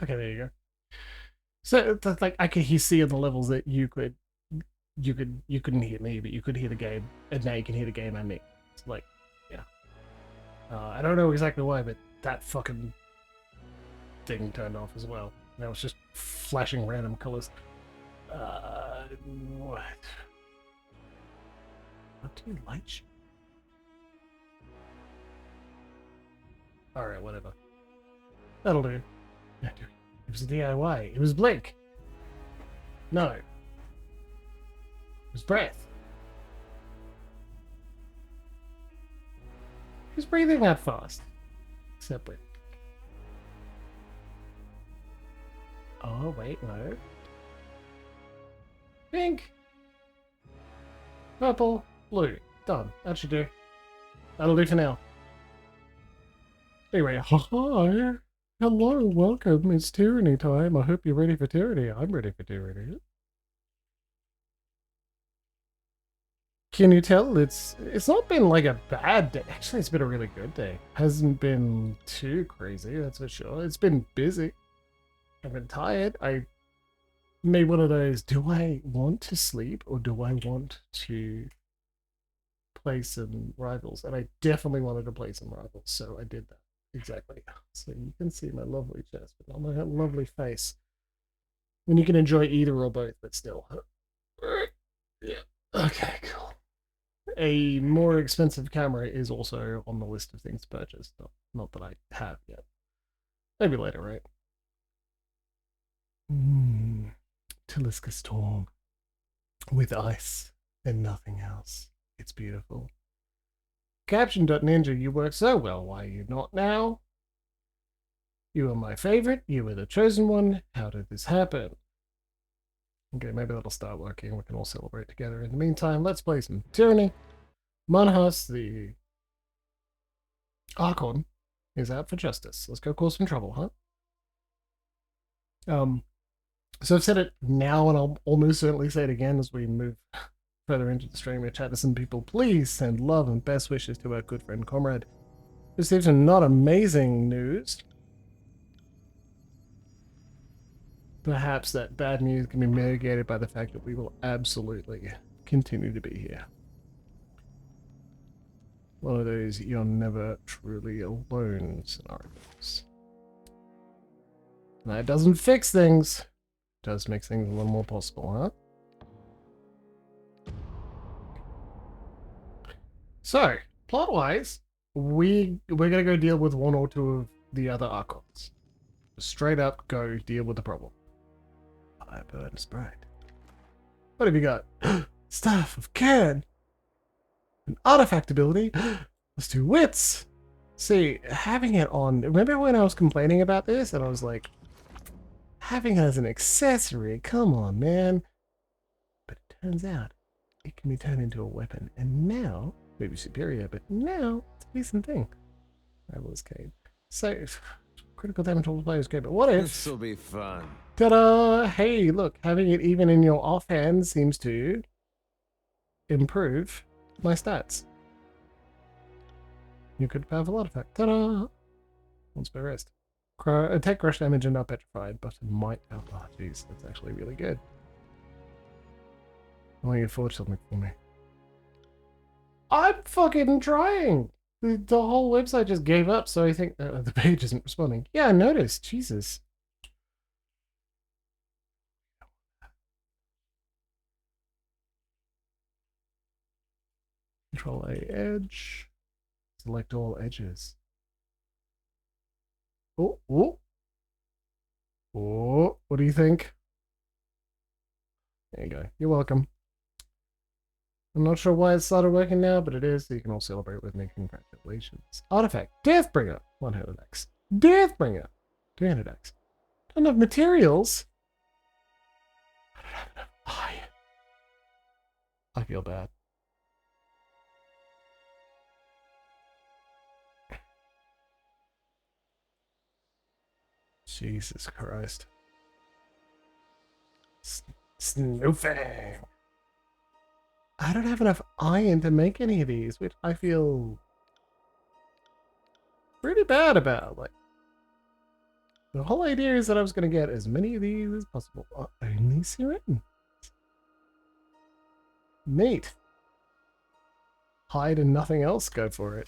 Okay, there you go. So that's like I could see on the levels that you couldn't hear me, but you could hear the game, and now you can hear the game and me. It's like, yeah. I don't know exactly why, but that fucking thing turned off as well. Now it's just flashing random colors. What? What do you like? All right, whatever. That'll do. It was a DIY. It was Blink. No, it was Breath. Who's breathing that fast? Except with. Oh wait, no. Pink, purple, blue. Done. That should do. That'll do for now. Anyway, hi. Hello, welcome. It's Tyranny time. I hope you're ready for Tyranny. I'm ready for Tyranny. Can you tell it's not been like a bad day? Actually, it's been a really good day. Hasn't been too crazy, that's for sure. It's been busy. I've been tired. I made one of those, do I want to sleep or do I want to play some rivals? And I definitely wanted to play some rivals, so I did that. Exactly. So you can see my lovely chest, but not my lovely face. And you can enjoy either or both, but still. Yeah. Okay, cool. A more expensive camera is also on the list of things to purchase. Not that I have yet. Maybe later, right? Taliska Storm. With ice and nothing else. It's beautiful. Caption.ninja, you work so well. Why are you not now? You are my favorite. You were the chosen one. How did this happen? Okay, maybe that'll start working. We can all celebrate together. In the meantime, let's play some Tyranny. Monhas, the Archon, is out for justice. Let's go cause some trouble, huh? So I've said it now, and I'll almost certainly say it again as we move further into the stream. We chat to some people. Please send love and best wishes to our good friend Comrade. Received some not amazing news. Perhaps that bad news can be mitigated by the fact that we will absolutely continue to be here. One of those you're never truly alone scenarios. And that doesn't fix things. It does make things a little more possible, huh? So, plot-wise, we're gonna go deal with one or two of the other Archons. Straight up go deal with the problem. Firebird and Sprite. What have you got? Staff of Cairn! An artifact ability? Let's do wits! See, having it on... Remember when I was complaining about this? And I was like, having it as an accessory? Come on, man. But it turns out, it can be turned into a weapon. And now, maybe superior, but now, it's a decent thing. Rival's Cave. So, critical damage all players go, but what if... This'll be fun. Ta-da! Hey, look, having it even in your offhand seems to improve my stats. You could powerful artifact. Ta-da! Once per rest. Attack, crush damage, and not petrified, but it might help. Oh, jeez, that's actually really good. I want you to forge something for me. I'm fucking trying! The whole website just gave up, so I think the page isn't responding. Yeah, I noticed. Jesus. Control A edge. Select all edges. Oh, oh. Oh, what do you think? There you go. You're welcome. I'm not sure why it started working now, but it is, so you can all celebrate with me. Congratulations. Artifact. Deathbringer. 100x. Deathbringer. 300x. Don't have materials. I don't have enough iron. I feel bad. Jesus Christ. Snowfang. I don't have enough iron to make any of these, which I feel pretty bad about. Like, The whole idea is that I was going to get as many of these as possible. Only Siren. Neat. Hide and nothing else, go for it.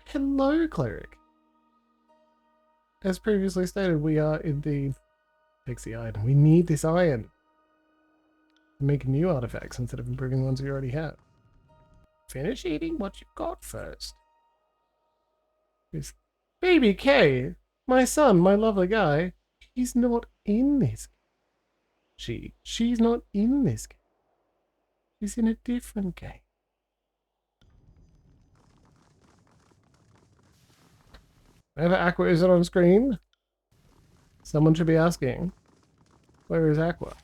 Hello, cleric. As previously stated, we are indeed... Takes the iron. We need this iron to make new artifacts instead of improving the ones we already have. Finish eating what you got first. It's Baby K, my son, my lovely guy, he's not in this. She's not in this game. She's in a different game. Whenever Aqua isn't on screen, someone should be asking, where is Aqua?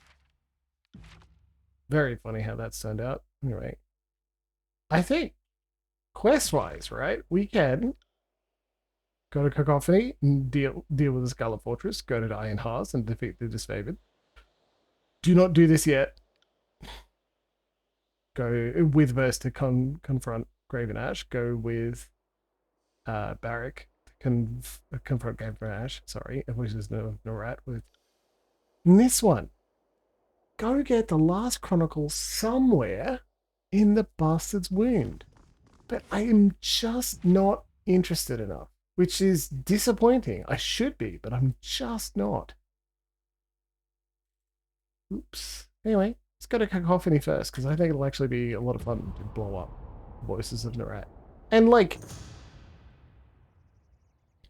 Very funny how that's turned out. Anyway, I think, quest-wise, right, we can go to Cacophony and deal with the Scarlet Fortress, go to Iron Hearts and defeat the Disfavored. Do not do this yet. Go with Verse to confront Graven Ash. Go with Barrack to confront Graven Ash. Sorry, which is no rat with. And this one, go get the last chronicle somewhere in the bastard's wound. But I am just not interested enough, which is disappointing. I should be, but I'm just not. Oops. Anyway, let's go to Cacophony first, because I think it'll actually be a lot of fun to blow up Voices of Narat. And, like...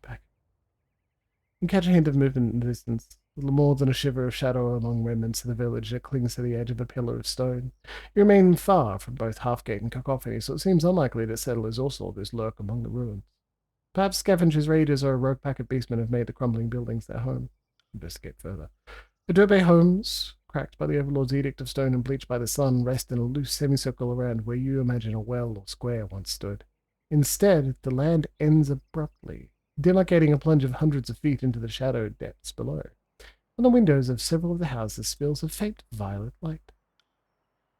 Back. You can catch a hint of movement in the distance, little more than a shiver of shadow among remnants of the village that clings to the edge of a pillar of stone. You remain far from both Halfgate and Cacophony, so it seems unlikely that settlers or soldiers lurk among the ruins. Perhaps scavengers, raiders, or a rogue pack of beastmen have made the crumbling buildings their home. Investigate further. Adobe homes, cracked by the Overlord's edict of stone and bleached by the sun, rest in a loose semicircle around where you imagine a well or square once stood. Instead, the land ends abruptly, demarcating a plunge of hundreds of feet into the shadowed depths below. On the windows of several of the houses spills a faint violet light.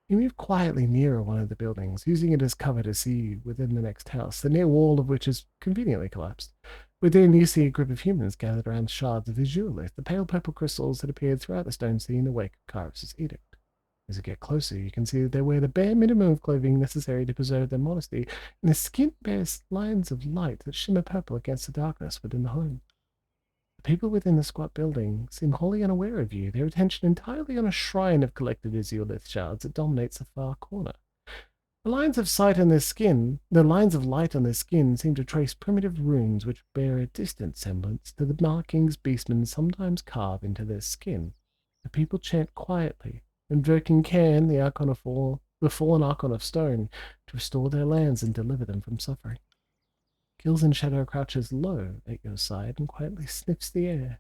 You move quietly nearer one of the buildings, using it as cover to see within the next house, the near wall of which has conveniently collapsed. Within, you see a group of humans gathered around shards of the zeolith, the pale purple crystals that appeared throughout the stone sea in the wake of Kyrus' edict. As you get closer, you can see that they wear the bare minimum of clothing necessary to preserve their modesty, and their skin bears lines of light that shimmer purple against the darkness within the home. The people within the squat building seem wholly unaware of you, their attention entirely on a shrine of collected zeolith shards that dominates the far corner. The lines of light on their skin seem to trace primitive runes which bear a distant semblance to the markings beastmen sometimes carve into their skin. The people chant quietly, invoking Cairn, the fallen Archon of Stone, to restore their lands and deliver them from suffering. Gil's Shadow crouches low at your side and quietly sniffs the air.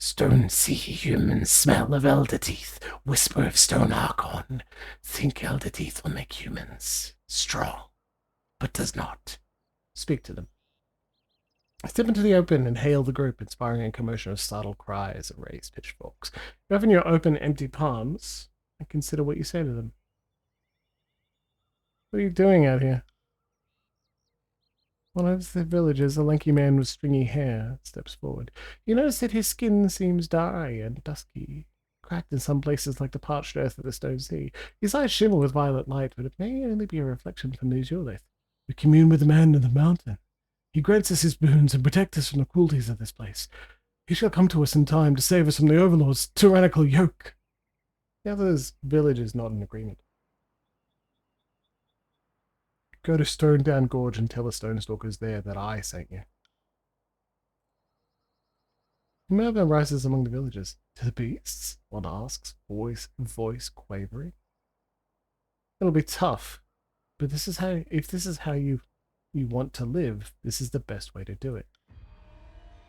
Stone see humans, smell of elder teeth, whisper of stone Archon. Think elder teeth will make humans strong, but does not. Speak to them. Step into the open and hail the group, inspiring a commotion of startled cries and raised pitchforks. You open your open, empty palms and consider what you say to them. What are you doing out here? One of the villagers, a lanky man with stringy hair, steps forward. You notice that his skin seems dry and dusky, cracked in some places like the parched earth of the stone sea. His eyes shimmer with violet light, but it may only be a reflection from the zeolith. We commune with the man in the mountain. He grants us his boons and protects us from the cruelties of this place. He shall come to us in time to save us from the Overlord's tyrannical yoke. The other's village is not in agreement. Go to Stone Down Gorge and tell the Stone Stalkers there that I sent you. Murmur rises among the villagers. To the beasts? One asks, voice quavering. It'll be tough, but if this is how you want to live, this is the best way to do it.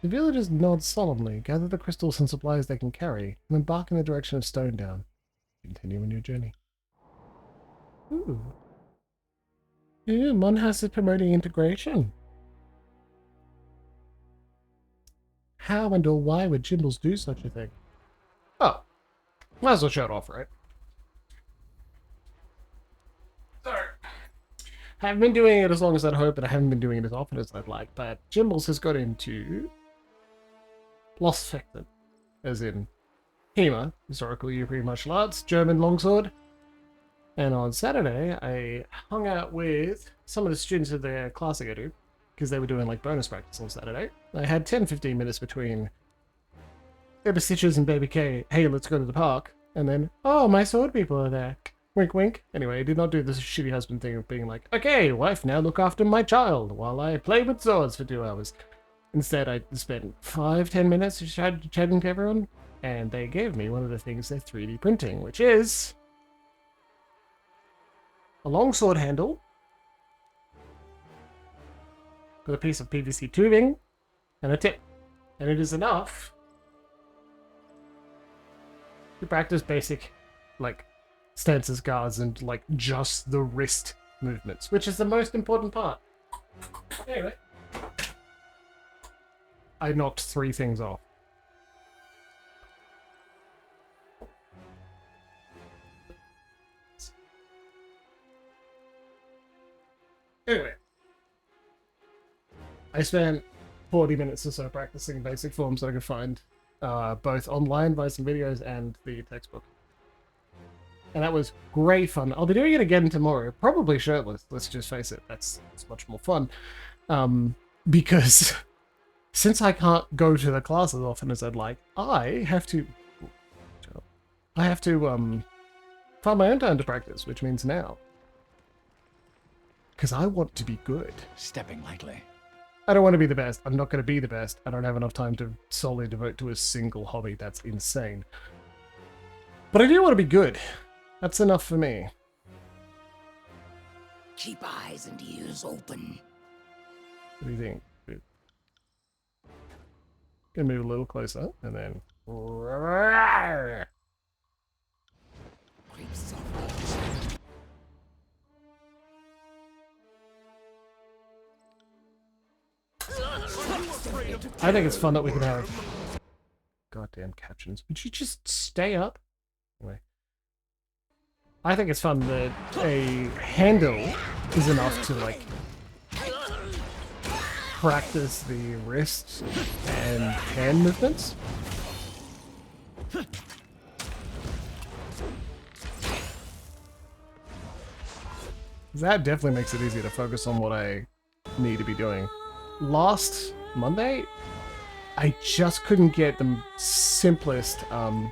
The villagers nod solemnly, gather the crystals and supplies they can carry, and embark in the direction of Stone Down. Continue on your journey. Ooh. Yeah, Monhas is promoting integration. How and or why would Jimbles do such a thing? Oh, might as well show it off, right? So, Haven't been doing it as long as I'd hoped, and I haven't been doing it as often as I'd like. But Jimbles has got into Lost Factor, as in HEMA, Historical European Martial Arts, German Longsword. And on Saturday, I hung out with some of the students of the class I go to, because they were doing like bonus practice on Saturday. I had 10-15 minutes between Baby Stitches and Baby K, hey, let's go to the park. And then, oh, my sword people are there. Wink, wink. Anyway, I did not do this shitty husband thing of being like, okay, wife, now look after my child while I play with swords for 2 hours. Instead, I spent 5-10 minutes chatting to everyone, and they gave me one of the things they're 3D printing, which is a longsword handle with a piece of PVC tubing and a tip. And it is enough to practice basic, like, stances, guards, and, like, just the wrist movements, which is the most important part. Anyway. I knocked 3 things off. Anyway. I spent 40 minutes or so practicing basic forms that I could find, both online via some videos and the textbook. And that was great fun. I'll be doing it again tomorrow, probably shirtless, let's just face it. That's much more fun. Because since I can't go to the class as often as I'd like, I have to find my own time to practice, which means now. Because I want to be good. Stepping lightly. I don't want to be the best. I'm not going to be the best. I don't have enough time to solely devote to a single hobby. That's insane. But I do want to be good. That's enough for me. Keep eyes and ears open. What do you think? Gonna move a little closer, and then... Creep softly. I think it's fun that we can have goddamn captions. Would you just stay up? Anyway. I think it's fun that a handle is enough to, like, practice the wrist and hand movements. That definitely makes it easier to focus on what I need to be doing. Last Monday, I just couldn't get the simplest, M,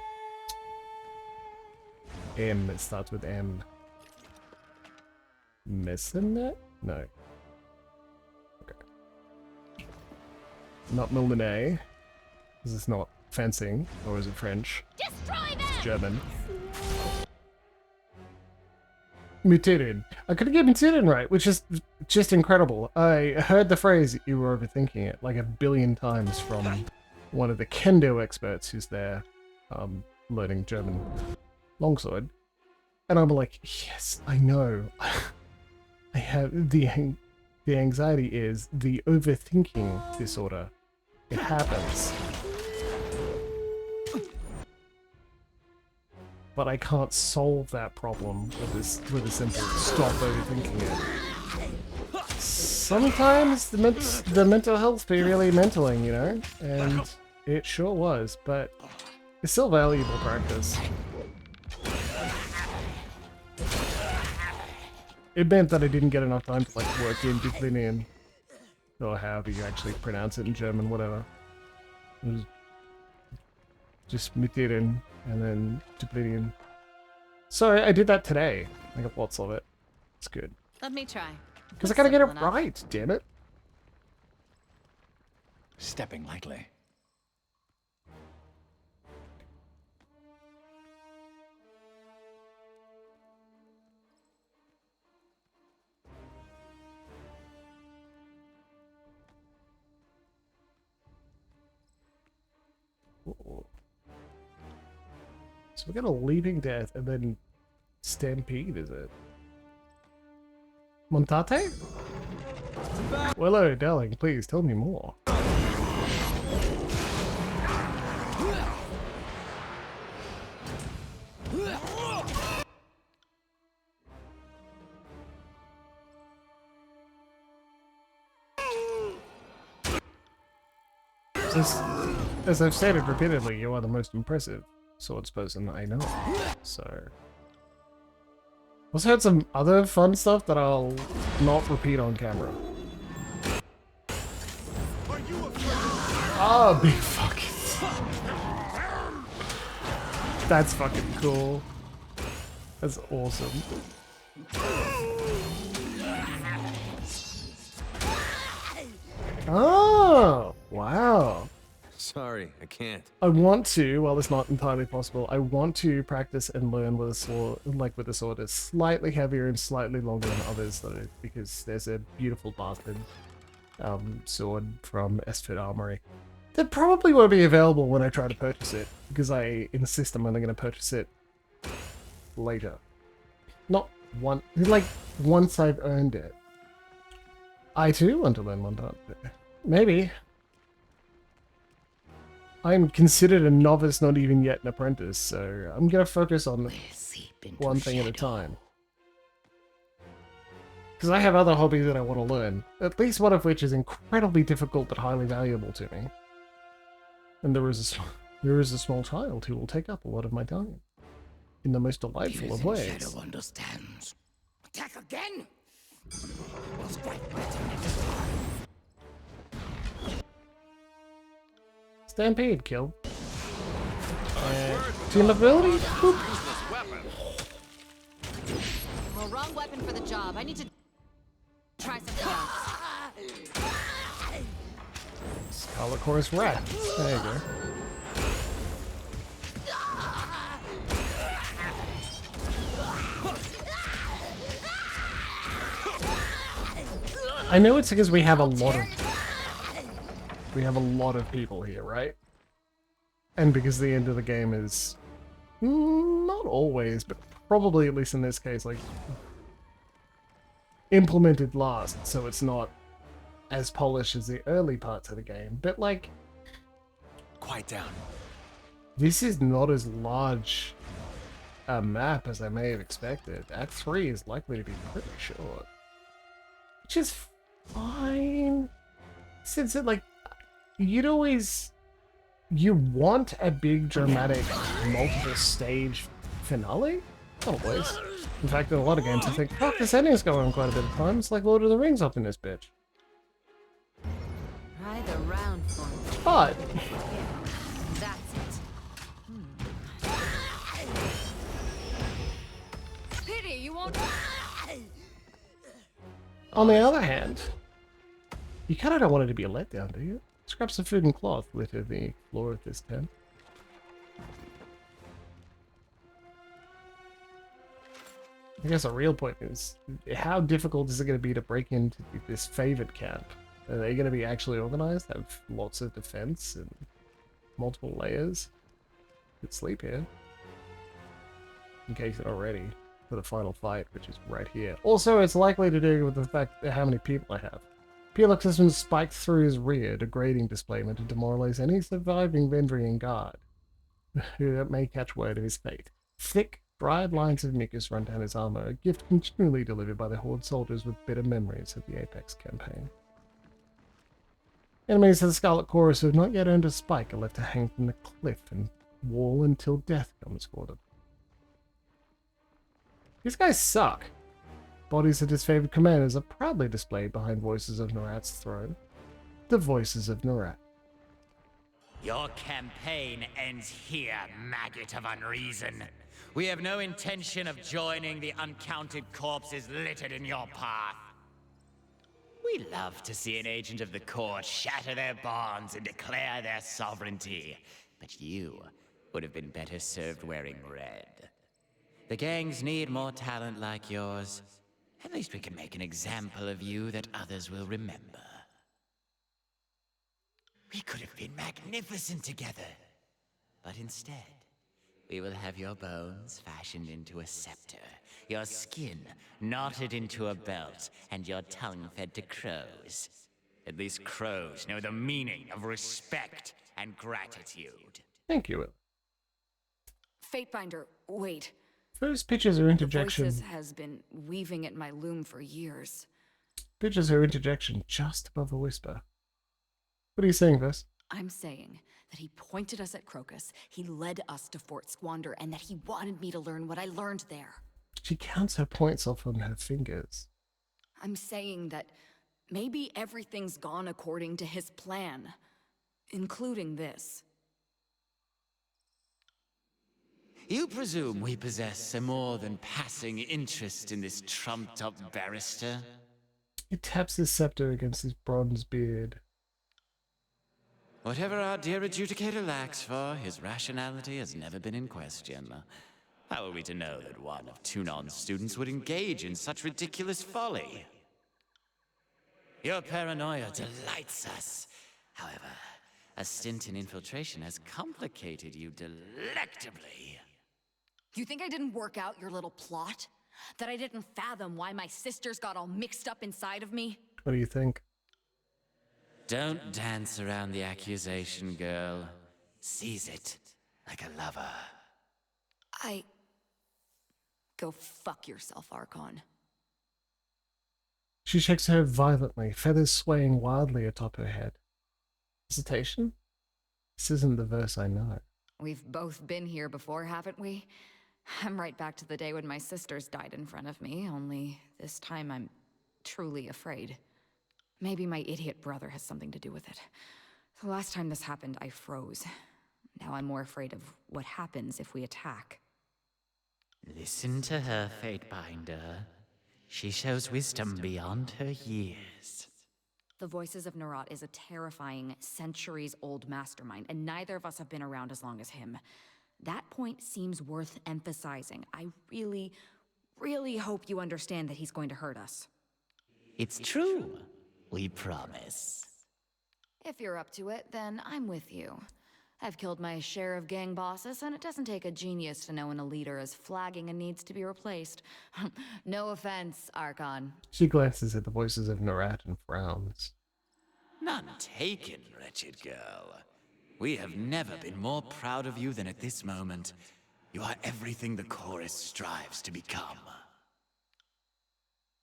it starts with M. Messenet? No. Okay. Not Mildenet. Is this not fencing? Or is it French? It's German. Mutated. I couldn't get mutated right, which is just incredible. I heard the phrase, you were overthinking it, like 1 billion times from one of the kendo experts who's there, learning German longsword. And I'm like, yes, I know. I have the anxiety is the overthinking disorder. It happens. But I can't solve that problem with a simple stop overthinking it. Sometimes the mental health be really mentaling, you know? And it sure was, but it's still valuable practice. It meant that I didn't get enough time to, like, work in Duplinian, or however you actually pronounce it in German, whatever. It was just Mutieren and then Duplinian. So I did that today. I got lots of it. It's good. Let me try. Because I gotta get it right, damn it. Stepping lightly. So we got a leaping death and then stampede, is it? Montate? Well, hello, darling. Please tell me more. As I've stated repeatedly, you are the most impressive swordsperson I know. So, also had some other fun stuff that I'll not repeat on camera. Oh, big fucking. That's fucking cool. That's awesome. Oh, wow. Sorry, I can't. I want to, while it's not entirely possible, I want to practice and learn with a sword, like with a sword that's slightly heavier and slightly longer than others, though, because there's a beautiful bastard sword from Estford Armory that probably won't be available when I try to purchase it, because I insist I'm only going to purchase it later. Not one, like once I've earned it. I too want to learn Monhas. Maybe. I'm considered a novice, not even yet an apprentice, so I'm gonna focus on one thing at a time. Because I have other hobbies that I want to learn, at least one of which is incredibly difficult but highly valuable to me. And there is a small child who will take up a lot of my time in the most delightful of ways. Shadow understands. Attack again. We'll strike better next time. Stampede kill. Team ability? Boop. Well, wrong weapon for the job. I need to try something else. Scarlet Chorus Rat. There you go. I know it's because we have a lot of people here, right? And because the end of the game is not always, but probably at least in this case, like implemented last, so it's not as polished as the early parts of the game. But like, Quiet down. this is not as large a map as I may have expected. Act 3 is likely to be pretty short, which is fine. Since it, like, you want a big dramatic multiple stage finale? Not always. In fact, in a lot of games I think, fuck, this ending's going on quite a bit of time. It's like Lord of the Rings up in this bitch. Try the round form. But That's it. Pity you won't. on the other hand, you kind of don't want it to be a letdown, do you? Scraps of food and cloth litter the floor of this tent. I guess the real point is, how difficult is it going to be to break into this favored camp? Are they going to be actually organized? Have lots of defense and multiple layers? Could sleep here. In case you're not ready for the final fight, which is right here. Also, it's likely to do with the fact that how many people I have. Pelix has been spiked through his rear, degrading displacement to demoralize any surviving Vendrian guard who may catch word of his fate. Thick, dried lines of mucus run down his armor, a gift continually delivered by the Horde soldiers with bitter memories of the Apex campaign. Enemies of the Scarlet Chorus who have not yet earned a spike are left to hang from the cliff and wall until death comes for them. These guys suck. Bodies of disfavored commanders are proudly displayed behind Voices of Norat's throne. The Voices of Norat. Your campaign ends here, maggot of unreason. We have no intention of joining the uncounted corpses littered in your path. We love to see an agent of the court shatter their bonds and declare their sovereignty, but you would have been better served wearing red. The gangs need more talent like yours. At least we can make an example of you that others will remember. We could have been magnificent together, but instead, we will have your bones fashioned into a scepter, your skin knotted into a belt, and your tongue fed to crows. At least crows know the meaning of respect and gratitude. Thank you. Fatebinder, wait. First, pictures are interjection. Voices has been weaving at my loom for years. Pictures are interjection just above a whisper. What are you saying, Ves? I'm saying that he pointed us at Crocus, he led us to Fort Squander, and that he wanted me to learn what I learned there. She counts her points off on her fingers. I'm saying that maybe everything's gone according to his plan, including this. You presume we possess a more than passing interest in this trumped-up barrister? He taps his scepter against his bronze beard. Whatever our dear adjudicator lacks for, his rationality has never been in question. How are we to know that one of Tunon's students would engage in such ridiculous folly? Your paranoia delights us. However, a stint in infiltration has complicated you delectably. You think I didn't work out your little plot? That I didn't fathom why my sisters got all mixed up inside of me? What do you think? Don't dance around the accusation, girl. Seize it like a lover. Go fuck yourself, Archon. She shakes her head violently, feathers swaying wildly atop her head. Hesitation? This isn't the verse I know. We've both been here before, haven't we? I'm right back to the day when my sisters died in front of me, only this time I'm truly afraid. Maybe my idiot brother has something to do with it. The last time this happened, I froze. Now I'm more afraid of what happens if we attack. Listen to her, Fatebinder. She shows wisdom beyond her years. The Voices of Nerat is a terrifying, centuries-old mastermind, and neither of us have been around as long as him. That point seems worth emphasizing. I really, really hope you understand that he's going to hurt us. It's true. We promise. If you're up to it, then I'm with you. I've killed my share of gang bosses, and it doesn't take a genius to know when a leader is flagging and needs to be replaced. No offense, Archon. She glances at the Voices of Nerat and frowns. None taken, wretched girl. We have never been more proud of you than at this moment. You are everything the chorus strives to become.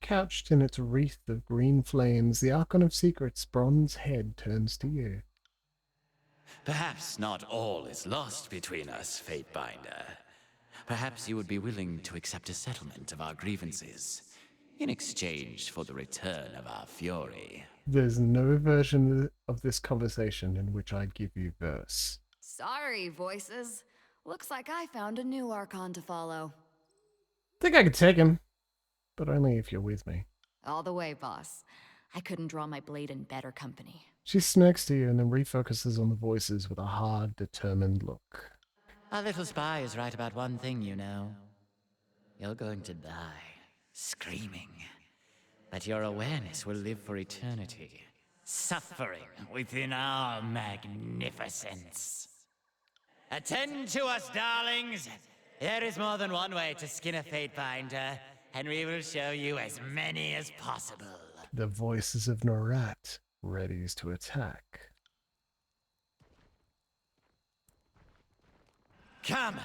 Couched in its wreath of green flames, the Archon of Secrets' bronze head turns to you. Perhaps not all is lost between us, Fatebinder. Perhaps you would be willing to accept a settlement of our grievances in exchange for the return of our fury. There's no version of this conversation in which I'd give you verse. Sorry, Voices. Looks like I found a new Archon to follow. Think I could take him, but only if you're with me. All the way, boss. I couldn't draw my blade in better company. She smirks to you and then refocuses on the Voices with a hard, determined look. Our little spy is right about one thing, you know. You're going to die, screaming. But your awareness will live for eternity, suffering within our magnificence. Attend to us, darlings. There is more than one way to skin a Fatebinder, and we will show you as many as possible. The Voices of Nerat readies to attack. Come,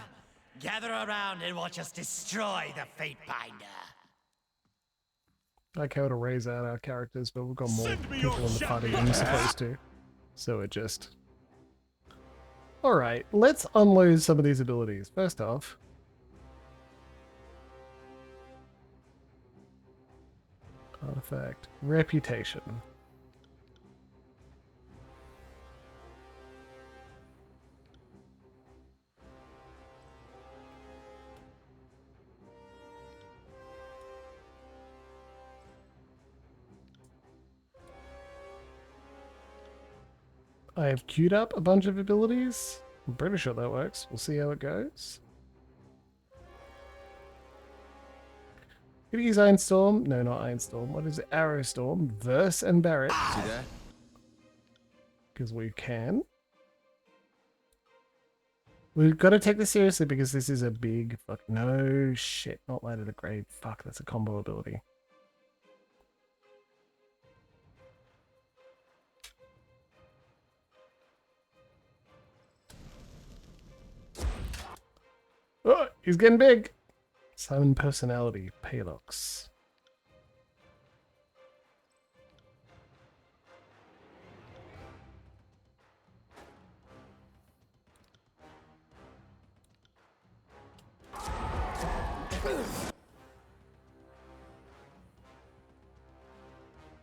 gather around and watch us destroy the Fatebinder. I like how to raise out our characters, but we've got more people in the party than we're supposed to. So it just... Alright, let's unload some of these abilities. First off... Artifact. Reputation. I have queued up a bunch of abilities. I'm pretty sure that works. We'll see how it goes. Could use Iron Storm. No, not Iron Storm. What is it? Arrow Storm. Verse and Barret. See that? Because we can. We've got to take this seriously because this is a big fuck. No shit. Not Light of the Grave. Fuck, that's a combo ability. Oh, he's getting big. Summon Personality, Palox.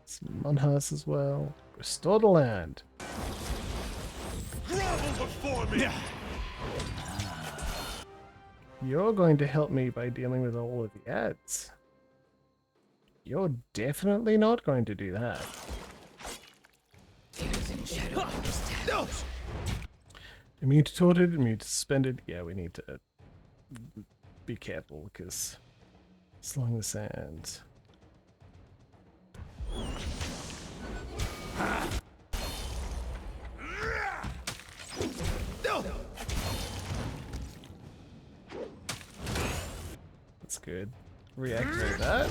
Some Monhas as well. Restore the land. You're going to help me by dealing with all of the ads. You're definitely not going to do that. Immune to taunted, immune to suspended. Yeah, we need to be careful because slowing the sand. That's good. Reactivate that.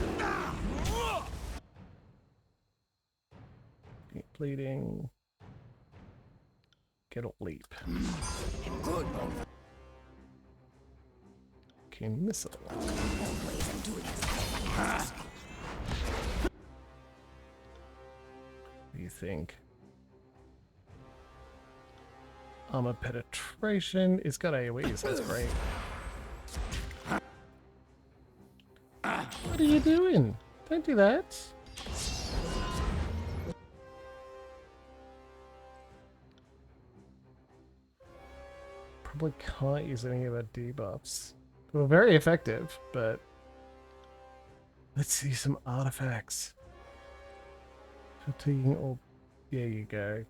Keep bleeding. Get a leap. Okay, missile. What do you think? Armor penetration. It's got AoE, so that's great. What are you doing? Don't do that. Probably can't use any of our debuffs. Well, very effective, but let's see some artifacts. Fatiguing or there you go.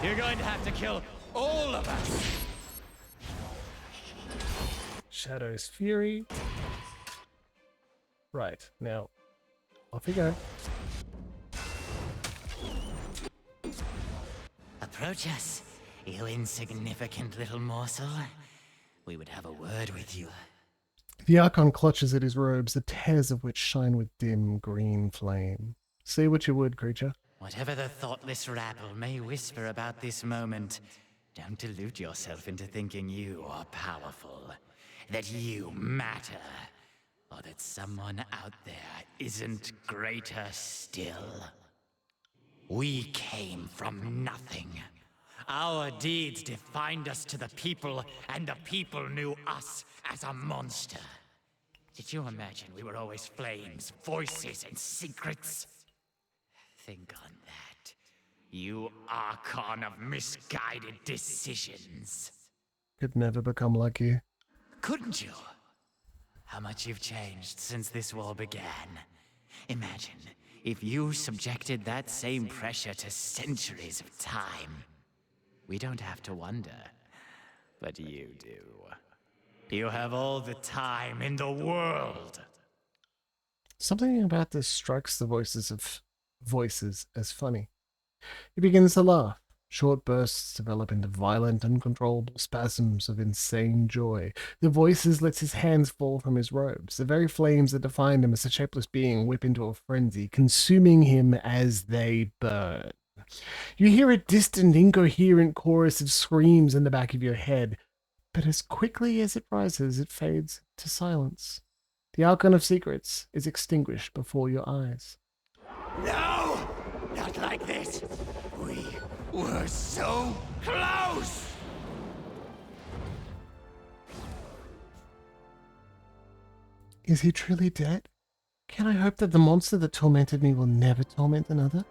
You're going to have to kill all of us. Shadow's Fury. Right, now, off you go. Approach us, you insignificant little morsel. We would have a word with you. The Archon clutches at his robes, the tears of which shine with dim green flame. Say what you would, creature. Whatever the thoughtless rabble may whisper about this moment, don't delude yourself into thinking you are powerful, that you matter, or that someone out there isn't greater still. We came from nothing. Our deeds defined us to the people, and the people knew us as a monster. Did you imagine we were always flames, voices, and secrets? Think on that, you Archon of misguided decisions. Could never become like you. Couldn't you? How much you've changed since this war began. Imagine if you subjected that same pressure to centuries of time. We don't have to wonder, but you do. You have all the time in the world. Something about this strikes the voices as funny. He begins to laugh. Short bursts develop into violent, uncontrollable spasms of insane joy. The voices lets his hands fall from his robes. The very flames that defined him as a shapeless being whip into a frenzy, consuming him as they burn. You hear a distant, incoherent chorus of screams in the back of your head, but as quickly as it rises, it fades to silence. The Archon of Secrets is extinguished before your eyes. No! Not like this! We were so close! Is he truly dead? Can I hope that the monster that tormented me will never torment another?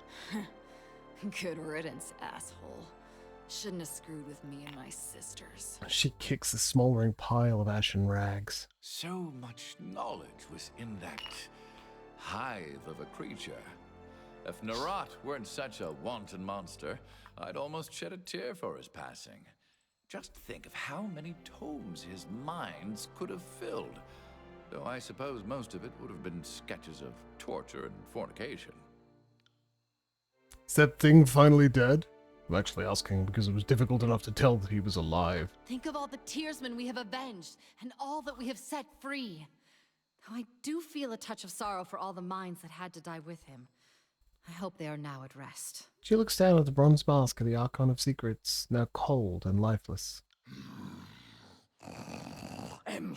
Good riddance, asshole. Shouldn't have screwed with me and my sisters. She kicks a smoldering pile of ashen rags. So much knowledge was in that hive of a creature. If Narat weren't such a wanton monster, I'd almost shed a tear for his passing. Just think of how many tomes his minds could have filled. Though I suppose most of it would have been sketches of torture and fornication. Is that thing finally dead? I'm actually asking because it was difficult enough to tell that he was alive. Think of all the tearsmen we have avenged, and all that we have set free. Though I do feel a touch of sorrow for all the minds that had to die with him. I hope they are now at rest. She looks down at the bronze mask of the Archon of Secrets, now cold and lifeless.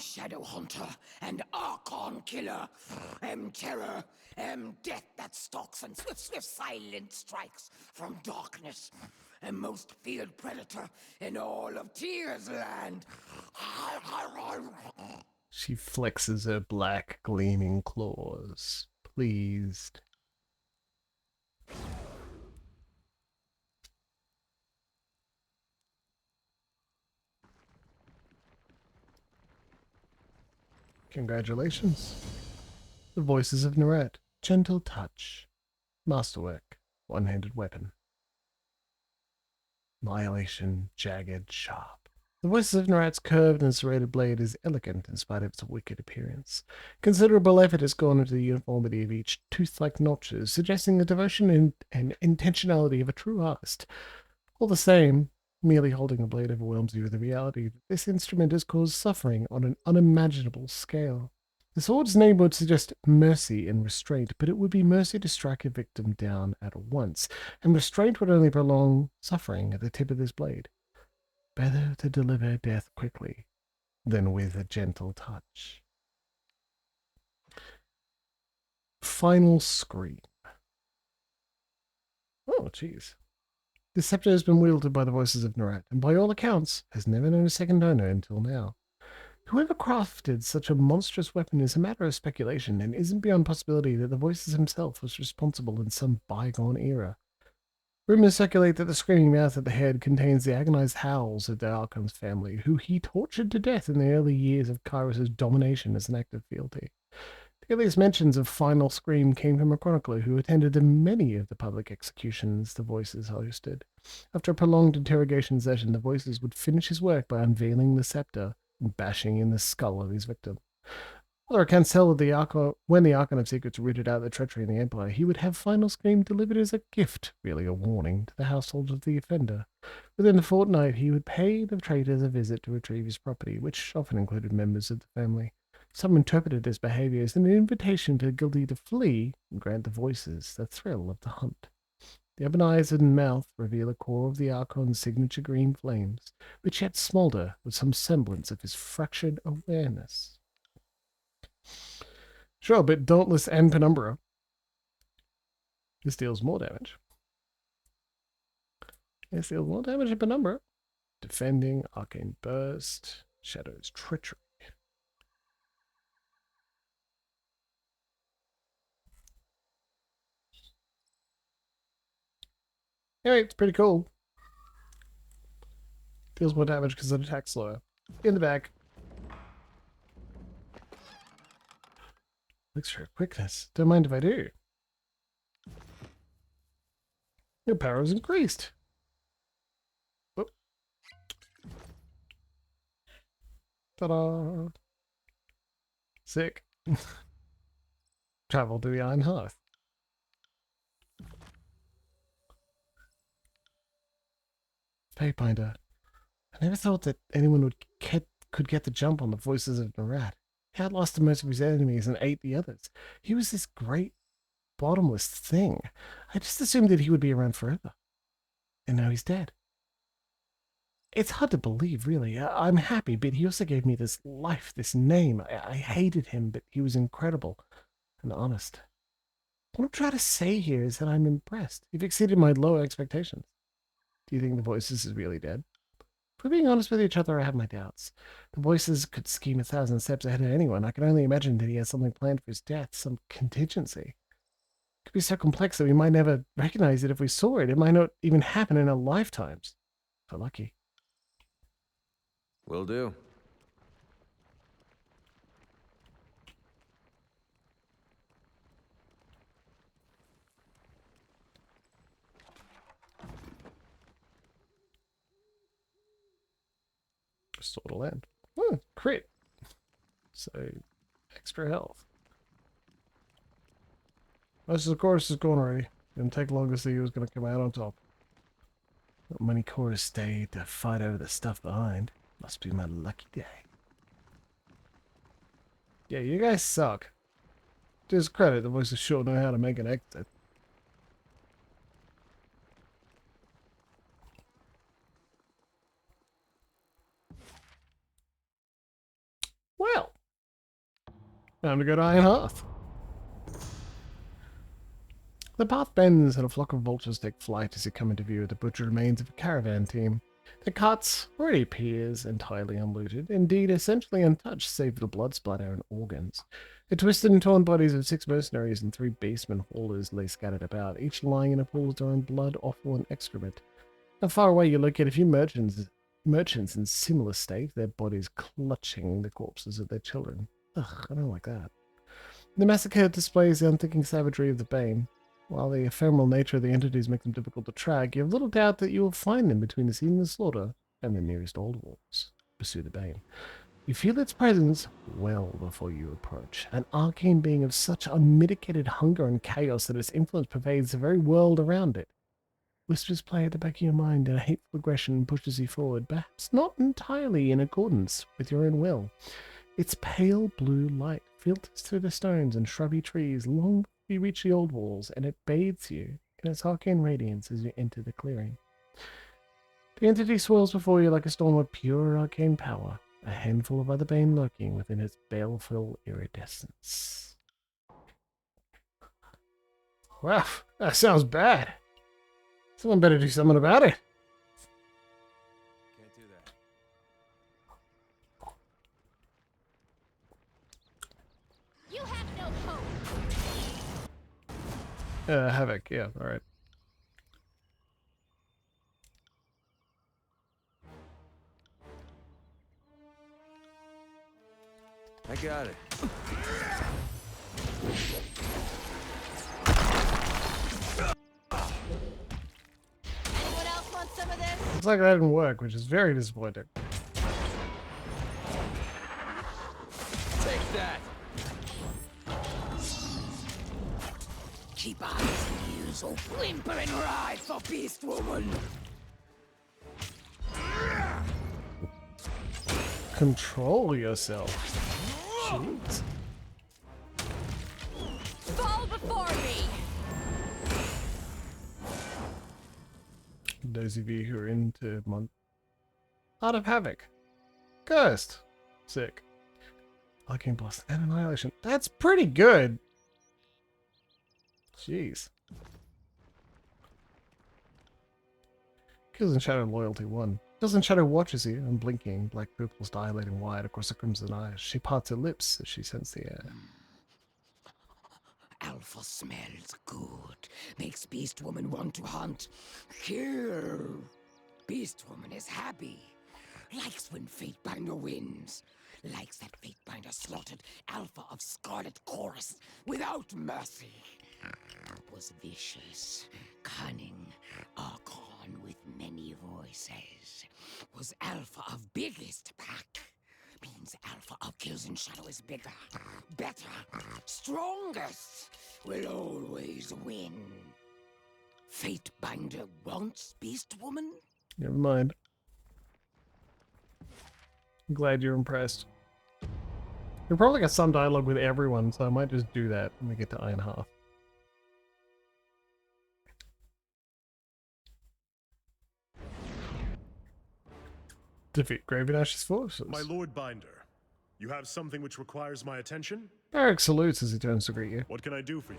Shadow Hunter and Archon Killer. Terror. Death that stalks and swift silent strikes from darkness. and most feared predator in all of Tears Land. She flexes her black, gleaming claws, pleased. Congratulations. The voices of Naret. Gentle touch. Masterwork. One-handed weapon. Annihilation. Jagged. Sharp. The voices of Narat's curved and serrated blade is elegant in spite of its wicked appearance. Considerable effort has gone into the uniformity of each tooth-like notches, suggesting the devotion and intentionality of a true artist. All the same, merely holding the blade overwhelms you with the reality that this instrument has caused suffering on an unimaginable scale. The sword's name would suggest mercy and restraint, but it would be mercy to strike a victim down at once, and restraint would only prolong suffering at the tip of this blade. Better to deliver death quickly than with a gentle touch. Final scream. Oh, jeez. The scepter has been wielded by the voices of Narat, and by all accounts, has never known a second owner until now. Whoever crafted such a monstrous weapon is a matter of speculation, and isn't beyond possibility that the voices himself was responsible in some bygone era. Rumors circulate that the screaming mouth at the head contains the agonized howls of the ARCHONS family, who he tortured to death in the early years of Kairos' domination as an active fealty. The earliest mentions of Final Scream came from a chronicler who attended to many of the public executions the voices hosted. After a prolonged interrogation session, the voices would finish his work by unveiling the scepter and bashing in the skull of his victim. Other accounts tell that when the Archon of Secrets rooted out the treachery in the Empire, he would have Final Scream delivered as a gift, really a warning, to the household of the offender. Within a fortnight, he would pay the traitors a visit to retrieve his property, which often included members of the family. Some interpreted this behavior as an invitation to the guilty to flee and grant the voices the thrill of the hunt. The open eyes and mouth reveal a core of the Archon's signature green flames, which yet smolder with some semblance of his fractured awareness. Sure, but Dauntless and Penumbra. This deals more damage. This deals more damage than Penumbra. Defending, Arcane Burst, Shadow's Treachery. Anyway, it's pretty cool. Deals more damage because it attacks slower. In the back. Looks for quickness. Don't mind if I do. Your power is increased. Whoop. Ta-da! Sick. Travel to the Iron Hearth. Fatebinder. I never thought that anyone could get the jump on the voices of Narat. He outlasted most of his enemies and ate the others. He was this great, bottomless thing. I just assumed that he would be around forever. And now he's dead. It's hard to believe, really. I'm happy, but he also gave me this life, this name. I hated him, but he was incredible and honest. What I'm trying to say here is that I'm impressed. You've exceeded my low expectations. Do you think the voices is really dead? If we're being honest with each other, I have my doubts. The voices could scheme 1,000 steps ahead of anyone. I can only imagine that he has something planned for his death, some contingency. It could be so complex that we might never recognize it if we saw it. It might not even happen in our lifetimes. If we're lucky. Will do. Sword of Land. Oh, crit. So, extra health. Most of the chorus is gone already. Didn't take long to see who was going to come out on top. Not many chorus stayed to fight over the stuff behind. Must be my lucky day. Yeah, you guys suck. Just credit, the voices sure know how to make an exit. Well, time to go to Iron Hearth. The path bends and a flock of vultures take flight as you come into view of the butcher remains of a caravan team. The carts already appears entirely unlooted, indeed essentially untouched save for the blood splatter and organs. The twisted and torn bodies of 6 mercenaries and 3 baseman haulers lay scattered about, each lying in a pool of their own blood, offal, and excrement. Not far away you locate a few merchants in similar state, their bodies clutching the corpses of their children. Ugh, I don't like that. The massacre displays the unthinking savagery of the Bane. While the ephemeral nature of the entities make them difficult to track, you have little doubt that you will find them between the scene of the slaughter and the nearest old walls. Pursue the Bane. You feel its presence well before you approach, an arcane being of such unmitigated hunger and chaos that its influence pervades the very world around it. Whispers play at the back of your mind, and a hateful aggression pushes you forward, perhaps not entirely in accordance with your own will. Its pale blue light filters through the stones and shrubby trees long before you reach the old walls, and it bathes you in its arcane radiance as you enter the clearing. The entity swirls before you like a storm of pure arcane power, a handful of other bane lurking within its baleful iridescence. Wow, that sounds bad. Someone better do something about it. Can't do that. You have no hope. Havoc, yeah, alright. I got it. Anyone else want some of this? Looks like that didn't work, which is very disappointing. Take that. Keep eyes and ears open. Whimper and ride for Beast Woman. Control yourself. Jeez. Fall before me! Those of you who are into Art of Havoc. Cursed. Sick. Arcane Blast and Annihilation. That's pretty good. Jeez. Kills in Shadow Loyalty 1. Kills in Shadow watches you, unblinking, black pupils dilating wide across her crimson eyes. She parts her lips as she scents the air. Alpha smells good. Makes Beast Woman want to hunt. Kill. Beast Woman is happy. Likes when Fatebinder wins. Likes that Fatebinder slaughtered Alpha of Scarlet Chorus without mercy. Was vicious, cunning, Archon with many voices. Was Alpha of biggest pack. Means Alpha of Kills in Shadow is bigger, better, strongest. Will always win. Fatebinder wants Beast Woman? Never mind. I'm glad you're impressed. We probably got some dialogue with everyone, so I might just do that when we get to Iron Hearth. Defeat Graven Ash's forces. My Lord Binder, you have something which requires my attention? Eric salutes as he turns to greet you. What can I do for you?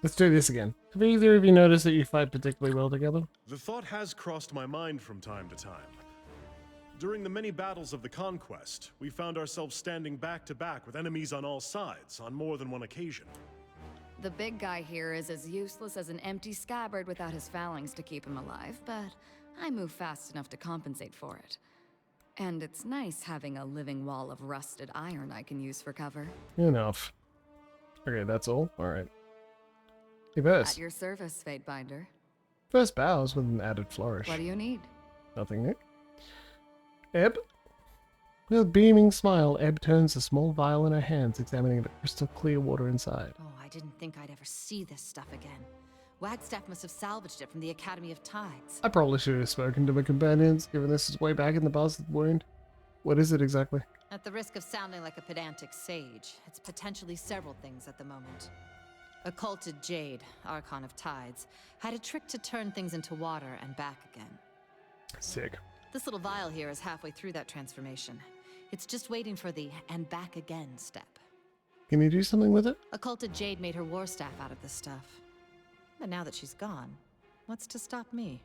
Let's do this again. Have either of you noticed that you fight particularly well together? The thought has crossed my mind from time to time. During the many battles of the Conquest, we found ourselves standing back to back with enemies on all sides on more than one occasion. The big guy here is as useless as an empty scabbard without his phalanx to keep him alive, but I move fast enough to compensate for it. And it's nice having a living wall of rusted iron I can use for cover. Enough. Okay, that's all? Alright. Hey, At Verse. your service, Fatebinder. Verse bows with an added flourish. What do you need? Nothing new. Ebb? With a beaming smile, Ebb turns the small vial in her hands, examining the crystal clear water inside. Oh, I didn't think I'd ever see this stuff again. Wagstaff must have salvaged it from the Academy of Tides. I probably should have spoken to my companions, given this is way back in the bastard wound. What is it exactly? At the risk of sounding like a pedantic sage, it's potentially several things at the moment. Occulted Jade, Archon of Tides, had a trick to turn things into water and back again. Sick. This little vial here is halfway through that transformation. It's just waiting for the and back again step. Can you do something with it? Occulted Jade made her war staff out of this stuff. But now that she's gone, what's to stop me?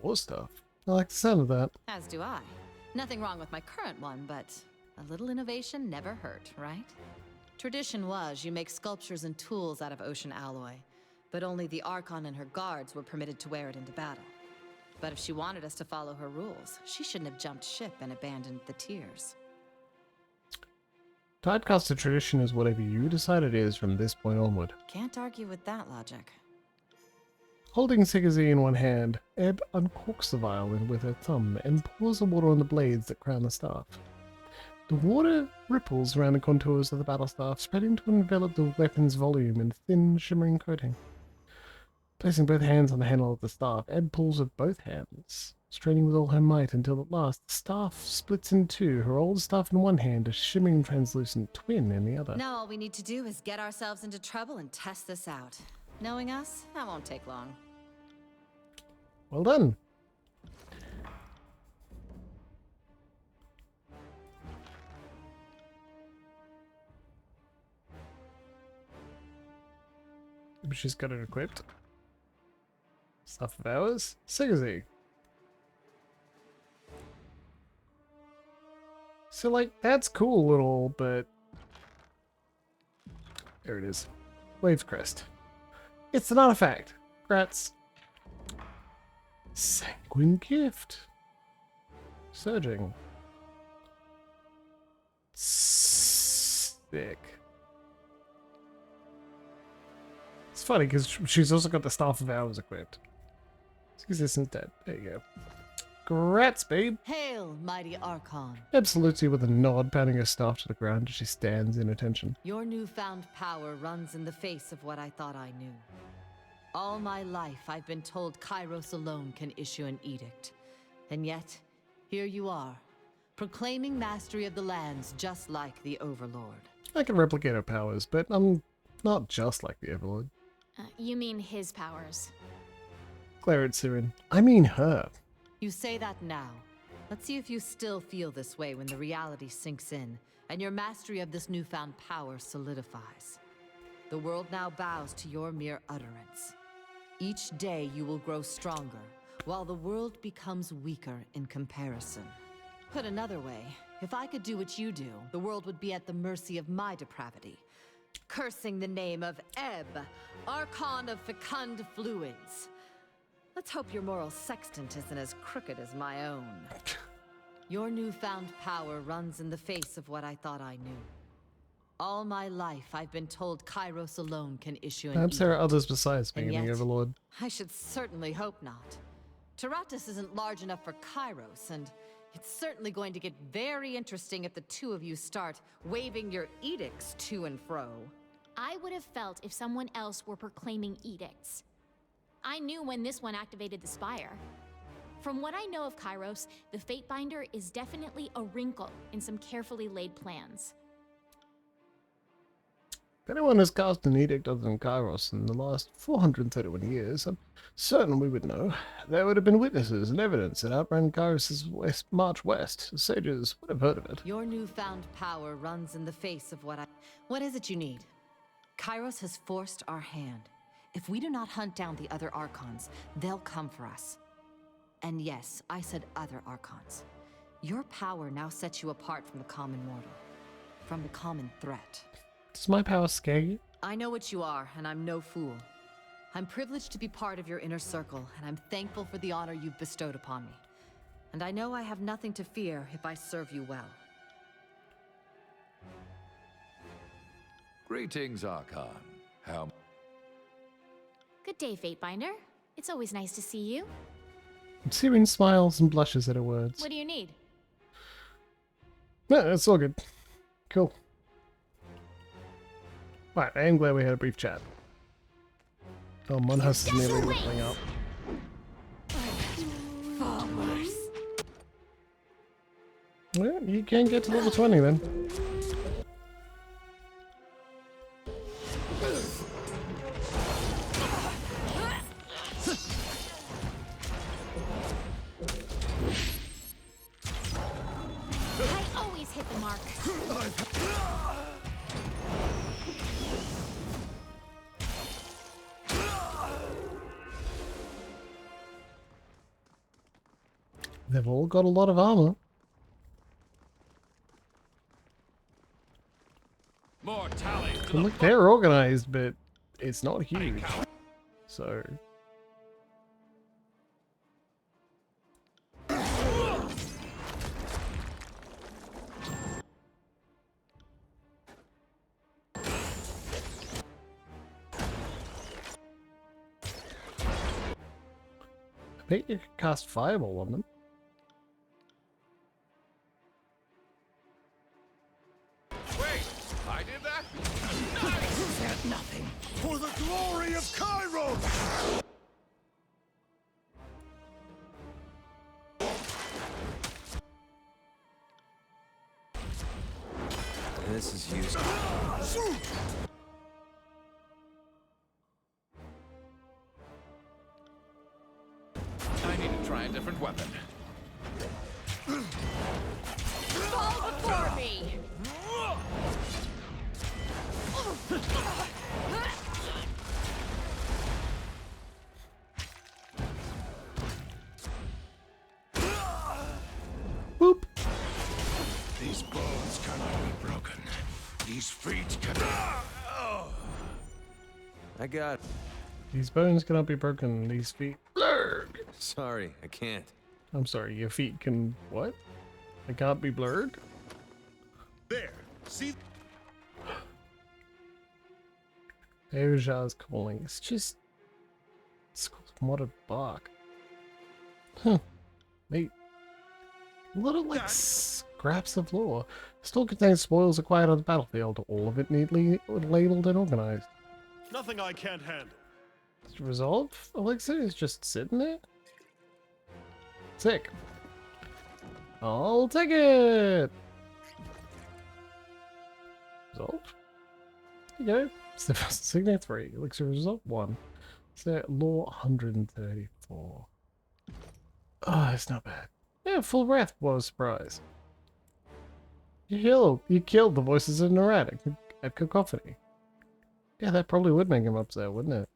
War stuff. I like the sound of that. As do I. Nothing wrong with my current one, but a little innovation never hurt, right? Tradition was you make sculptures and tools out of ocean alloy, but only the Archon and her guards were permitted to wear it into battle. But if she wanted us to follow her rules, she shouldn't have jumped ship and abandoned the Tears. Typecasted tradition is whatever you decide it is from this point onward. Can't argue with that logic. Holding Sigazi in one hand, Ebb uncorks the violin with her thumb and pours the water on the blades that crown the staff. The water ripples around the contours of the battle staff, spreading to envelop the weapon's volume in thin, shimmering coating. Placing both hands on the handle of the staff, Ebb pulls with both hands, straining with all her might until at last the staff splits in two, her old staff in one hand, a shimmering translucent twin in the other. Now all we need to do is get ourselves into trouble and test this out. Knowing us, that won't take long. Well done. She's got it equipped. Stuff of ours. Sigazi. So, like, that's cool and all, but... There it is. Wave's Crest. It's an artifact. Grats. Sanguine Gift. Surging. Sick. It's funny because she's also got the Staff of Hours equipped. Existence dead. There you go. Grats, babe. Hail, mighty Archon. Absolutely with a nod, patting her staff to the ground as she stands in attention. Your newfound power runs in the face of what I thought I knew. All my life, I've been told Kairos alone can issue an edict. And yet, here you are, proclaiming mastery of the lands just like the Overlord. I can replicate her powers, but I'm not just like the Overlord. You mean his powers? Glare at Siren. I mean her. You say that now. Let's see if you still feel this way when the reality sinks in, and your mastery of this newfound power solidifies. The world now bows to your mere utterance. Each day you will grow stronger, while the world becomes weaker in comparison. Put another way, if I could do what you do, the world would be at the mercy of my depravity. Cursing the name of Ebb, Archon of Fecund Fluids. Let's hope your moral sextant isn't as crooked as my own. Your newfound power runs in the face of what I thought I knew. All my life, I've been told Kairos alone can issue an Perhaps there are edict. others besides me And and the yet, Overlord. I should certainly hope not. Taratus isn't large enough for Kairos, and it's certainly going to get very interesting if the two of you start waving your edicts to and fro. I would have felt if someone else were proclaiming edicts. I knew when this one activated the Spire. From what I know of Kairos, the Fatebinder is definitely a wrinkle in some carefully laid plans. If anyone has cast an edict other than Kairos in the last 431 years, I'm certain we would know. There would have been witnesses and evidence that outran Kairos' march west. Sages would have heard of it. Your newfound power runs in the face of what I... What is it you need? Kairos has forced our hand. If we do not hunt down the other Archons, they'll come for us. And yes, I said other Archons. Your power now sets you apart from the common mortal. From the common threat. Does my power scare you? I know what you are, and I'm no fool. I'm privileged to be part of your inner circle, and I'm thankful for the honor you've bestowed upon me. And I know I have nothing to fear if I serve you well. Greetings, Archon. How... Good day, Fatebinder. It's always nice to see you. Siren smiles and blushes at her words. What do you need? No, it's all good. Cool. Right, I am glad we had a brief chat. Oh, Monhas is nearly leveling up. Well, you can get to level 20 then. I always hit the mark. They've all got a lot of armor. More tallies to And the look, they're organized, but it's not huge. So I bet you could cast Fireball on them. Wait, I did that? Nothing. For the glory of Kairos! This is useful. I need to try a different weapon. Fall before me! Boop. These bones cannot be broken. These feet cannot. I got it. These bones cannot be broken. These feet blurred. Sorry, I can't. I'm sorry, your feet can what? They can't be blurred? There. See? Oja's calling. It's just it's called modded bark. Huh. Neat. A lot of like scraps of lore. Still contains spoils acquired on the battlefield. All of it neatly labeled and organized. Nothing I can't handle. Resolve elixir is just sitting there. Sick. I'll take it. Resolve. There you go. Signet 3. Elixir resolve 1. So law 134. Oh, it's not bad. Yeah, full breath was a surprise. You killed the voices of Narad at Cacophony. Yeah, that probably would make him upset, wouldn't it?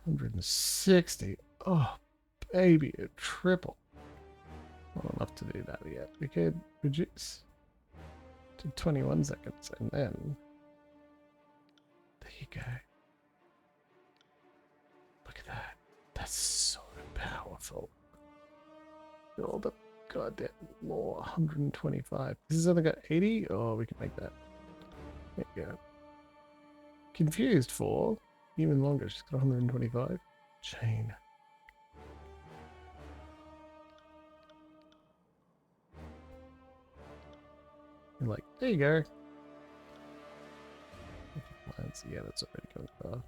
160. Oh, baby, a triple. Not enough to do that yet. We could reduce to 21 seconds and then. There you go. Look at that. That's so powerful. All the goddamn law 125. This has only got 80? Oh, we can make that. There you go. Confused for even longer. She's got 125. Chain. And like, there you go. Yeah, that's already going far.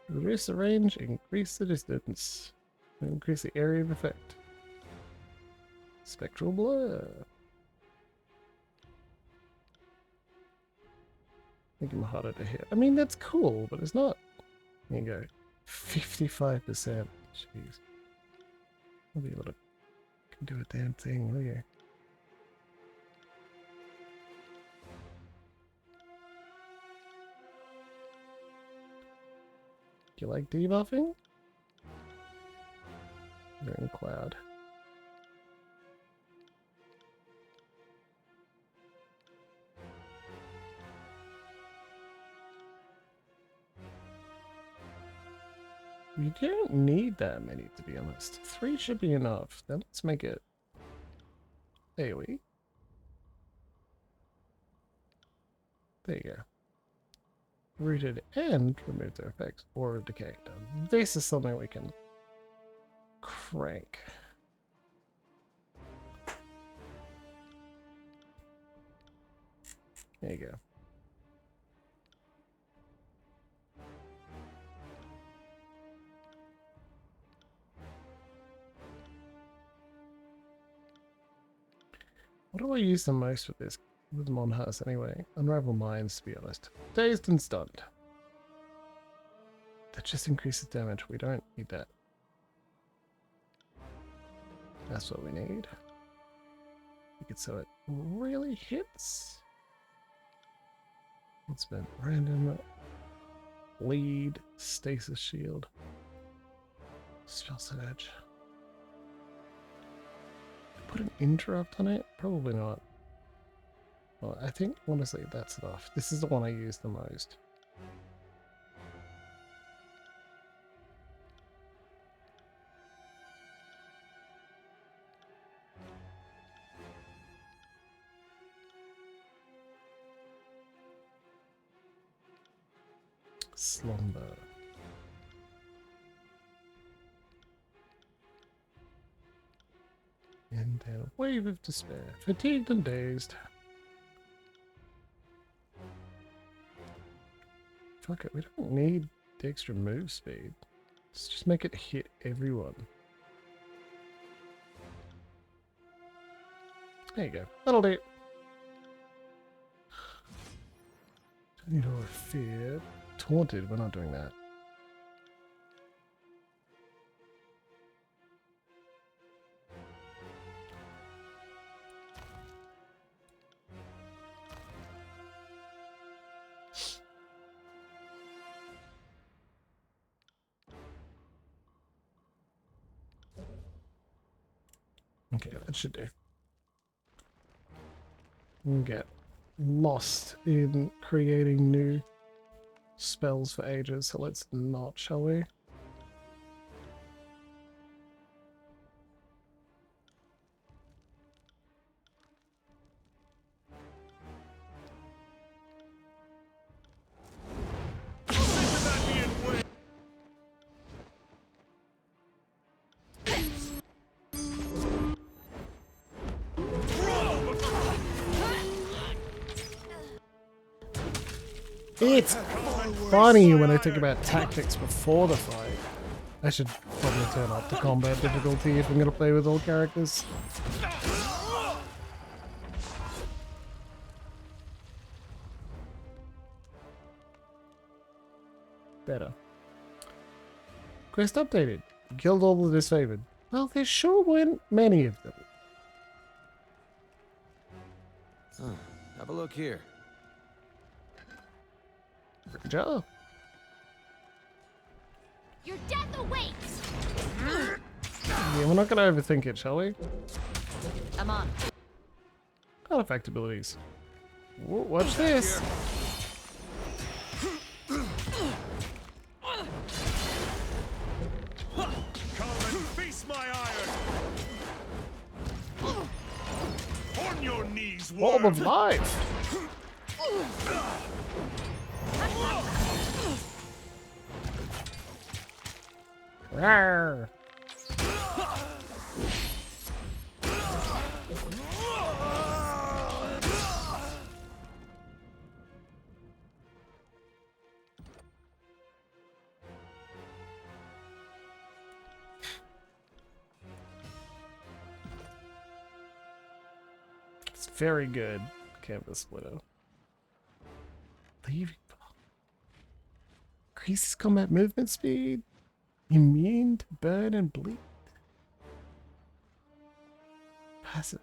Reduce the range, increase the distance, increase the area of effect. Spectral blur. Make him harder to hit. I mean, that's cool, but it's not. There you go. 55%. Jeez. I'll be able to do a damn thing, will you? Do you like debuffing? They're in cloud. You don't need that many, to be honest. 3 should be enough. Then let's make it AoE. There you go. Rooted and remove their effects or decay. Now, this is something we can crank. There you go. What do I use the most with this? With Monhas anyway. Unravel minds, to be honest. Dazed and stunned. That just increases damage. We don't need that. That's what we need. Make it so it really hits. It's been random lead, stasis shield, spell surge. Put an interrupt on it? Probably not. Well, I think honestly that's enough. This is the one I use the most. Slumber. And then a wave of despair. Fatigued and dazed. Fuck it, we don't need the extra move speed. Let's just make it hit everyone. There you go. That'll do. Don't need to fear. Taunted, we're not doing that. Okay, that should do. We'll get lost in creating new spells for ages, so let's not, shall we? It's funny when I think about tactics before the fight. I should probably turn up the combat difficulty if I'm going to play with all characters. Better. Quest updated. Killed all the disfavored. Well, there sure weren't many of them. Have a look here. Good job. Your death awaits! Yeah, we're not going to overthink it, shall we? I'm on. Artifact abilities. Whoa, watch this. Come and face my iron! On your knees, Orb of worm! life. Rawr. It's very good, Canvas Widow. Leaving. Increases combat movement speed. Immune to burn and bleed. Passive.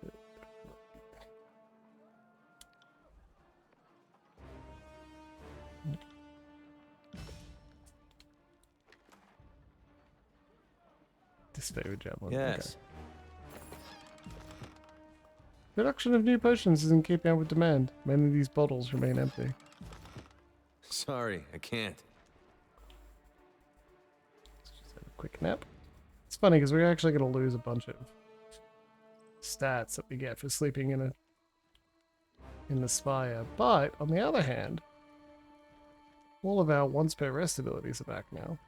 Disfavored javelin. Yes. Okay. Production of new potions isn't keeping up with demand. Many of these bottles remain empty. Sorry, I can't. Let's just have a quick nap. It's funny because we're actually going to lose a bunch of stats that we get for sleeping in the spire. But on the other hand, all of our once per rest abilities are back now.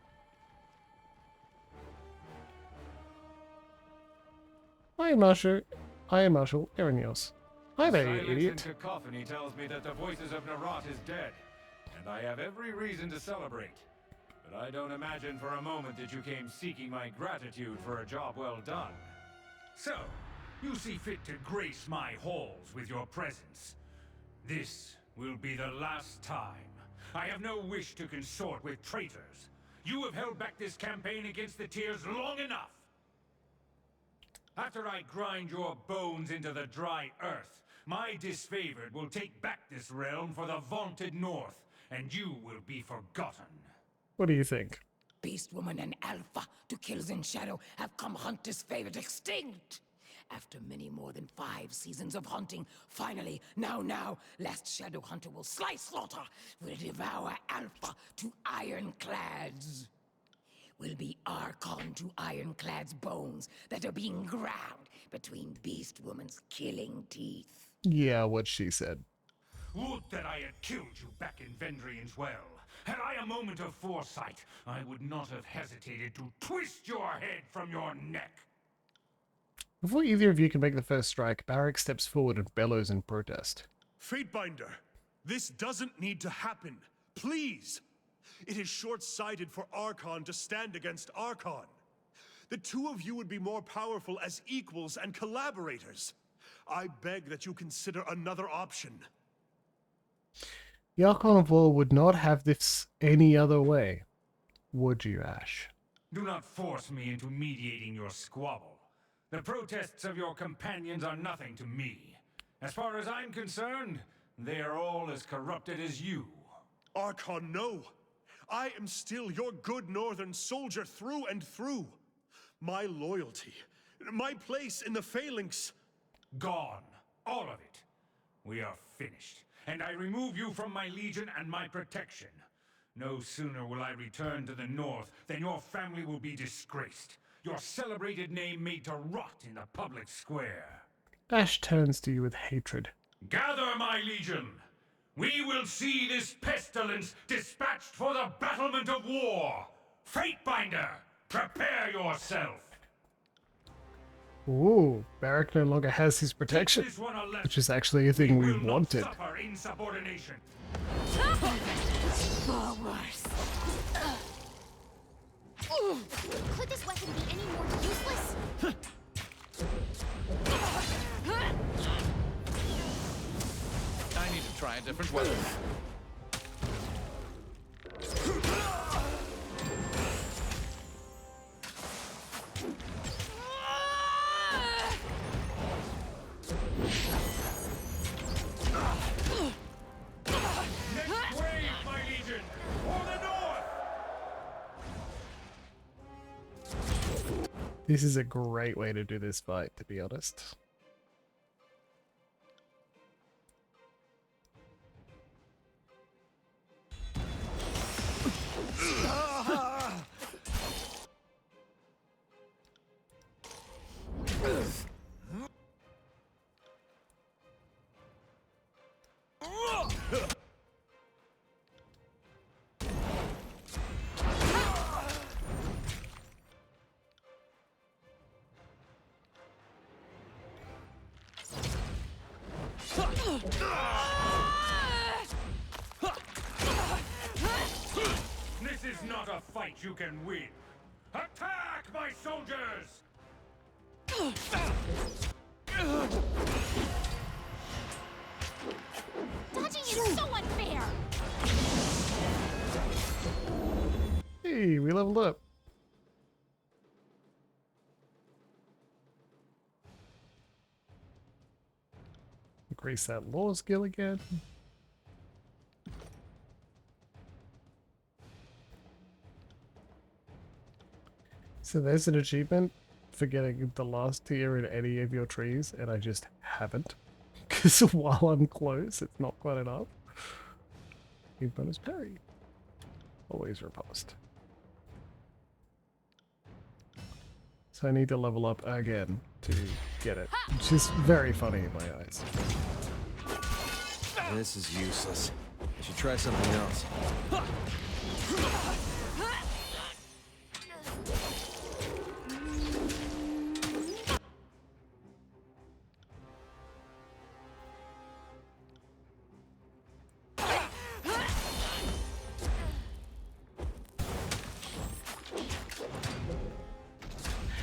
Hi, Marshal. I am Marshal Erinios. Hi there, you Silence idiot. and cacophony tells me that the voices of Narat is dead, and I have every reason to celebrate. But I don't imagine for a moment that you came seeking my gratitude for a job well done. So, you see fit to grace my halls with your presence. This will be the last time. I have no wish to consort with traitors. You have held back this campaign against the Tears long enough. After I grind your bones into the dry earth, my disfavored will take back this realm for the vaunted North, and you will be forgotten. What do you think? Beast Woman and Alpha, two kills in shadow, have come hunt his favorite extinct. After many more than 5 seasons of hunting, finally, now, last Shadow Hunter will slaughter, will devour Alpha to ironclads. Will be Archon to ironclad's bones that are being ground between Beast Woman's killing teeth. Yeah, what she said. Would that I had killed you back in Vendrian's Well. Had I a moment of foresight, I would not have hesitated to twist your head from your neck. Before either of you can make the first strike, Barak steps forward and bellows in protest. Fatebinder, this doesn't need to happen. Please! It is short-sighted for Archon to stand against Archon. The two of you would be more powerful as equals and collaborators. I beg that you consider another option. The Archon Fall would not have this any other way. Would you, Ash? Do not force me into mediating your squabble. The protests of your companions are nothing to me. As far as I'm concerned, they are all as corrupted as you. Archon, no! I am still your good northern soldier through and through. My loyalty, my place in the Phalanx... Gone. All of it. We are finished, and I remove you from my legion and my protection. No sooner will I return to the north than your family will be disgraced. Your celebrated name made to rot in the public square. Ash turns to you with hatred. Gather, my legion! We will see this pestilence dispatched for the battlement of war! Fatebinder, prepare yourself! Ooh, Barak no longer has his protection, which is actually a thing we wanted. Suffer insubordination. Far worse. Could this weapon be any more useless? I need to try a different weapon. Next wave, my legion! For the north! This is a great way to do this fight, to be honest. This is not a fight you can win. Attack, my soldiers! Dodging is so unfair! Hey, we leveled up. Increase that law skill again. So there's an achievement for getting the last tier in any of your trees, and I just haven't. Because while I'm close, it's not quite enough. Give bonus parry. Always riposte. So I need to level up again to get it, which is very funny in my eyes. This is useless. I should try something else.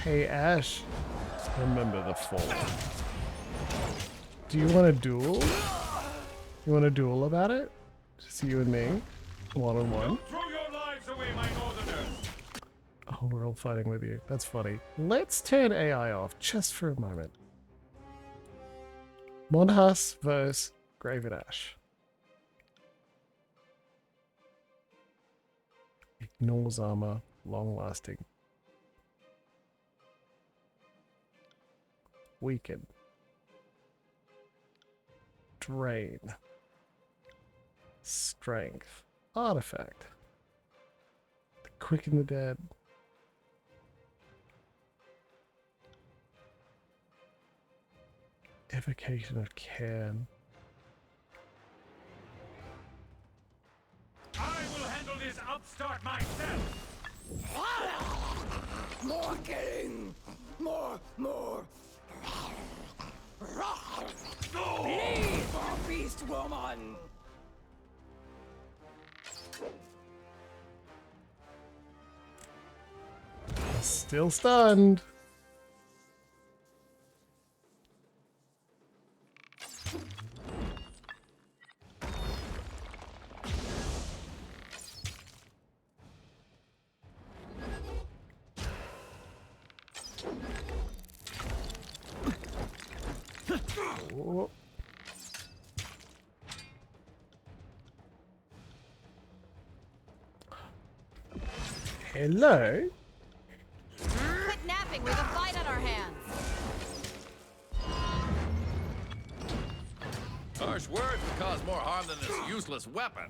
Hey Ash, remember the fall. Do you want a duel? You want a duel about it? Just you and me? One on one? Throw your lives away, my northerners! Oh, we're all fighting with you. That's funny. Let's turn AI off just for a moment. Monhas versus Graven Ash. Ignores armor, long lasting. Weaken. Drain. Strength. Artifact. Quicken the dead. Evocation of Cairn. I will handle this upstart myself! More killing! More! Bleed for Beast Woman! Still stunned. Oh. Hello? Quit napping, we have a fight on our hands. Harsh words would cause more harm than this useless weapon.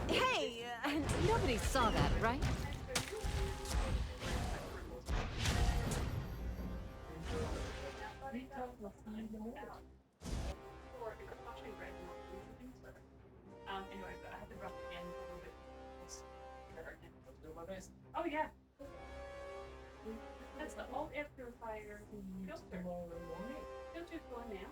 Hey, nobody saw that, right? Oh yeah. That's the old air purifier filter. Filter's going now.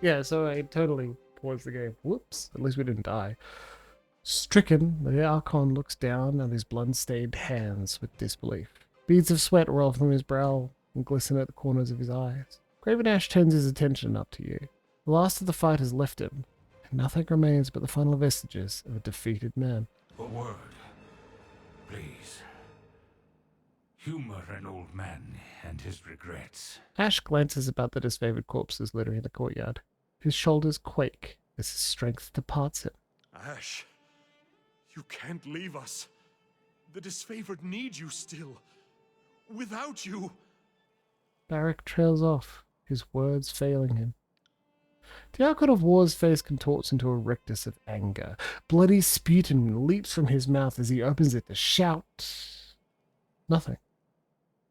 Yeah, so I totally paused the game. Whoops, at least we didn't die. Stricken, the Archon looks down at his blood-stained hands with disbelief. Beads of sweat roll from his brow and glisten at the corners of his eyes. Graven Ash turns his attention up to you. The last of the fight has left him, and nothing remains but the final vestiges of a defeated man. A word, please. Humor an old man and his regrets. Ash glances about the disfavored corpses littering the courtyard. His shoulders quake as his strength departs him. Ash, you can't leave us. The disfavored need you still. Without you... Barrack trails off, his words failing him. The Archon of War's face contorts into a rictus of anger. Bloody sputum leaps from his mouth as he opens it to shout. Nothing.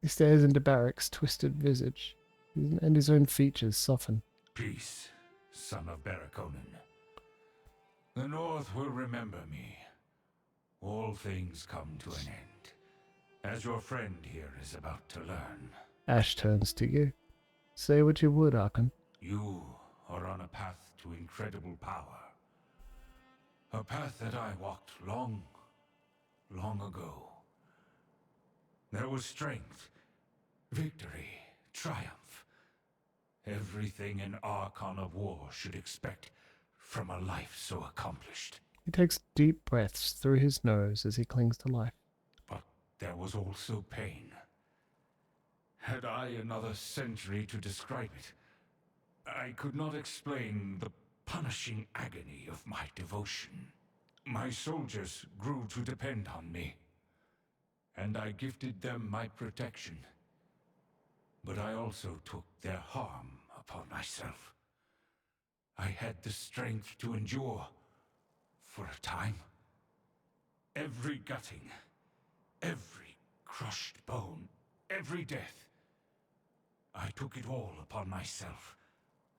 He stares into Barrack's twisted visage, and his own features soften. Peace, son of Barraconin. The North will remember me. All things come to an end, as your friend here is about to learn. Ash turns to you. Say what you would, Archon. You are on a path to incredible power. A path that I walked long ago. There was strength, victory, triumph. Everything an Archon of War should expect from a life so accomplished. He takes deep breaths through his nose as he clings to life. But there was also pain. Had I another century to describe it, I could not explain the punishing agony of my devotion. My soldiers grew to depend on me, and I gifted them my protection. But I also took their harm upon myself. I had the strength to endure for a time. Every gutting, every crushed bone, every death. I took it all upon myself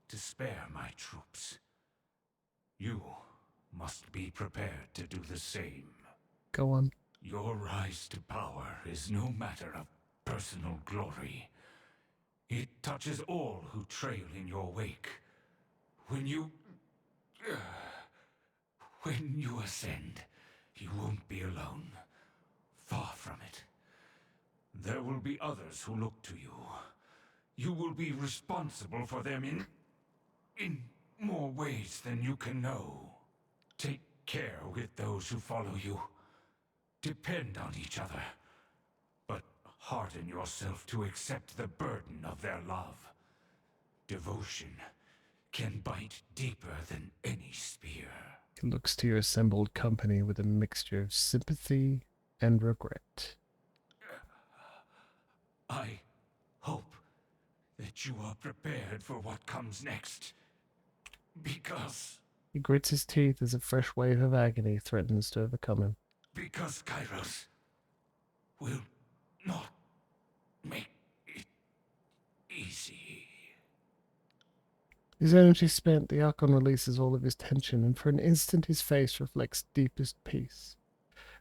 to spare my troops. You must be prepared to do the same. Go on. Your rise to power is no matter of personal glory. It touches all who trail in your wake. When you ascend, You won't be alone. Far from it. There will be others who look to you. You will be responsible for them in more ways than you can know. Take care with those who follow you. Depend on each other. But harden yourself to accept the burden of their love. Devotion can bite deeper than any spear. He looks to your assembled company with a mixture of sympathy and regret. I hope that you are prepared for what comes next. Because He grits his teeth as a fresh wave of agony threatens to overcome him. Kairos will not make it easy. His energy spent, the Archon releases all of his tension, and for an instant his face reflects deepest peace.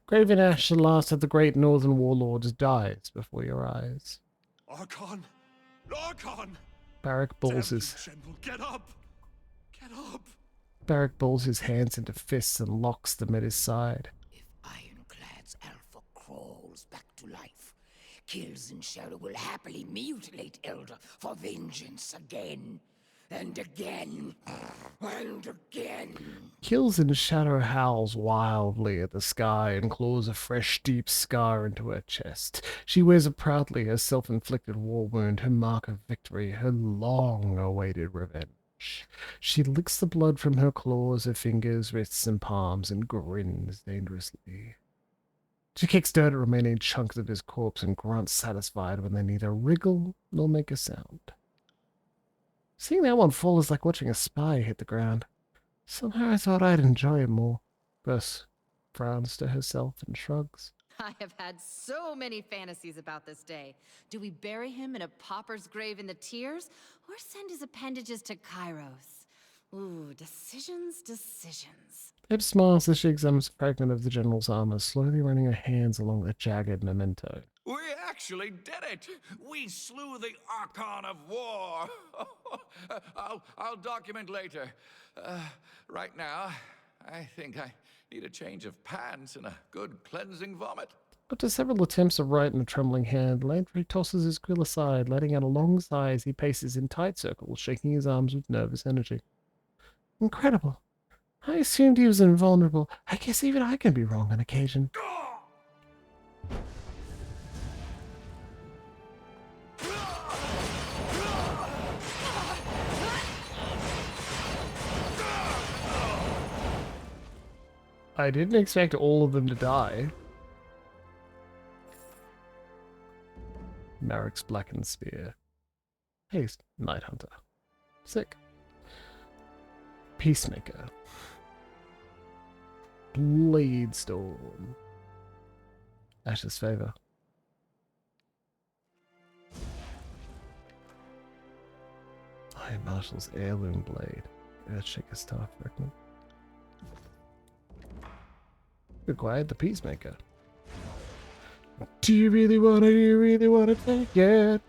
Graven Ash, the last of the great northern warlords, dies before your eyes. Archon! Archon! Barak balls his Get up! Get up! Barak balls his hands into fists and locks them at his side. If Ironclad's Alpha crawls back to life, Kills in Shadow will happily mutilate Elder for vengeance again. And again. And again. Kills in Shadow howls wildly at the sky and claws a fresh, deep scar into her chest. She wears it proudly, her self-inflicted war wound, her mark of victory, her long-awaited revenge. She licks the blood from her claws, her fingers, wrists, and palms, and grins dangerously. She kicks dirt at remaining chunks of his corpse and grunts satisfied when they neither wriggle nor make a sound. Seeing that one fall is like watching a spy hit the ground. Somehow I thought I'd enjoy it more. Gus frowns to herself and shrugs. I have had so many fantasies about this day. Do we bury him in a pauper's grave in the tears, or send his appendages to Kairos? Ooh, decisions. Eb smiles as she examines a fragment of the general's armor, slowly running her hands along the jagged memento. We actually did it! We slew the Archon of War! I'll document later. Right now, I think I need a change of pants and a good cleansing vomit. After several attempts to write in a trembling hand, Landry tosses his quill aside, letting out a long sigh as he paces in tight circles, shaking his arms with nervous energy. Incredible. I assumed he was invulnerable. I guess even I can be wrong on occasion. I didn't expect all of them to die. Marek's blackened spear. Hey, Night Hunter. Sick. Peacemaker. Blade Storm. Ash's favor. Iron Marshal's heirloom blade. Earthshaker staff fragment. Required the Peacemaker. Do you really wanna take it?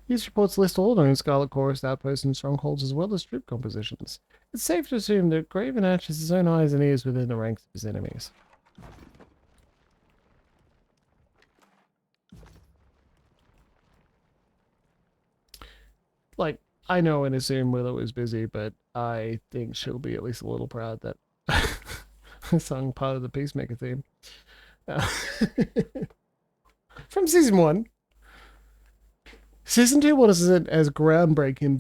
These reports list all known Scarlet Chorus outposts and strongholds as well as troop compositions. It's safe to assume that Graven Ash has his own eyes and ears within the ranks of his enemies. Like, I know and assume Willow is busy, but I think she'll be at least a little proud that I sung part of the Peacemaker theme. From Season 1. Season 2 wasn't as groundbreaking,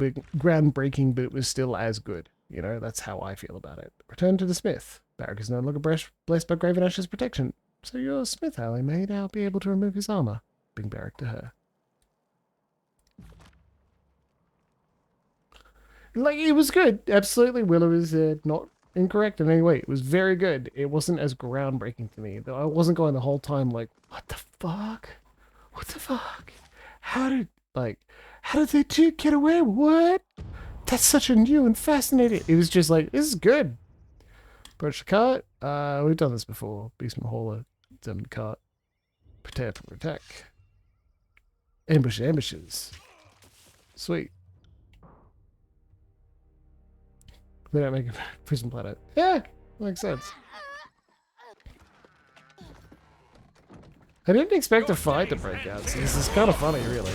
but it was still as good. You know, that's how I feel about it. Return to the Smith. Barak is no longer blessed by Graven Ash's protection, so your Smith ally may now be able to remove his armor. Bring Barak to her. Like, it was good. Absolutely, Willow is not incorrect in any way. It was very good. It wasn't as groundbreaking to me, though. I wasn't going the whole time like, what the fuck? What the fuck? How did they two get away? What? That's such a new and fascinating. It was just like, this is good. Approach the cart. We've done this before. Beastman Hauler, examine the cart. Prepare for attack. Ambushes. Sweet. They don't make a prison planet. Yeah, Makes sense. I didn't expect a fight to break out, so this is kind of funny, really.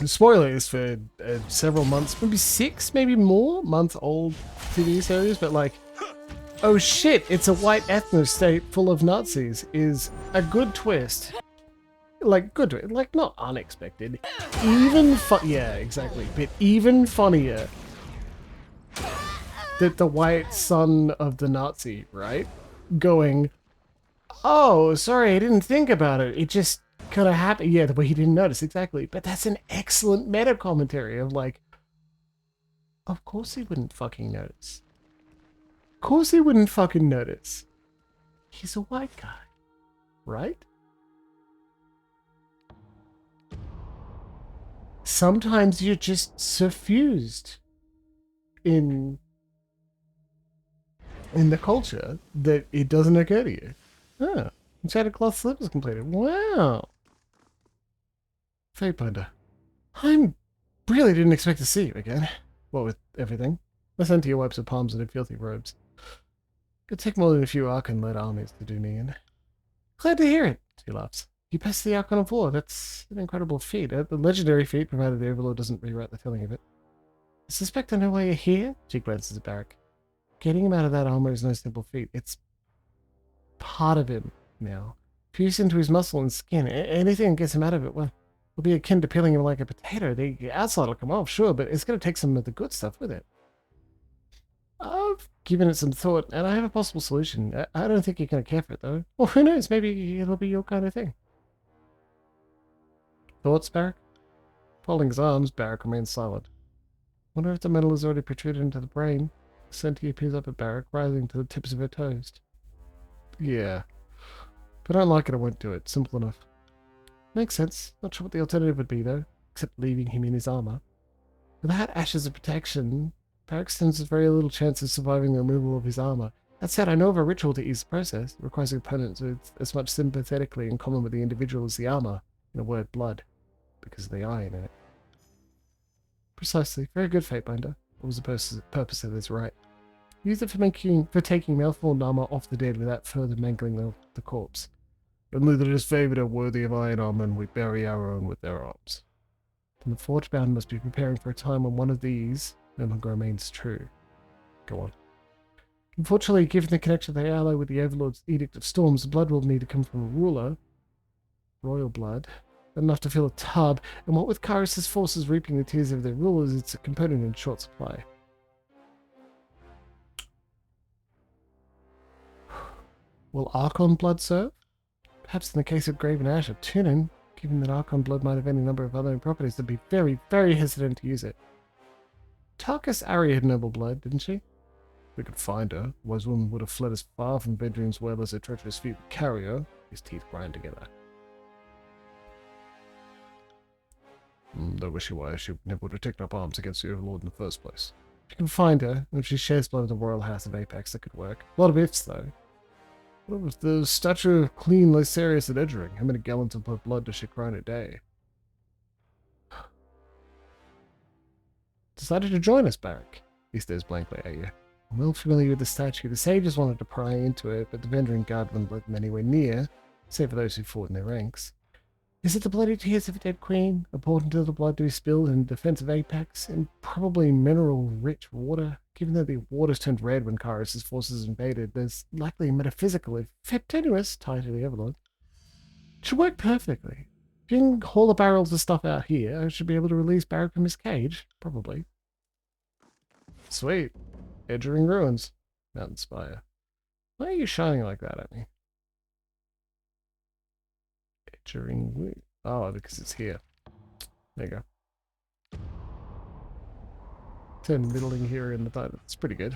Spoilers for several months, maybe 6, maybe more month old TV series, but like, oh shit, it's a white ethno state full of Nazis is a good twist. Like, good, like not unexpected. Even yeah, exactly, but even funnier that the white son of the Nazi, right? Going, oh, sorry, I didn't think about it. It just kind of happened. Yeah, the way he didn't notice, exactly. But that's an excellent meta commentary of like, of course he wouldn't fucking notice. Of course he wouldn't fucking notice. He's a white guy, right? Sometimes you're just suffused in the culture that it doesn't occur to you. Oh, enchanted cloth slippers completed. Wow. Fatebinder. I'm really didn't expect to see you again. What with everything. I sent to your wipes of palms and in filthy robes. Could take more than a few Archon-led armies to do me in. Glad to hear it, she laughs. You passed the Archon Fall. That's an incredible feat. The legendary feat, provided the Overlord doesn't rewrite the telling of it. I suspect I know why you're here, she glances at Barrack. Getting him out of that armor is no simple feat. It's part of him now. Fused into his muscle and skin. Anything that gets him out of it, well, will be akin to peeling him like a potato. The outside will come off, sure, but it's going to take some of the good stuff with it. I've given it some thought, and I have a possible solution. I don't think you're going to care for it, though. Well, who knows? Maybe it'll be your kind of thing. Thoughts, Barrack? Folding his arms, Barrack remains silent. Wonder if the metal has already protruded into the brain. Senti appears up at Barrack, rising to the tips of her toes. Yeah. If I don't like it, I won't do it. Simple enough. Makes sense. Not sure what the alternative would be, though, except leaving him in his armor. Without ashes of protection, Barrack stands with very little chance of surviving the removal of his armor. That said, I know of a ritual to ease the process. It requires opponents with as much sympathetically in common with the individual as the armor. In a word, blood. Because of the iron in it. Precisely. Very good, Fatebinder. What was the purpose of this rite? Use it for taking malformed armor off the dead without further mangling the corpse. Only the disfavored are worthy of iron armor, and we bury our own with their arms. Then the Forgebound must be preparing for a time when one of these no longer remains true. Go on. Unfortunately, given the connection they ally with the Overlord's Edict of Storms, the blood will need to come from a ruler. Royal blood. Not enough to fill a tub, and what with Kairos' forces reaping the tears of their rulers, it's a component in short supply. Will Archon blood serve? Perhaps in the case of Graven Ash or Tunin, given that Archon blood might have any number of other properties, they'd be very, very hesitant to use it. Tarkus Arya had noble blood, didn't she? We could find her. The wise woman would have fled as far from Vedrian's well as her treacherous feet would carry her. His teeth grind together. Though wishy-washy, she never would have taken up arms against the Overlord in the first place. If you can find her, and if she shares blood of the Royal House of Apex, that could work. A lot of ifs, though. What was the statue of clean Lysarius at Edgering? How many gallons of blood does she cry in a day? Decided to join us, Barrack. He stares blankly at you. I'm well familiar with the statue. The sages wanted to pry into it, but the Vendrian Guard wouldn't let them anywhere near, save for those who fought in their ranks. Is it the bloody tears of a dead queen, a portent of the blood to be spilled in defense of Apex, and probably mineral-rich water? Given that the waters turned red when Kairos' forces invaded, there's likely a metaphysical, if tenuous, tie to the Overlord. It should work perfectly. If you can haul the barrels of stuff out here, I should be able to release Barrack from his cage. Probably. Sweet. Edgering Ruins. Mountain Spire. Why are you shining like that at me? Edgering... Oh, because it's here. There you go. Turn middling here in the title. It's pretty good.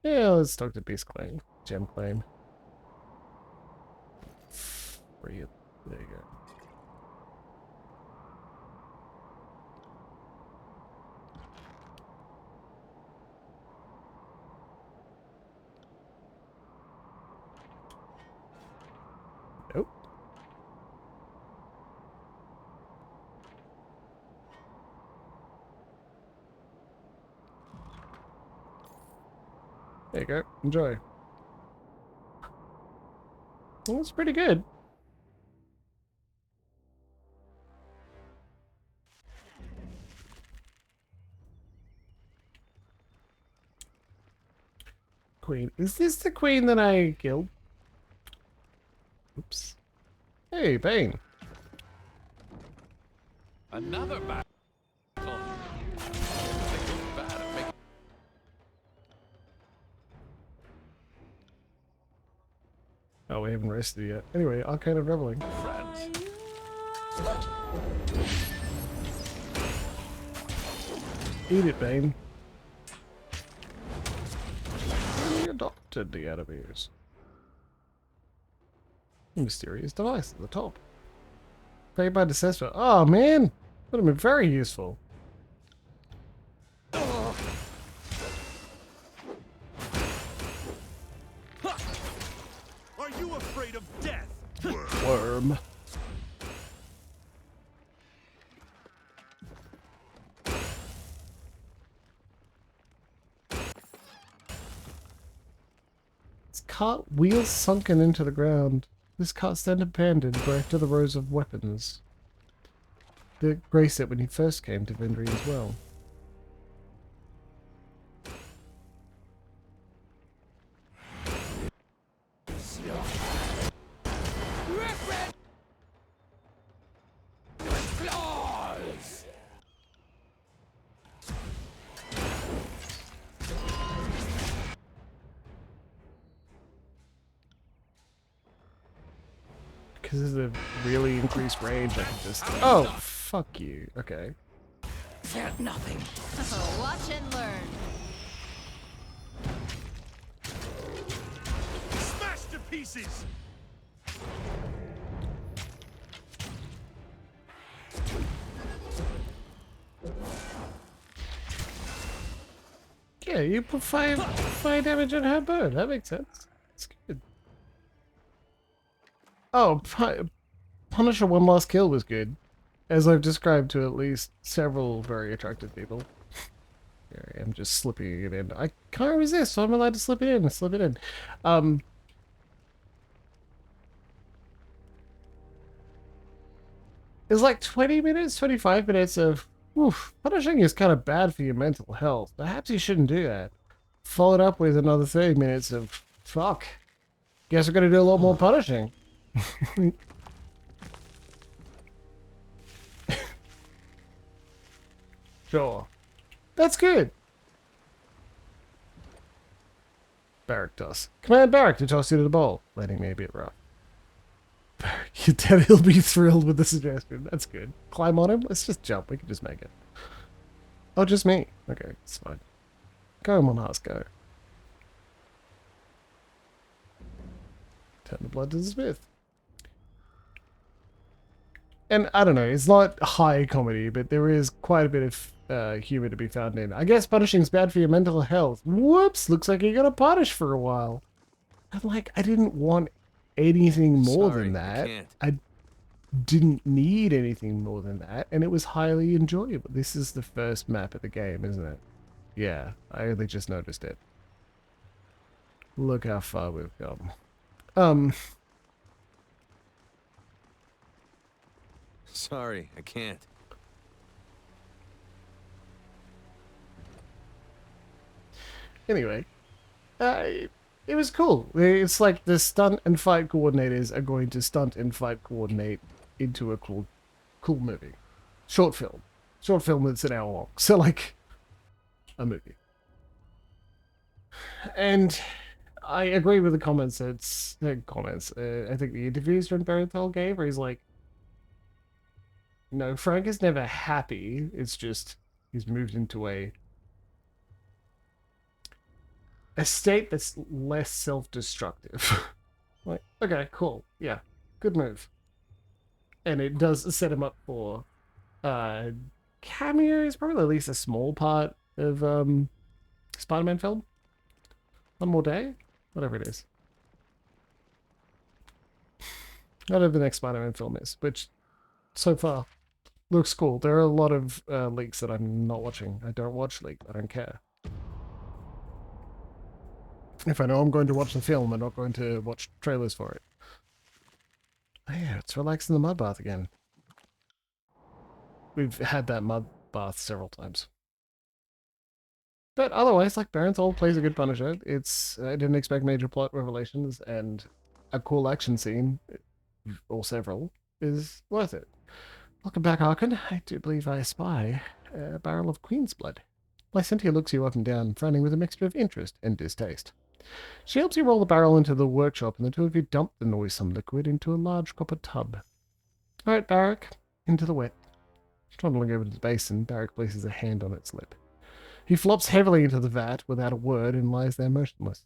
Yeah, let's talk to Beast Claim. Gem Claim. There you go. There you go. Enjoy. Well, that's pretty good. Queen. Is this the queen that I killed? Oops. Hey, Bane. Another battle. Oh, we haven't rested yet. Anyway, Arcane of Reveling. Friends. Eat it, Bane. Really adopted the enemies. Mysterious device at the top. Paid by Decessor. Oh man! Would have been very useful. Are you afraid of death? Worm. Its cart wheels sunken into the ground. This cart stand abandoned, bereft of the rows of weapons that graced it when he first came to Vendry as well. Because of the really increased range, I can just... Oh, fuck you. Okay. Fear nothing. Oh, watch and learn. Smashed to pieces! Yeah, you put fire damage on her bow. That makes sense. That's good. Oh, Punisher one last kill was good. As I've described to at least several very attractive people. Here I am just slipping it in. I can't resist, so I'm allowed to slip it in. Slip it in. It's like 20 minutes, 25 minutes of, oof, punishing is kind of bad for your mental health. Perhaps you shouldn't do that. Followed up with another 30 minutes of, fuck. Guess we're gonna do a lot more punishing. Sure. That's good. Barrack toss. Command Barrack to toss you to the bowl. Letting me a bit rough. You said he'll be thrilled with the suggestion. That's good. Climb on him? Let's just jump. We can just make it. Oh, just me. Okay, it's fine. Go, Monhas, go. Turn the blood to the smith. And I don't know, it's not high comedy, but there is quite a bit of humor to be found in. I guess punishing's bad for your mental health. Whoops, looks like you're gonna punish for a while. I'm like, I didn't want anything more Sorry, than I that. can't. I didn't need anything more than that, and it was highly enjoyable. This is the first map of the game, isn't it? Yeah, I only just noticed it. Look how far we've come. Sorry, I can't. Anyway, it was cool. It's like the stunt and fight coordinators are going to stunt and fight coordinate into a cool movie. Short film that's an hour long. So like, a movie. And I agree with the comments. I think the interviews John Barenthal gave, where he's like, no, Frank is never happy. It's just he's moved into a state that's less self-destructive. Like, okay, cool. Yeah, good move. And it does set him up for cameos, probably at least a small part of Spider-Man film. One more day? Whatever it is. Whatever the next Spider-Man film is, which so far looks cool. There are a lot of leaks that I'm not watching. I don't watch leaks. I don't care. If I know I'm going to watch the film, I'm not going to watch trailers for it. Oh, yeah, it's relaxing the mud bath again. We've had that mud bath several times. But otherwise, like, Barenthal plays a good Punisher. I didn't expect major plot revelations, and a cool action scene, or several, is worth it. Welcome back, Archon. I do believe I spy a barrel of Queen's blood. Lycentia looks you up and down, frowning with a mixture of interest and distaste. She helps you roll the barrel into the workshop, and the two of you dump the noisome liquid into a large copper tub. All right, Barrack, into the wet. Trundling over to the basin, Barrack places a hand on its lip. He flops heavily into the vat without a word and lies there motionless.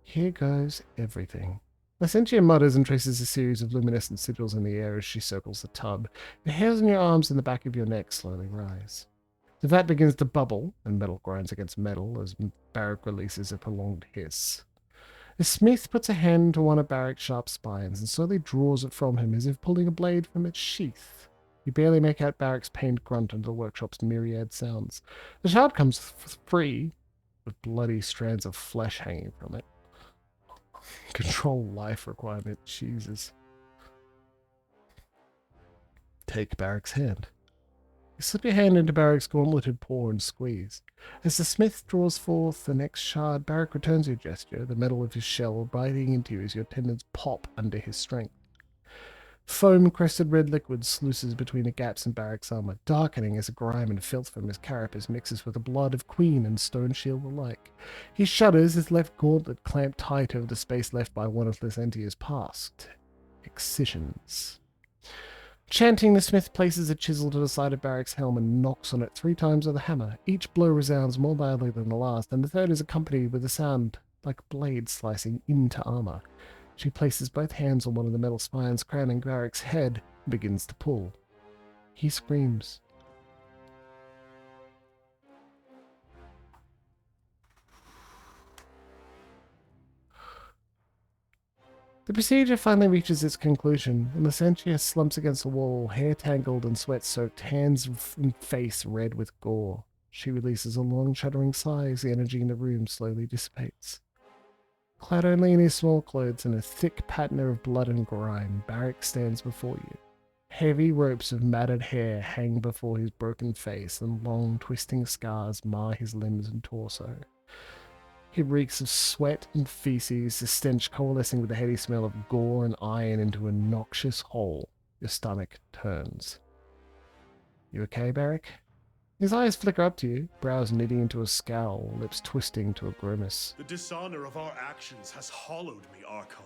Here goes everything. Lycentia mutters and traces a series of luminescent sigils in the air as she circles the tub. The hairs on your arms and the back of your neck slowly rise. The vat begins to bubble, and metal grinds against metal as Barrack releases a prolonged hiss. The smith puts a hand into one of Barrack's sharp spines and slowly draws it from him as if pulling a blade from its sheath. You barely make out Barrack's pained grunt under the workshop's myriad sounds. The shard comes free, with bloody strands of flesh hanging from it. Control life requirement, Jesus. Take Barrack's hand. You slip your hand into Barrack's gauntleted paw and squeeze. As the smith draws forth the next shard, Barrack returns your gesture, the metal of his shell biting into you as your tendons pop under his strength. Foam-crested red liquid sluices between the gaps in Barrack's armor, darkening as grime and filth from his carapace mixes with the blood of Queen and Stone Shield alike. He shudders, his left gauntlet clamped tight over the space left by one of Lysentia's past excisions. Chanting, the smith places a chisel to the side of Barrack's helm and knocks on it 3 times with a hammer. Each blow resounds more loudly than the last, and the third is accompanied with a sound like blades slicing into armor. She places both hands on one of the metal spines crowning Barrack's head and begins to pull. He screams. The procedure finally reaches its conclusion, and Lycentia slumps against the wall, hair tangled and sweat-soaked, hands and face red with gore. She releases a long, shuddering sigh as the energy in the room slowly dissipates. Clad only in his small clothes and a thick pattern of blood and grime, Barrack stands before you. Heavy ropes of matted hair hang before his broken face, and long, twisting scars mar his limbs and torso. He reeks of sweat and feces, the stench coalescing with the heady smell of gore and iron into a noxious hole. Your stomach turns. You okay, Barrack? His eyes flicker up to you, brows knitting into a scowl, lips twisting to a grimace. The dishonor of our actions has hollowed me, Archon.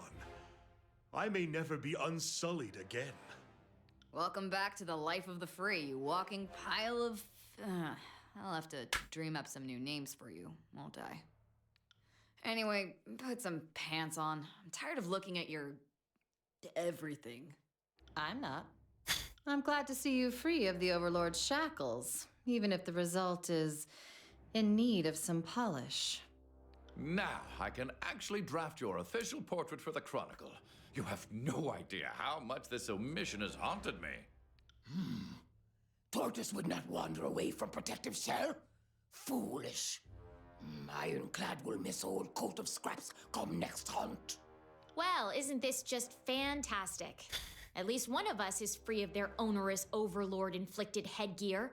I may never be unsullied again. Welcome back to the life of the free, you walking pile of... I'll have to dream up some new names for you, won't I? Anyway, put some pants on. I'm tired of looking at your... everything. I'm not. I'm glad to see you free of the Overlord's shackles, even if the result is in need of some polish. Now, I can actually draft your official portrait for the Chronicle. You have no idea how much this omission has haunted me. Tortoise would not wander away from protective cell? Foolish. Ironclad will miss old coat of scraps come next hunt. Well, isn't this just fantastic? At least one of us is free of their onerous Overlord-inflicted headgear.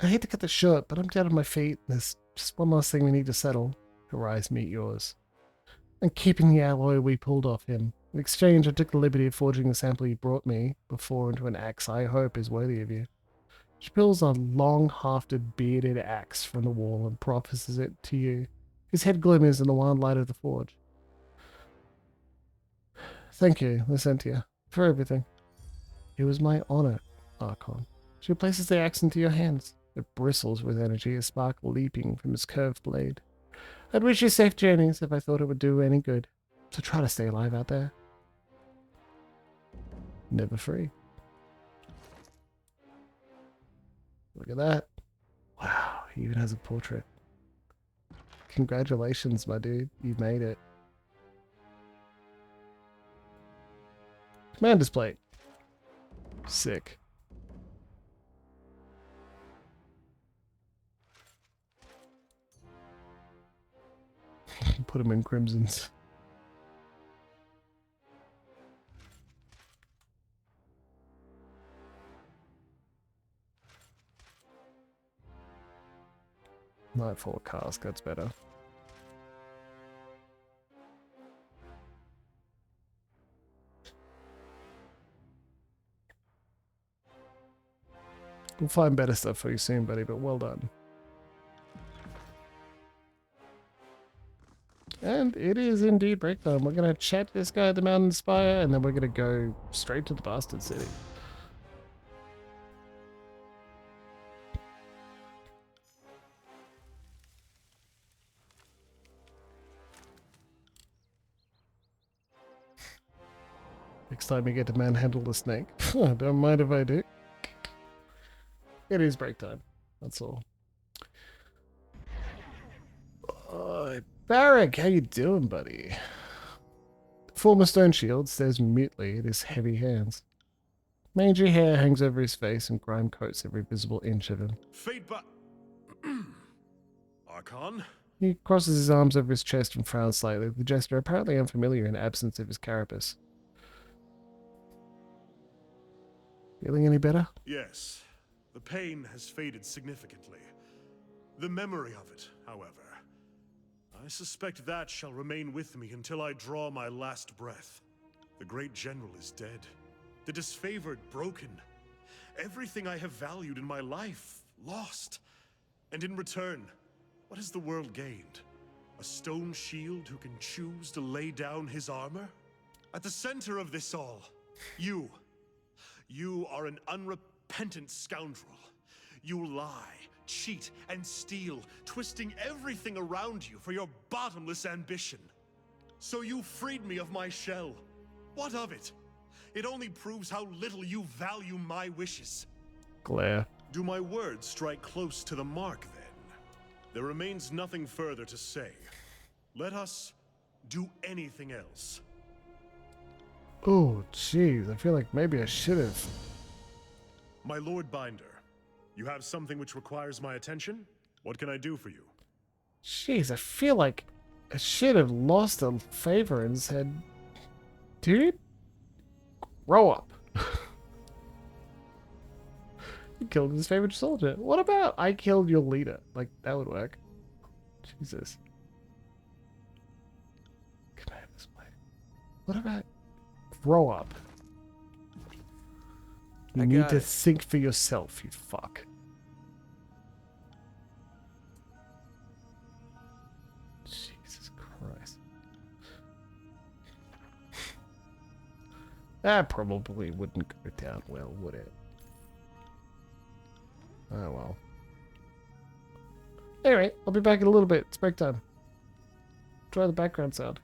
I hate to cut this short, but I'm down on my feet. There's just one last thing we need to settle. Her eyes meet yours. I'm keeping the alloy we pulled off him. In exchange, I took the liberty of forging the sample you brought me before into an axe I hope is worthy of you. She pulls a long-hafted, bearded axe from the wall and proffers it to you. His head glimmers in the wild light of the forge. Thank you, Lycentia, for everything. It was my honor, Archon. She places the axe into your hands. It bristles with energy, a spark leaping from its curved blade. I'd wish you safe journeys if I thought it would do any good. So try to stay alive out there. Never free. Look at that. Wow, he even has a portrait. Congratulations, my dude. You made it. Commander's plate. Sick. put him in crimsons. Nightfall cask, that's better. We'll find better stuff for you soon, buddy, but well done. And it is indeed break time. We're going to chat this guy at the Mountain Spire, and then we're going to go straight to the Bastard City. Next time you get to manhandle the snake. Don't mind if I do. It is break time. That's all. Barrack, how you doing, buddy? Former stone shield stares mutely at his heavy hands. Mangy hair hangs over his face and grime coats every visible inch of him. Fate but Archon? He crosses his arms over his chest and frowns slightly, the gesture apparently unfamiliar in absence of his carapace. Feeling any better? Yes. The pain has faded significantly. The memory of it, however, I suspect that shall remain with me until I draw my last breath. The great general is dead. The disfavored broken. Everything I have valued in my life lost. And in return, what has the world gained? A stone shield who can choose to lay down his armor? At the center of this all, you. You are an unrepentant scoundrel. You lie, cheat, and steal, twisting everything around you for your bottomless ambition. So you freed me of my shell. What of it? It only proves how little you value my wishes. Glare. Do my words strike close to the mark, then? There remains nothing further to say. Let us do anything else. Oh, jeez, I feel like maybe I should have. My Lord Binder, you have something which requires my attention? What can I do for you? Jeez, I feel like I should have lost a favor and said, dude, grow up. You killed his favorite soldier. What about I killed your leader? Like, that would work. Jesus. Come out this way. What about grow up? You need to think for yourself, you fuck. Jesus Christ. That probably wouldn't go down well, would it? Oh well. Anyway, I'll be back in a little bit. It's break time. Try the background sound.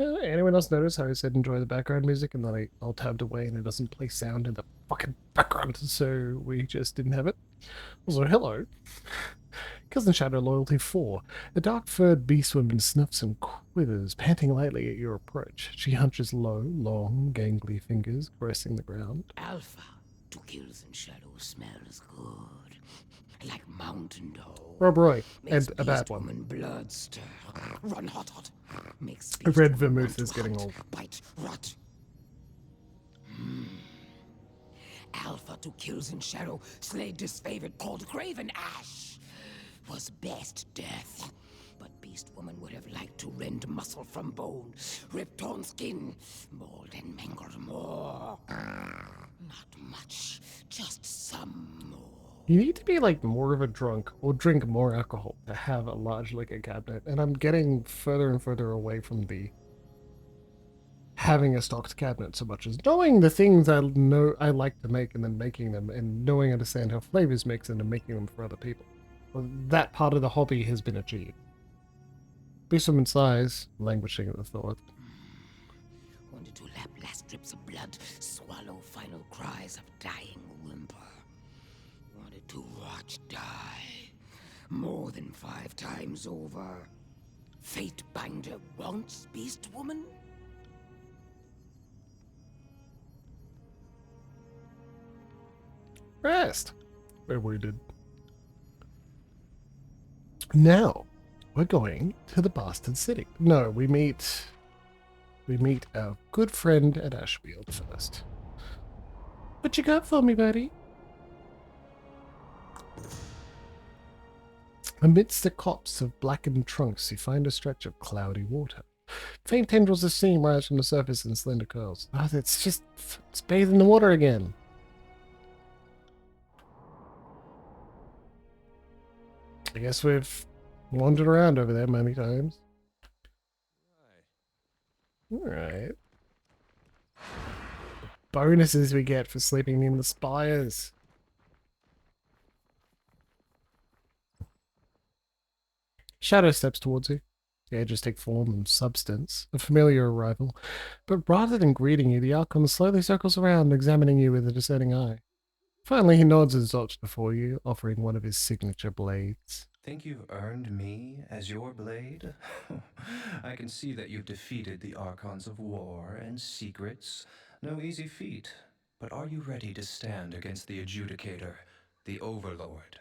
Anyone else notice how I said enjoy the background music and then I alt-tabbed away and it doesn't play sound in the fucking background, so we just didn't have it? Also, hello. Cousin Shadow Loyalty 4. A dark-furred beast woman snuffs and quivers, panting lightly at your approach. She hunches low, long, gangly fingers, caressing the ground. Alpha to kills and shadows smells good. Like mountain dew. Rob Roy, Makes and a bad beast one. woman blood stir. Run hot. Makes A beast red woman vermouth want is to getting hunt, old. Bite, rot. Alpha to kills in shadow, slay disfavored, called Graven Ash. Was best death. But beast woman would have liked to rend muscle from bone, rip torn skin, mauled and mangled more. Not much, just some more. You need to be like more of a drunk or drink more alcohol to have a large liquor cabinet, and I'm getting further and further away from the having a stocked cabinet so much as knowing the things I know I like to make and then making them and knowing understand how flavors mix and then making them for other people. Well, that part of the hobby has been achieved. Besom in size, languishing at the thought. Wanted to lap last drips of blood, swallow final cries of dying whimper. Wanted to watch die. More than 5 times over. Fatebinder wants Beast Woman? Rest. We're wounded. Now, we're going to the Bastard City. No, we meet our good friend at Ashfield first. What you got for me, buddy? Amidst the copse of blackened trunks, you find a stretch of cloudy water. Faint tendrils of steam rise from the surface in slender curls. Oh, it's bathed in the water again. I guess we've wandered around over there many times. Alright. Bonuses we get for sleeping in the spires. Shadow steps towards you. The edges take form and substance, a familiar arrival. But rather than greeting you, the Archon slowly circles around, examining you with a discerning eye. Finally, he nods and stops before you, offering one of his signature blades. Think you've earned me as your blade? I can see that you've defeated the Archons of War and Secrets. No easy feat. But are you ready to stand against the Adjudicator, the Overlord?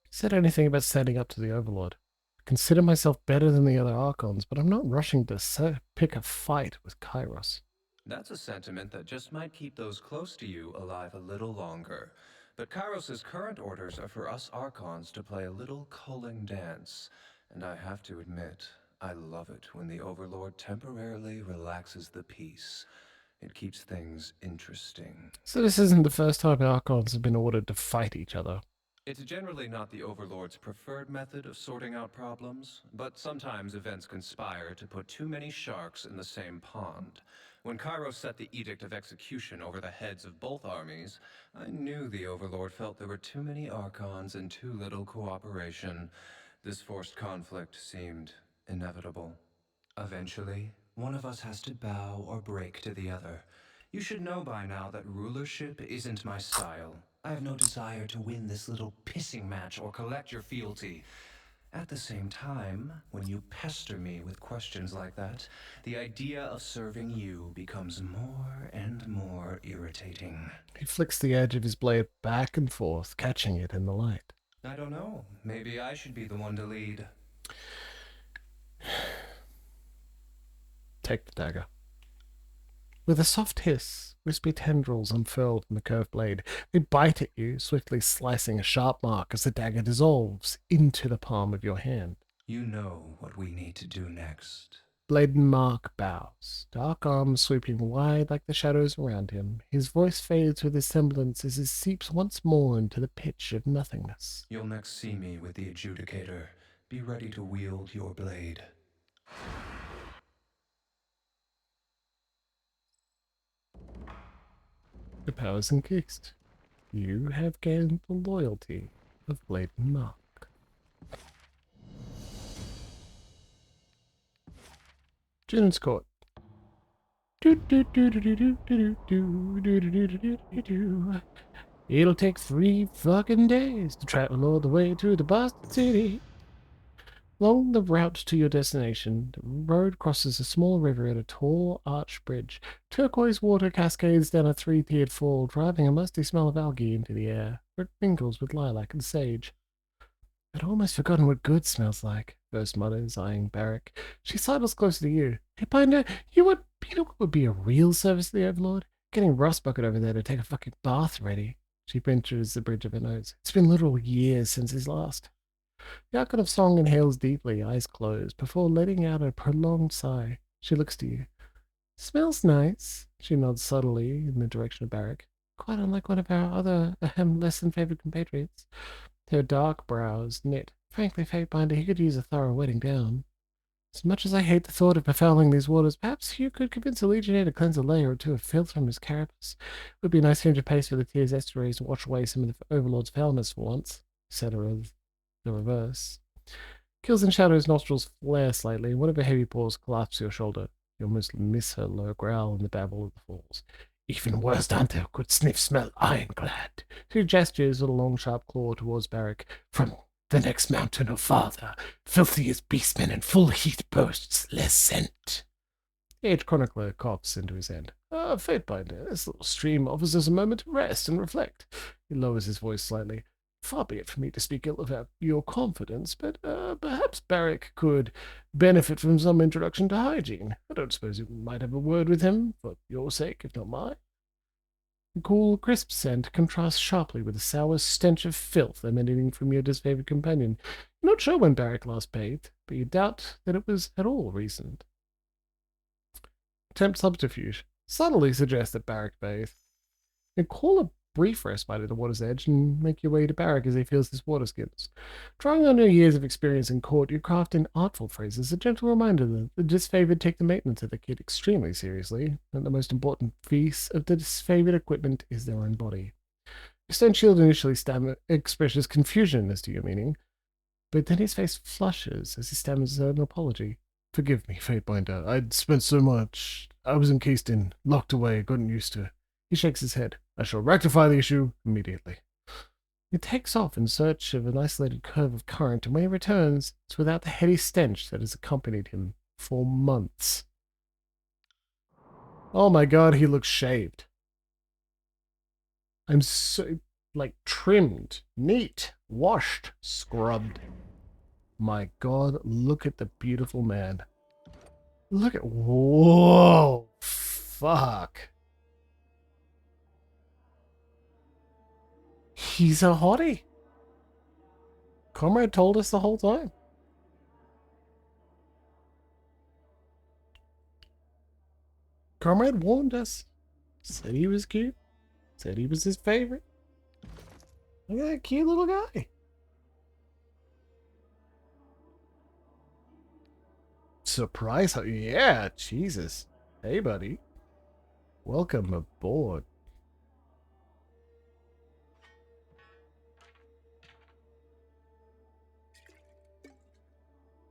Said anything about standing up to the Overlord. I consider myself better than the other Archons, but I'm not rushing to pick a fight with Kairos. That's a sentiment that just might keep those close to you alive a little longer. But Kairos' current orders are for us Archons to play a little culling dance. And I have to admit, I love it when the Overlord temporarily relaxes the peace. It keeps things interesting. So this isn't the first time Archons have been ordered to fight each other. It's generally not the Overlord's preferred method of sorting out problems, but sometimes events conspire to put too many sharks in the same pond. When Kairos set the Edict of Execution over the heads of both armies, I knew the Overlord felt there were too many Archons and too little cooperation. This forced conflict seemed inevitable. Eventually, one of us has to bow or break to the other. You should know by now that rulership isn't my style. I have no desire to win this little pissing match or collect your fealty. At the same time, when you pester me with questions like that, the idea of serving you becomes more and more irritating. He flicks the edge of his blade back and forth, catching it in the light. I don't know. Maybe I should be the one to lead. Take the dagger. With a soft hiss, wispy tendrils unfurl from the curved blade. They bite at you, swiftly slicing a sharp mark as the dagger dissolves into the palm of your hand. You know what we need to do next. Blade Mark bows, dark arms sweeping wide like the shadows around him. His voice fades with his semblance as it seeps once more into the pitch of nothingness. You'll next see me with the Adjudicator. Be ready to wield your blade. The power's increased. You have gained the loyalty of Blade Mark. June's Court. It'll take 3 fucking days to travel all the way to the Bastard City. Along the route to your destination, the road crosses a small river at a tall arched bridge. Turquoise water cascades down a 3-tiered fall, driving a musty smell of algae into the air. It mingles with lilac and sage. I'd almost forgotten what good smells like, First mutters, eyeing Barrack. She sidles closer to you. Hey, Binder, you know what would be a real service to the Overlord? Getting Rust Bucket over there to take a fucking bath ready. She pinches the bridge of her nose. It's been literal years since his last. The Archon of Song inhales deeply, eyes closed, before letting out a prolonged sigh. She looks to you. Smells nice. She nods subtly in the direction of Barrack. quite unlike one of our other, less than favored compatriots. Her dark brows knit. Frankly, Fatebinder, he could use a thorough wetting down. As much as I hate the thought of befouling these waters, perhaps you could convince a legionnaire to cleanse a layer or two of filth from his carapace. It would be a nice change of pace for the Tears estuaries to wash away some of the Overlord's foulness for once. Etc. The reverse. Kills and Shadow's nostrils flare slightly, and one of her heavy paws clasps your shoulder. You almost miss her low growl in the babble of the falls. Even worst hunter could smell ironclad. She gestures with a long, sharp claw towards Barrack. From the next mountain of father, filthy as beastmen and full heat boasts less scent. The aged chronicler coughs into his hand. Fatebinder, this little stream offers us a moment to rest and reflect. He lowers his voice slightly. Far be it from me to speak ill of your confidence, but perhaps Barrack could benefit from some introduction to hygiene. I don't suppose you might have a word with him, for your sake, if not mine. The cool, crisp scent contrasts sharply with the sour stench of filth emanating from your disfavored companion. You're not sure when Barrack last bathed, but you doubt that it was at all recent. Attempt subterfuge. Subtly suggest that Barrack bathed. You call a brief respite at the water's edge and make your way to Barrack as he feels his water skins. Drawing on your years of experience in court, you craft in artful phrases a gentle reminder that the disfavored take the maintenance of the kid extremely seriously, and the most important piece of the disfavored equipment is their own body. Your stone shield initially expresses confusion as to your meaning, but then his face flushes as he stammers an apology. Forgive me, Fatebinder. I'd spent so much. I was encased in, locked away, gotten used to. He shakes his head. I shall rectify the issue immediately. He takes off in search of an isolated curve of current, and when he returns, it's without the heady stench that has accompanied him for months. Oh my god, he looks shaved. I'm so, trimmed, neat, washed, scrubbed. My god, look at the beautiful man. Look at, whoa, fuck. He's a hottie. Comrade told us the whole time. Comrade warned us. Said he was cute. Said he was his favorite. Look at that cute little guy. Surprise. Yeah, Jesus. Hey, buddy. Welcome aboard.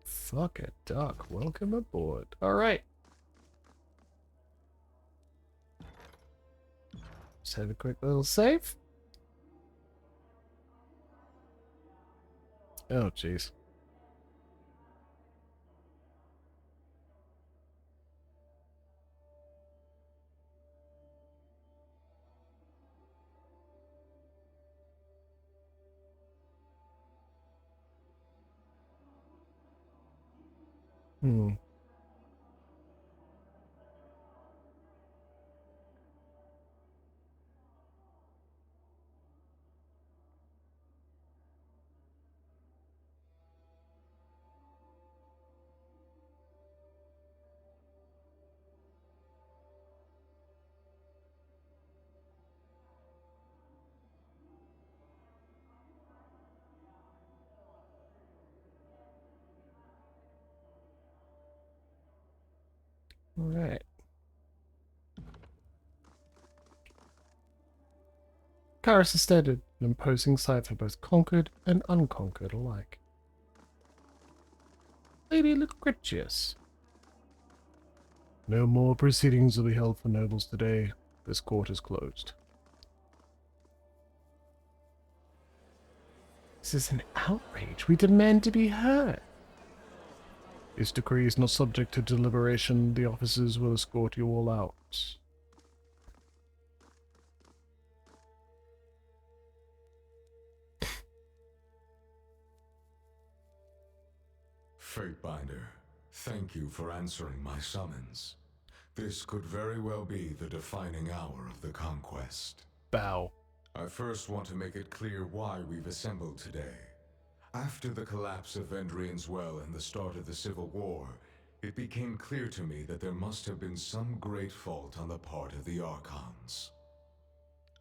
Fuck a duck. Welcome aboard. All right. Just have a quick little save. Oh, jeez. Hmm. All right. Karis is stated, an imposing sight for both conquered and unconquered alike. Lady Lucretius. No more proceedings will be held for nobles today. This court is closed. This is an outrage. We demand to be heard. This decree is not subject to deliberation. The officers will escort you all out. Fatebinder, thank you for answering my summons. This could very well be the defining hour of the conquest. Bow. I first want to make it clear why we've assembled today. After the collapse of Vendrian's Well and the start of the Civil War, it became clear to me that there must have been some great fault on the part of the Archons.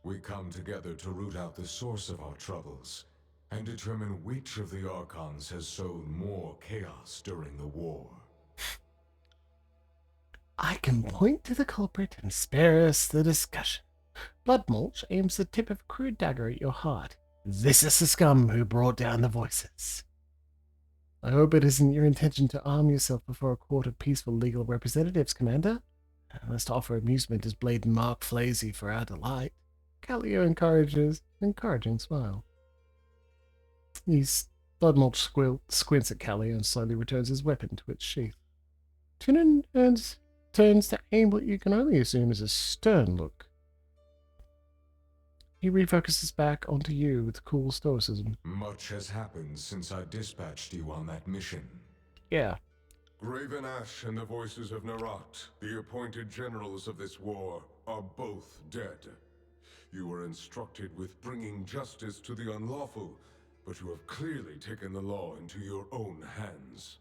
We come together to root out the source of our troubles, and determine which of the Archons has sown more chaos during the war. I can point to the culprit and spare us the discussion. Blood Mulch aims the tip of a crude dagger at your heart. This is the scum who brought down the voices. I hope it isn't your intention to arm yourself before a court of peaceful legal representatives, Commander. Unless to offer amusement as Blade and Mark Flazy for our delight. Callio encourages an encouraging smile. Blood Mulch squints at Callio and slowly returns his weapon to its sheath. Tunin turns to aim what you can only assume is a stern look. He refocuses back onto you with cool stoicism. Much has happened since I dispatched you on that mission. Yeah. Raven Ash and the voices of Nerat, the appointed generals of this war, are both dead. You were instructed with bringing justice to the unlawful, but you have clearly taken the law into your own hands.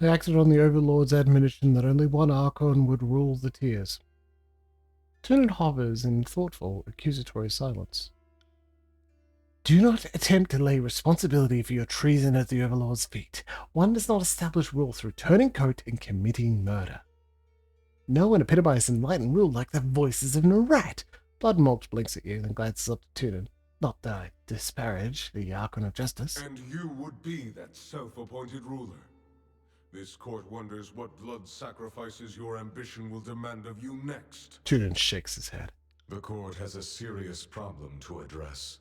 I acted on the Overlord's admonition that only one Archon would rule the tiers. Tunin hovers in thoughtful, accusatory silence. Do not attempt to lay responsibility for your treason at the Overlord's feet. One does not establish rule through turning coat and committing murder. No one epitomized enlightened rule like the voices of Nerat. Blood Mulch blinks at you, then glances up to Tunin. Not that I disparage the Archon of Justice. And you would be that self-appointed ruler. This court wonders what blood sacrifices your ambition will demand of you next. Tunin shakes his head. The court has a serious problem to address.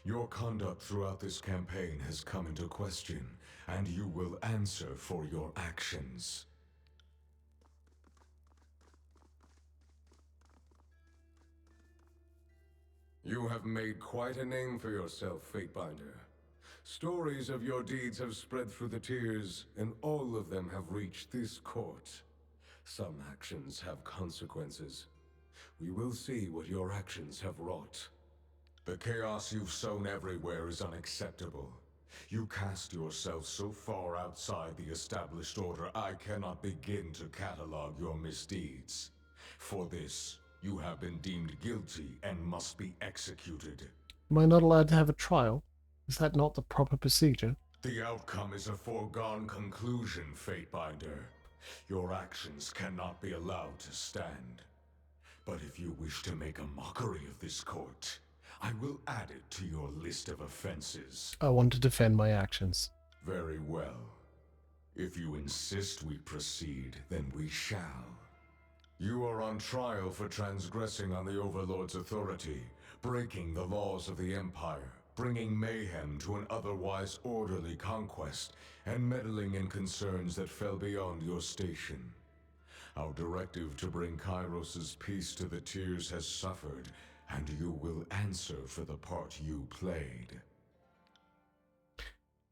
Your conduct throughout this campaign has come into question, and you will answer for your actions. You have made quite a name for yourself, Fatebinder. Stories of your deeds have spread through the tiers, and all of them have reached this court. Some actions have consequences. We will see what your actions have wrought. The chaos you've sown everywhere is unacceptable. You cast yourself so far outside the established order, I cannot begin to catalog your misdeeds. For this, you have been deemed guilty and must be executed. Am I not allowed to have a trial? Is that not the proper procedure? The outcome is a foregone conclusion, Fatebinder. Your actions cannot be allowed to stand. But if you wish to make a mockery of this court, I will add it to your list of offenses. I want to defend my actions. Very well. If you insist we proceed, then we shall. You are on trial for transgressing on the Overlord's authority, breaking the laws of the Empire, bringing mayhem to an otherwise orderly conquest, and meddling in concerns that fell beyond your station. Our directive to bring Kairos' peace to the tiers has suffered, and you will answer for the part you played.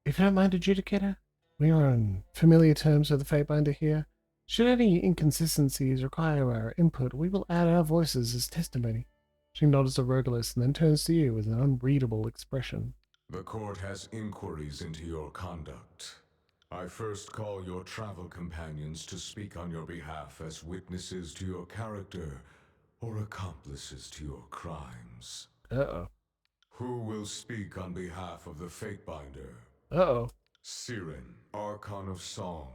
If you don't mind, Adjudicator, we are on familiar terms with the Fatebinder here. Should any inconsistencies require our input, we will add our voices as testimony. She nods to Rogalus and then turns to you with an unreadable expression. The court has inquiries into your conduct. I first call your travel companions to speak on your behalf as witnesses to your character or accomplices to your crimes. Uh-oh. Who will speak on behalf of the Fatebinder? Uh-oh. Siren, Archon of Song.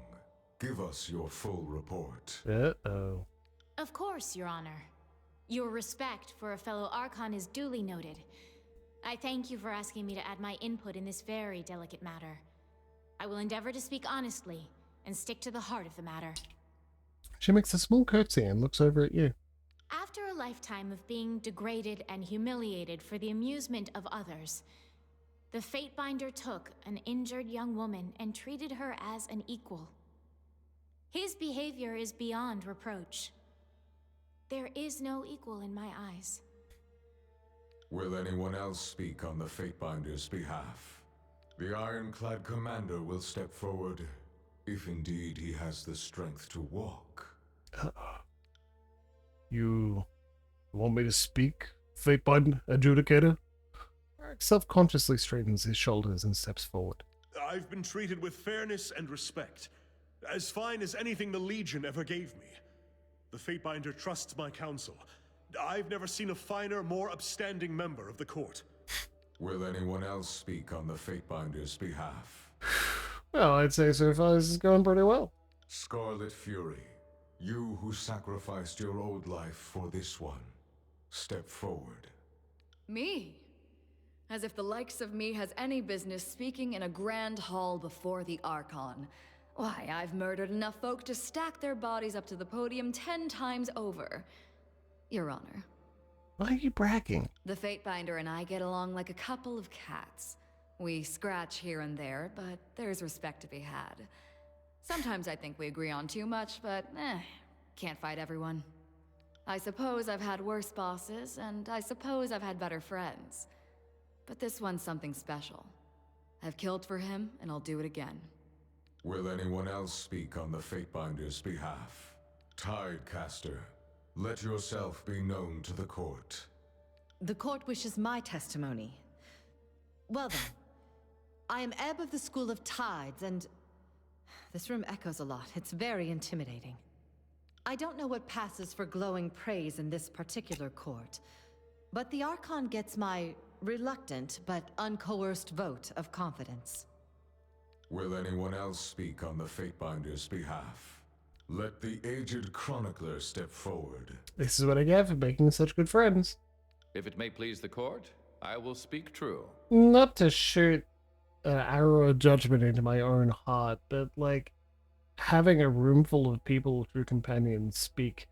Give us your full report. Uh-oh. Of course, Your Honor. Your respect for a fellow Archon is duly noted. I thank you for asking me to add my input in this very delicate matter. I will endeavor to speak honestly and stick to the heart of the matter. She makes a small curtsy and looks over at you. After a lifetime of being degraded and humiliated for the amusement of others, the Fatebinder took an injured young woman and treated her as an equal. His behavior is beyond reproach. There is no equal in my eyes. Will anyone else speak on the Fatebinder's behalf? The ironclad commander will step forward, if indeed he has the strength to walk. You want me to speak, Fatebinder, Adjudicator? Eric self-consciously straightens his shoulders and steps forward. I've been treated with fairness and respect. As fine as anything the Legion ever gave me. The Fatebinder trusts my counsel, I've never seen a finer, more upstanding member of the court. Will anyone else speak on the Fatebinder's behalf? Well, I'd say so far this is going pretty well. Scarlet Fury, you who sacrificed your old life for this one, step forward. Me? As if the likes of me has any business speaking in a grand hall before the Archon. Why, I've murdered enough folk to stack their bodies up to the podium 10 times over. Your Honor. Why are you bragging? The Fatebinder and I get along like a couple of cats. We scratch here and there, but there's respect to be had. Sometimes I think we agree on too much, but can't fight everyone. I suppose I've had worse bosses, and I suppose I've had better friends. But this one's something special. I've killed for him, and I'll do it again. Will anyone else speak on the Fatebinder's behalf? Tidecaster, let yourself be known to the court. The court wishes my testimony. Well then, I am Ebb of the School of Tides, and this room echoes a lot. It's very intimidating. I don't know what passes for glowing praise in this particular court, but the Archon gets my reluctant but uncoerced vote of confidence. Will anyone else speak on the Fatebinder's behalf? Let the aged chronicler step forward. This is what I get for making such good friends. If it may please the court, I will speak true. Not to shoot an arrow of judgment into my own heart, but like having a room full of people, true companions, speak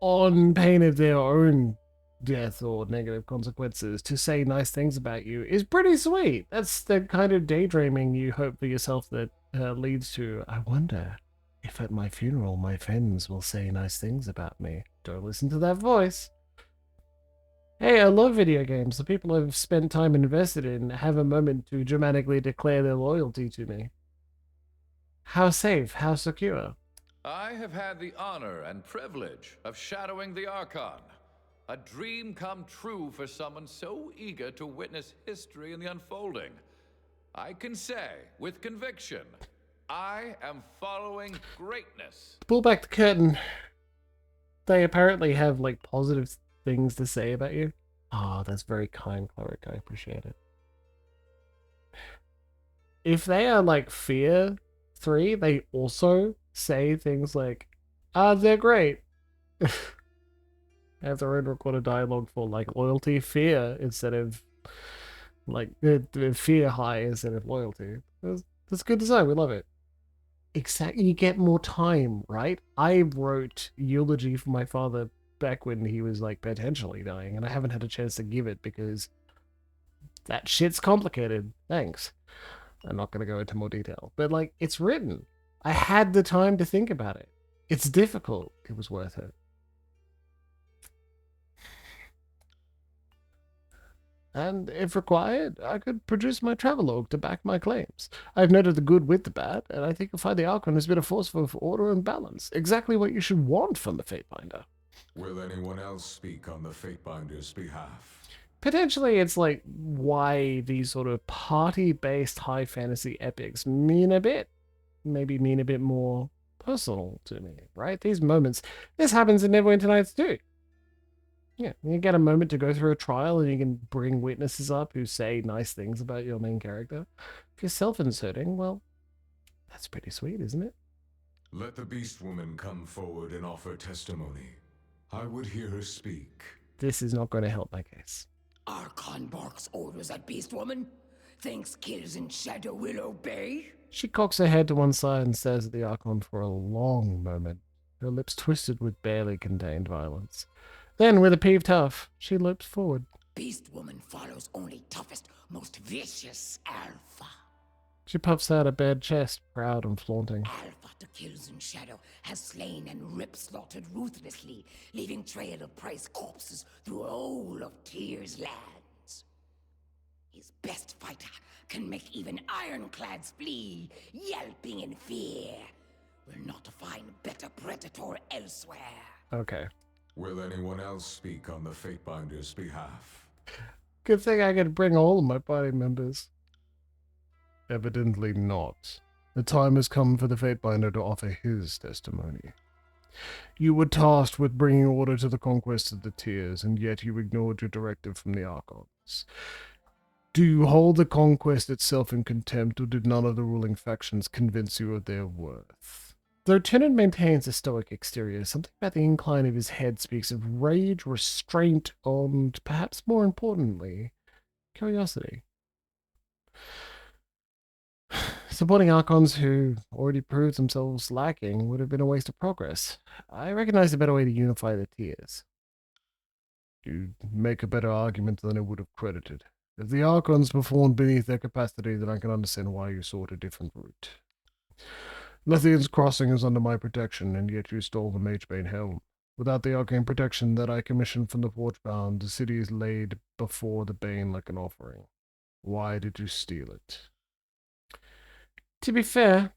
on pain of their own death or negative consequences to say nice things about you is pretty sweet. That's the kind of daydreaming you hope for yourself that leads to, I wonder if at my funeral my friends will say nice things about me. Don't listen to that voice. Hey, I love video games. The people I've spent time invested in have a moment to dramatically declare their loyalty to me. How safe, how secure. I have had the honor and privilege of shadowing the Archon. A dream come true for someone so eager to witness history in the unfolding. I can say, with conviction, I am following greatness. Pull back the curtain. They apparently have, like, positive things to say about you. Oh, that's very kind, Cleric. I appreciate it. If they are, like, Fear 3, they also say things like, they're great. Have their own recorded dialogue for like loyalty, fear instead of like fear high instead of loyalty. That's good design. We love it. Exactly. You get more time, right? I wrote eulogy for my father back when he was like potentially dying, and I haven't had a chance to give it because that shit's complicated. Thanks. I'm not going to go into more detail, but like it's written. I had the time to think about it. It's difficult. It was worth it. And if required, I could produce my travelogue to back my claims. I've noted the good with the bad, and I think you'll find the Archon has been a force for order and balance. Exactly what you should want from a Fatebinder. Will anyone else speak on the Fatebinder's behalf? Potentially, it's like why these sort of party-based high fantasy epics mean a bit, maybe mean a bit more personal to me, right? These moments, this happens in Neverwinter Nights too. Yeah, you get a moment to go through a trial and you can bring witnesses up who say nice things about your main character. If you're self-inserting, well, that's pretty sweet, isn't it? Let the Beast Woman come forward and offer testimony. I would hear her speak. This is not going to help my case. Archon barks orders at Beast Woman. Thinks kills in shadow will obey. She cocks her head to one side and stares at the Archon for a long moment, her lips twisted with barely contained violence. Then, with a peeved huff, she lopes forward. Beast Woman follows only toughest, most vicious Alpha. She puffs out a bare chest, proud and flaunting. Alpha to kills in shadow has slain and rip-slaughtered ruthlessly, leaving trail of prize corpses through all of Tyr's lands. His best fighter can make even ironclads flee, yelping in fear. Will not find better predator elsewhere. Okay. Will anyone else speak on the Fatebinder's behalf? Good thing I could bring all of my party members. Evidently not. The time has come for the Fatebinder to offer his testimony. You were tasked with bringing order to the conquest of the Tiers, and yet you ignored your directive from the Archons. Do you hold the conquest itself in contempt, or did none of the ruling factions convince you of their worth? The lieutenant maintains a stoic exterior. Something about the incline of his head speaks of rage, restraint, and, perhaps more importantly, curiosity. Supporting Archons who already proved themselves lacking would have been a waste of progress. I recognize a better way to unify the Tiers. You make a better argument than I would have credited. If the Archons performed beneath their capacity, then I can understand why you sought a different route. Lethian's Crossing is under my protection, and yet you stole the Magebane helm. Without the arcane protection that I commissioned from the Forgebound, the city is laid before the Bane like an offering. Why did you steal it? To be fair,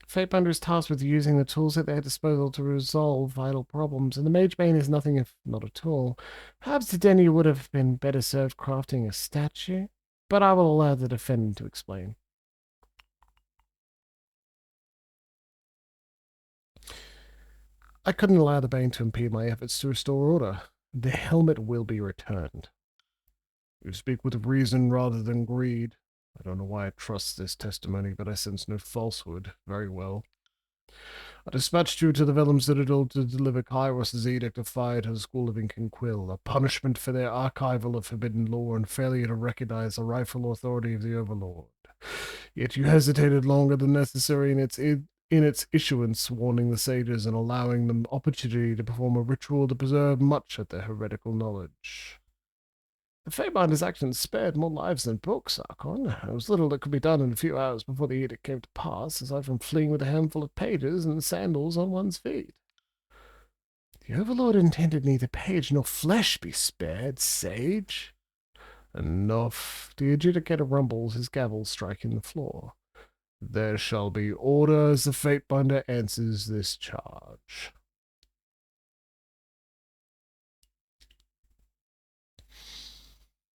Fatebinder is tasked with using the tools at their disposal to resolve vital problems, and the Magebane is nothing if not a tool. Perhaps Denny would have been better served crafting a statue, but I will allow the defendant to explain. I couldn't allow the Bane to impede my efforts to restore order. The helmet will be returned. You speak with reason rather than greed. I don't know why I trust this testimony, but I sense no falsehood. Very well. I dispatched you to the Vellum Citadel to deliver Kairos' edict of fire to the School of Ink and Quill, a punishment for their archival of forbidden lore and failure to recognize the rightful authority of the Overlord. Yet you hesitated longer than necessary in its issuance, warning the sages and allowing them opportunity to perform a ritual to preserve much of their heretical knowledge. The Faybinder's actions spared more lives than books, Archon. There was little that could be done in a few hours before the edict came to pass, aside from fleeing with a handful of pages and sandals on one's feet. The Overlord intended neither page nor flesh be spared, sage. Enough. The adjudicator rumbles, his gavel striking the floor. There shall be order as the Fatebinder answers this charge.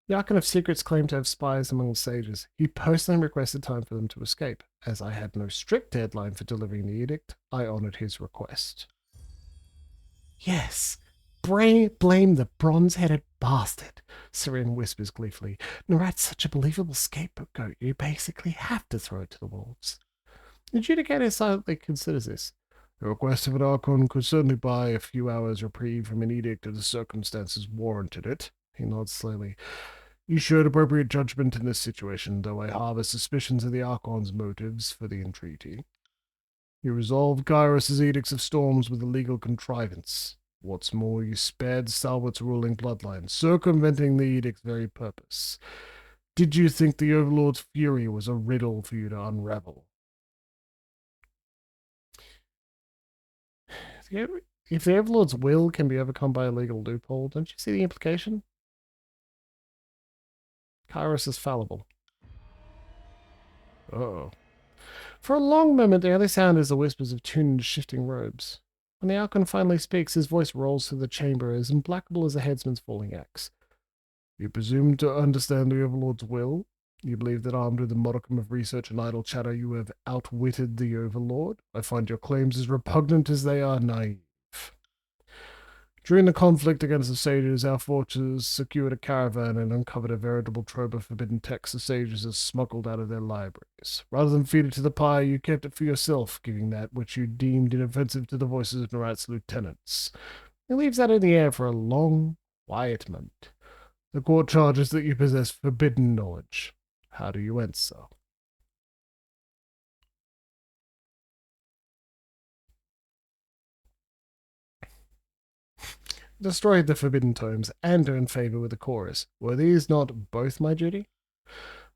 The Archon of Secrets claimed to have spies among the sages. He personally requested time for them to escape. As I had no strict deadline for delivering the edict, I honored his request. Yes, blame the bronze-headed bastard, Siren whispers gleefully. Narat's such a believable scapegoat, you basically have to throw it to the wolves. The adjudicator silently considers this. The request of an Archon could certainly buy a few hours reprieve from an edict if the circumstances warranted it. He nods slowly. You showed appropriate judgment in this situation, though I harbor suspicions of the Archon's motives for the entreaty. You resolved Kairos' edicts of storms with a legal contrivance. What's more, you spared Stalwart's ruling bloodline, circumventing the edict's very purpose. Did you think the Overlord's fury was a riddle for you to unravel? If the Overlord's will can be overcome by a legal loophole, don't you see the implication? Kairos is fallible. Oh. For a long moment, the only sound is the whispers of tuned, shifting robes. When the Archon finally speaks, his voice rolls through the chamber as implacable as a headsman's falling axe. You presume to understand the Overlord's will? You believe that armed with a modicum of research and idle chatter, you have outwitted the Overlord? I find your claims as repugnant as they are naive. During the conflict against the sages, our forces secured a caravan and uncovered a veritable trove of forbidden texts the sages had smuggled out of their libraries. Rather than feed it to the pyre, you kept it for yourself, giving that which you deemed inoffensive to the voices of Narat's lieutenants. It leaves that in the air for a long, quiet moment. The court charges that you possess forbidden knowledge. How do you answer? Destroyed the forbidden tomes and earned favor with the chorus. Were these not both my duty?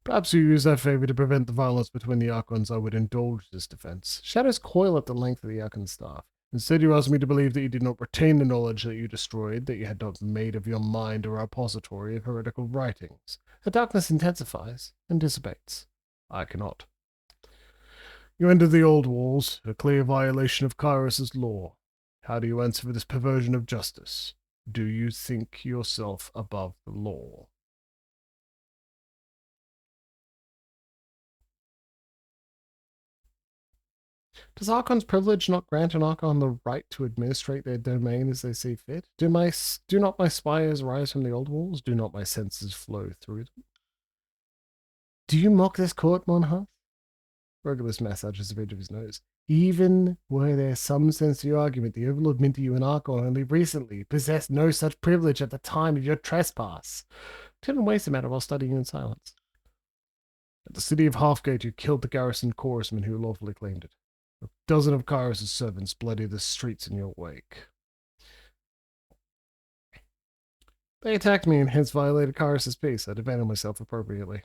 Perhaps you use that favor to prevent the violence between the Archons. I would indulge this defense. Shadows coil at the length of the Archon's staff. Instead, you ask me to believe that you did not retain the knowledge that you destroyed, that you had not made of your mind a repository of heretical writings. The darkness intensifies and dissipates. I cannot. You entered the old walls, a clear violation of Kairos' law. How do you answer for this perversion of justice? Do you think yourself above the law? Does Archon's privilege not grant an Archon the right to administrate their domain as they see fit? Do not my spires rise from the old walls? Do not my senses flow through them? Do you mock this court, Monhas? Regulus massages the bridge of his nose. Even were there some sense to your argument, the Overlord minted you an Archon only recently, possessed no such privilege at the time of your trespass. Didn't waste a matter while studying in silence. At the city of Halfgate, you killed the garrison chorusman who lawfully claimed it. A dozen of Kairos' servants bloody the streets in your wake. They attacked me and hence violated Kairos' peace. I defended myself appropriately.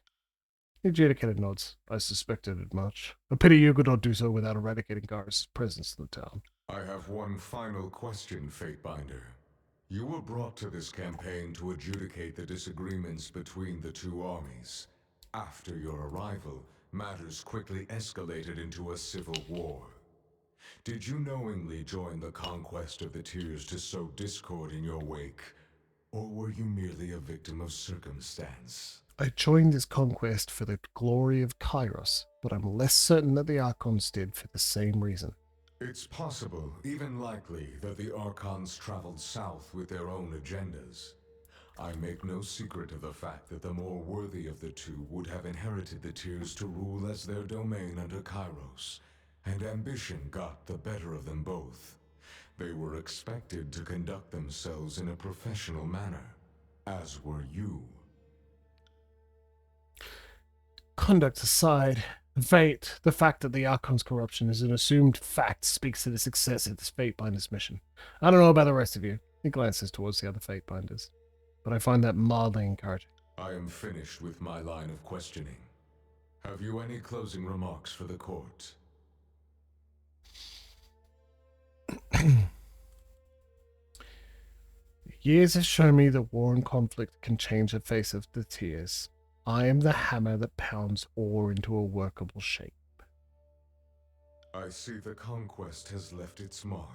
The adjudicator nods. I suspected it much. A pity you could not do so without eradicating Kairos' presence in the town. I have one final question, Fatebinder. You were brought to this campaign to adjudicate the disagreements between the two armies. After your arrival, matters quickly escalated into a civil war. Did you knowingly join the conquest of the Tears to sow discord in your wake, or were you merely a victim of circumstance? I joined this conquest for the glory of Kairos, but I'm less certain that the Archons did for the same reason. It's possible, even likely, that the Archons traveled south with their own agendas. I make no secret of the fact that the more worthy of the two would have inherited the Tears to rule as their domain under Kairos, and ambition got the better of them both. They were expected to conduct themselves in a professional manner, as were you. Conduct aside, the fact that the Archon's corruption is an assumed fact speaks to the success of this Fatebinder's mission. I don't know about the rest of you. He glances towards the other Fatebinders, but I find that mildly encouraging. I am finished with my line of questioning. Have you any closing remarks for the court? Years have shown me that war and conflict can change the face of the Tears. I am the hammer that pounds ore into a workable shape. I see the conquest has left its mark.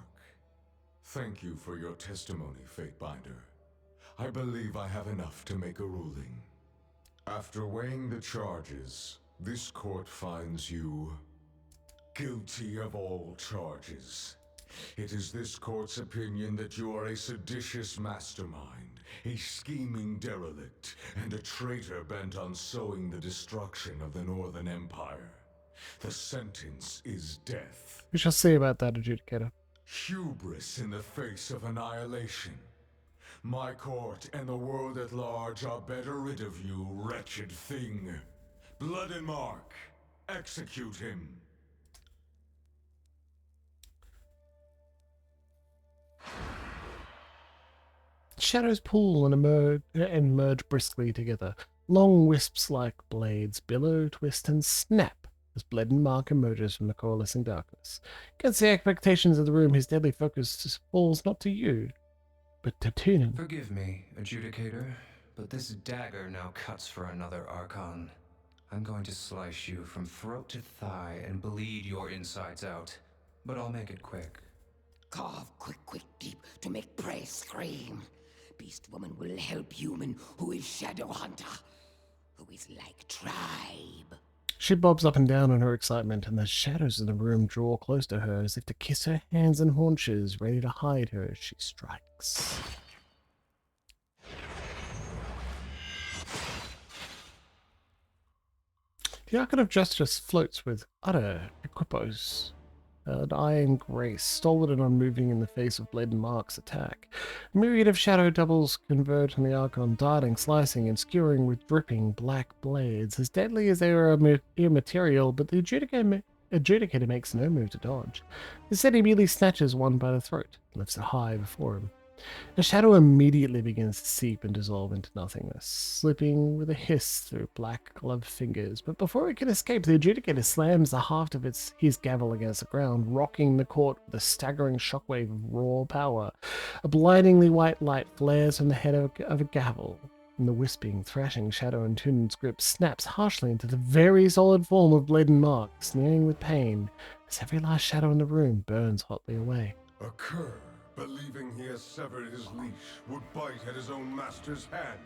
Thank you for your testimony, Fatebinder. I believe I have enough to make a ruling. After weighing the charges, this court finds you guilty of all charges. It is this court's opinion that you are a seditious mastermind, a scheming derelict, and a traitor bent on sowing the destruction of the Northern Empire. The sentence is death. We shall see about that, Adjudicator. Hubris in the face of annihilation. My court and the world at large are better rid of you, wretched thing. Blood and Mark, execute him. Shadows pool and merge briskly together. Long wisps like blades billow, twist, and snap as Bled and Mark emerges from the coalescing darkness. Against the expectations of the room, his deadly focus falls not to you, but to Tunin. Forgive me, Adjudicator, but this dagger now cuts for another Archon. I'm going to slice you from throat to thigh and bleed your insides out, but I'll make it quick. Carve quick, deep, to make prey scream. Beast woman will help human who is shadow hunter, who is like tribe. She bobs up and down in her excitement, and the shadows in the room draw close to her as if to kiss her hands and haunches, ready to hide her as she strikes. The Archon of Justice floats with utter equipose, an iron grace, stolid and unmoving in the face of Bled and Mark's attack. A myriad of shadow doubles converge on the Archon, darting, slicing, and skewering with dripping black blades, as deadly as they are immaterial, but the adjudicator makes no move to dodge. Instead, he merely snatches one by the throat, and lifts it high before him. The shadow immediately begins to seep and dissolve into nothingness, slipping with a hiss through black-gloved fingers. But before it can escape, the adjudicator slams the haft of his gavel against the ground, rocking the court with a staggering shockwave of raw power. A blindingly white light flares from the head of a gavel, and the wisping, thrashing shadow in Tunin's grip snaps harshly into the very solid form of Bled and Mark, sneering with pain, as every last shadow in the room burns hotly away. A cur, believing he has severed his leash, would bite at his own master's hand.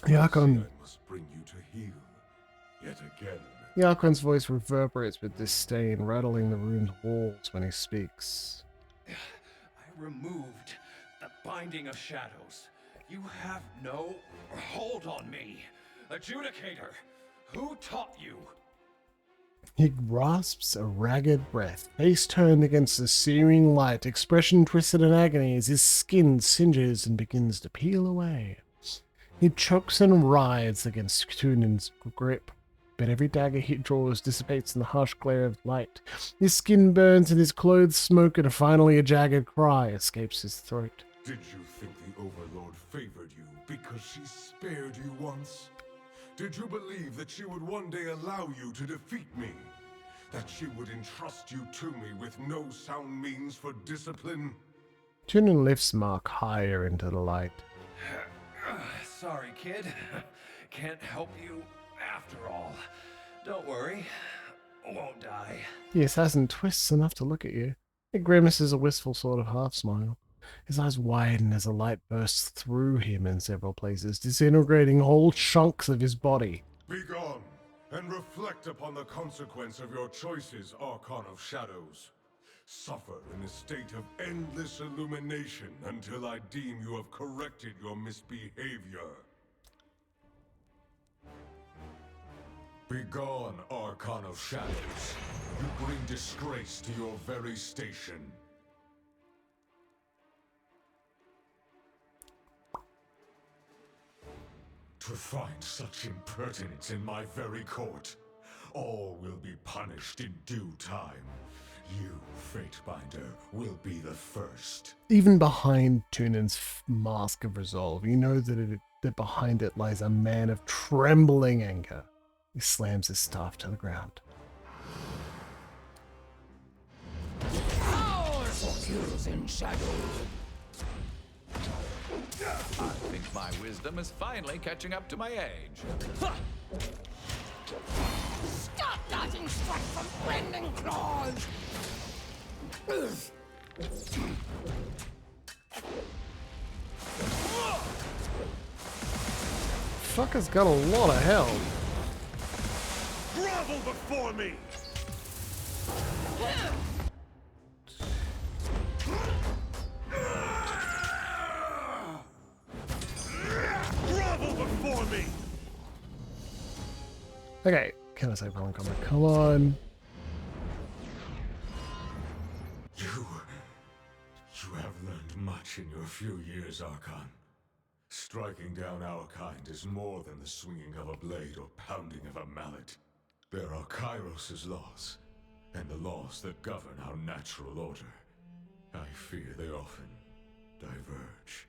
The Archon I must bring you to heel, yet again. The Archon's voice reverberates with disdain, rattling the room's walls when he speaks. I removed the binding of shadows. You have no hold on me. Adjudicator, who taught you? He grasps a ragged breath, face turned against the searing light, expression twisted in agony as his skin singes and begins to peel away. He chokes and writhes against Tunan's grip, but every dagger he draws dissipates in the harsh glare of light. His skin burns and his clothes smoke, and finally a jagged cry escapes his throat. Did you think the Overlord favored you because she spared you once? Did you believe that she would one day allow you to defeat me? That she would entrust you to me with no sound means for discipline? Tunan lifts Mark higher into the light. Sorry, kid. Can't help you after all. Don't worry. Won't die. The assassin twists enough to look at you. He grimaces a wistful sort of half-smile. His eyes widen as a light bursts through him in several places, disintegrating whole chunks of his body. Begone, and reflect upon the consequence of your choices, Archon of Shadows. Suffer in a state of endless illumination until I deem you have corrected your misbehavior. Begone, Archon of Shadows. You bring disgrace to your very station. To find such impertinence in my very court, all will be punished in due time. You, Fatebinder, will be the first. Even behind Tunan's mask of resolve, you know that behind it lies a man of trembling anger. He slams his staff to the ground. Power kills in shadows. I think my wisdom is finally catching up to my age. Stop dodging strike from blending claws! Fucker's got a lot of health. Grovel before me! Grovel before me! Okay, can I say one comment? Come on. You have learned much in your few years, Archon. Striking down our kind is more than the swinging of a blade or pounding of a mallet. There are Kairos' laws, and the laws that govern our natural order. I fear they often diverge.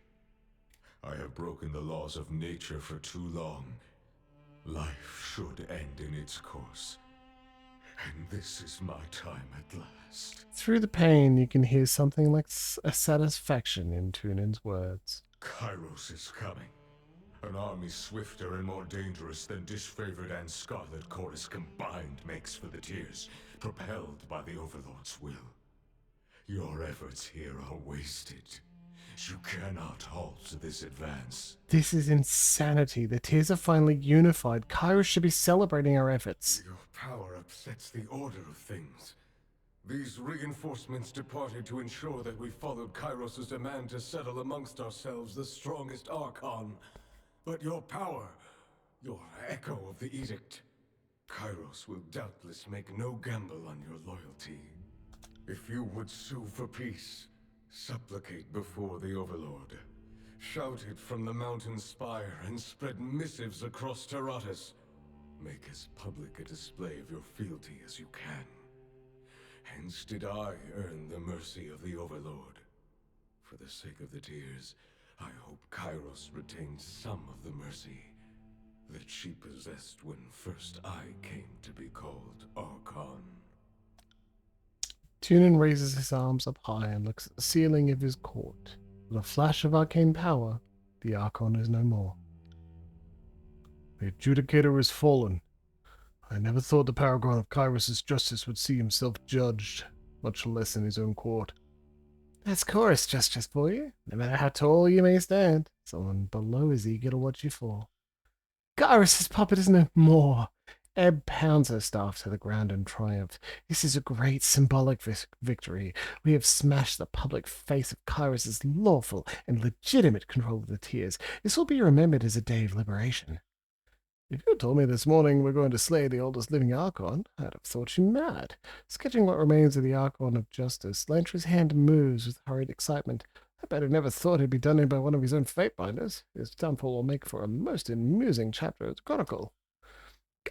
I have broken the laws of nature for too long. Life should end in its course. And this is my time at last. Through the pain, you can hear something like a satisfaction in Tunan's words. Kairos is coming. An army swifter and more dangerous than Disfavored and Scarlet Chorus combined makes for the Tears, propelled by the Overlord's will. Your efforts here are wasted. You cannot halt this advance. This is insanity. The Tears are finally unified. Kairos should be celebrating our efforts. Your power upsets the order of things. These reinforcements departed to ensure that we followed Kairos' demand to settle amongst ourselves the strongest Archon. But your power, your echo of the edict, Kairos will doubtless make no gamble on your loyalty. If you would sue for peace, supplicate before the Overlord. Shout it from the mountain spire and spread missives across Tyranny. Make as public a display of your fealty as you can. Hence did I earn the mercy of the Overlord. For the sake of the Tears, I hope Kairos retains some of the mercy that she possessed when first I came to be called Archon. Tunan raises his arms up high and looks at the ceiling of his court. With a flash of arcane power, the Archon is no more. The Adjudicator is fallen. I never thought the Paragon of Kairos' justice would see himself judged, much less in his own court. That's chorus justice for you. No matter how tall you may stand, someone below is eager to watch you fall. Kairos' puppet is no more. Ebb pounds her staff to the ground in triumph. This is a great symbolic victory. We have smashed the public face of Kyros's lawful and legitimate control of the Tears. This will be remembered as a day of liberation. If you had told me this morning we're going to slay the oldest living Archon, I'd have thought you mad. Sketching what remains of the Archon of Justice, Lantra's hand moves with hurried excitement. I bet I never thought it'd be done in by one of his own fate-binders. His downfall will make for a most amusing chapter of the Chronicle.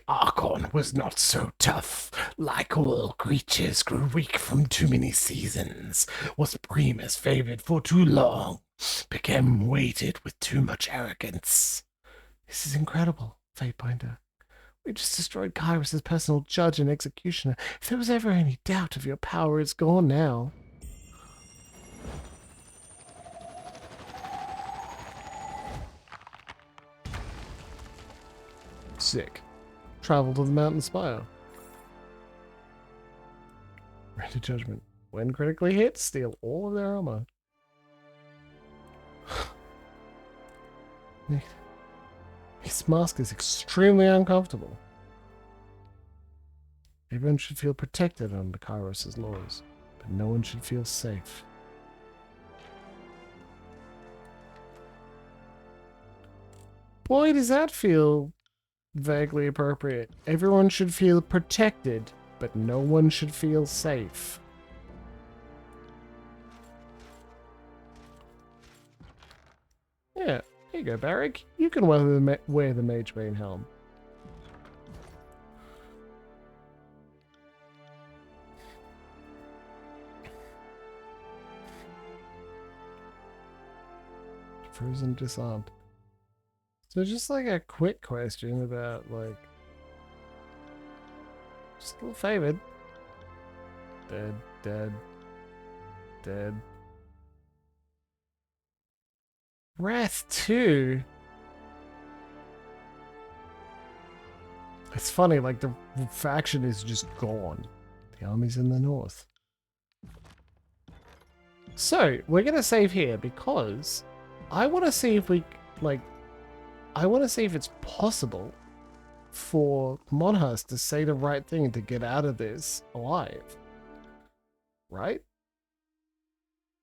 Archon was not so tough. Like all creatures, grew weak from too many seasons. Was Primus favored for too long. Became weighted with too much arrogance. This is incredible, Fatebinder. We just destroyed Kyrus' personal judge and executioner. If there was ever any doubt of your power, it's gone now. Sick. Travel to the mountain spire. Render judgment. When critically hit, steal all of their armor. This mask is extremely uncomfortable. Everyone should feel protected under Kyros's laws, but no one should feel safe. Boy, does that feel vaguely appropriate. Everyone should feel protected, but no one should feel safe. Yeah, here you go, Barrick. You can wear the Mage Bane helm. Frozen disarmed. So just like a quick question about like still favored. Dead, dead, dead. Wrath 2. It's funny, like the faction is just gone. The army's in the north. So we're gonna save here because I want to see if we I want to see if it's possible for Monhas to say the right thing to get out of this alive. Right?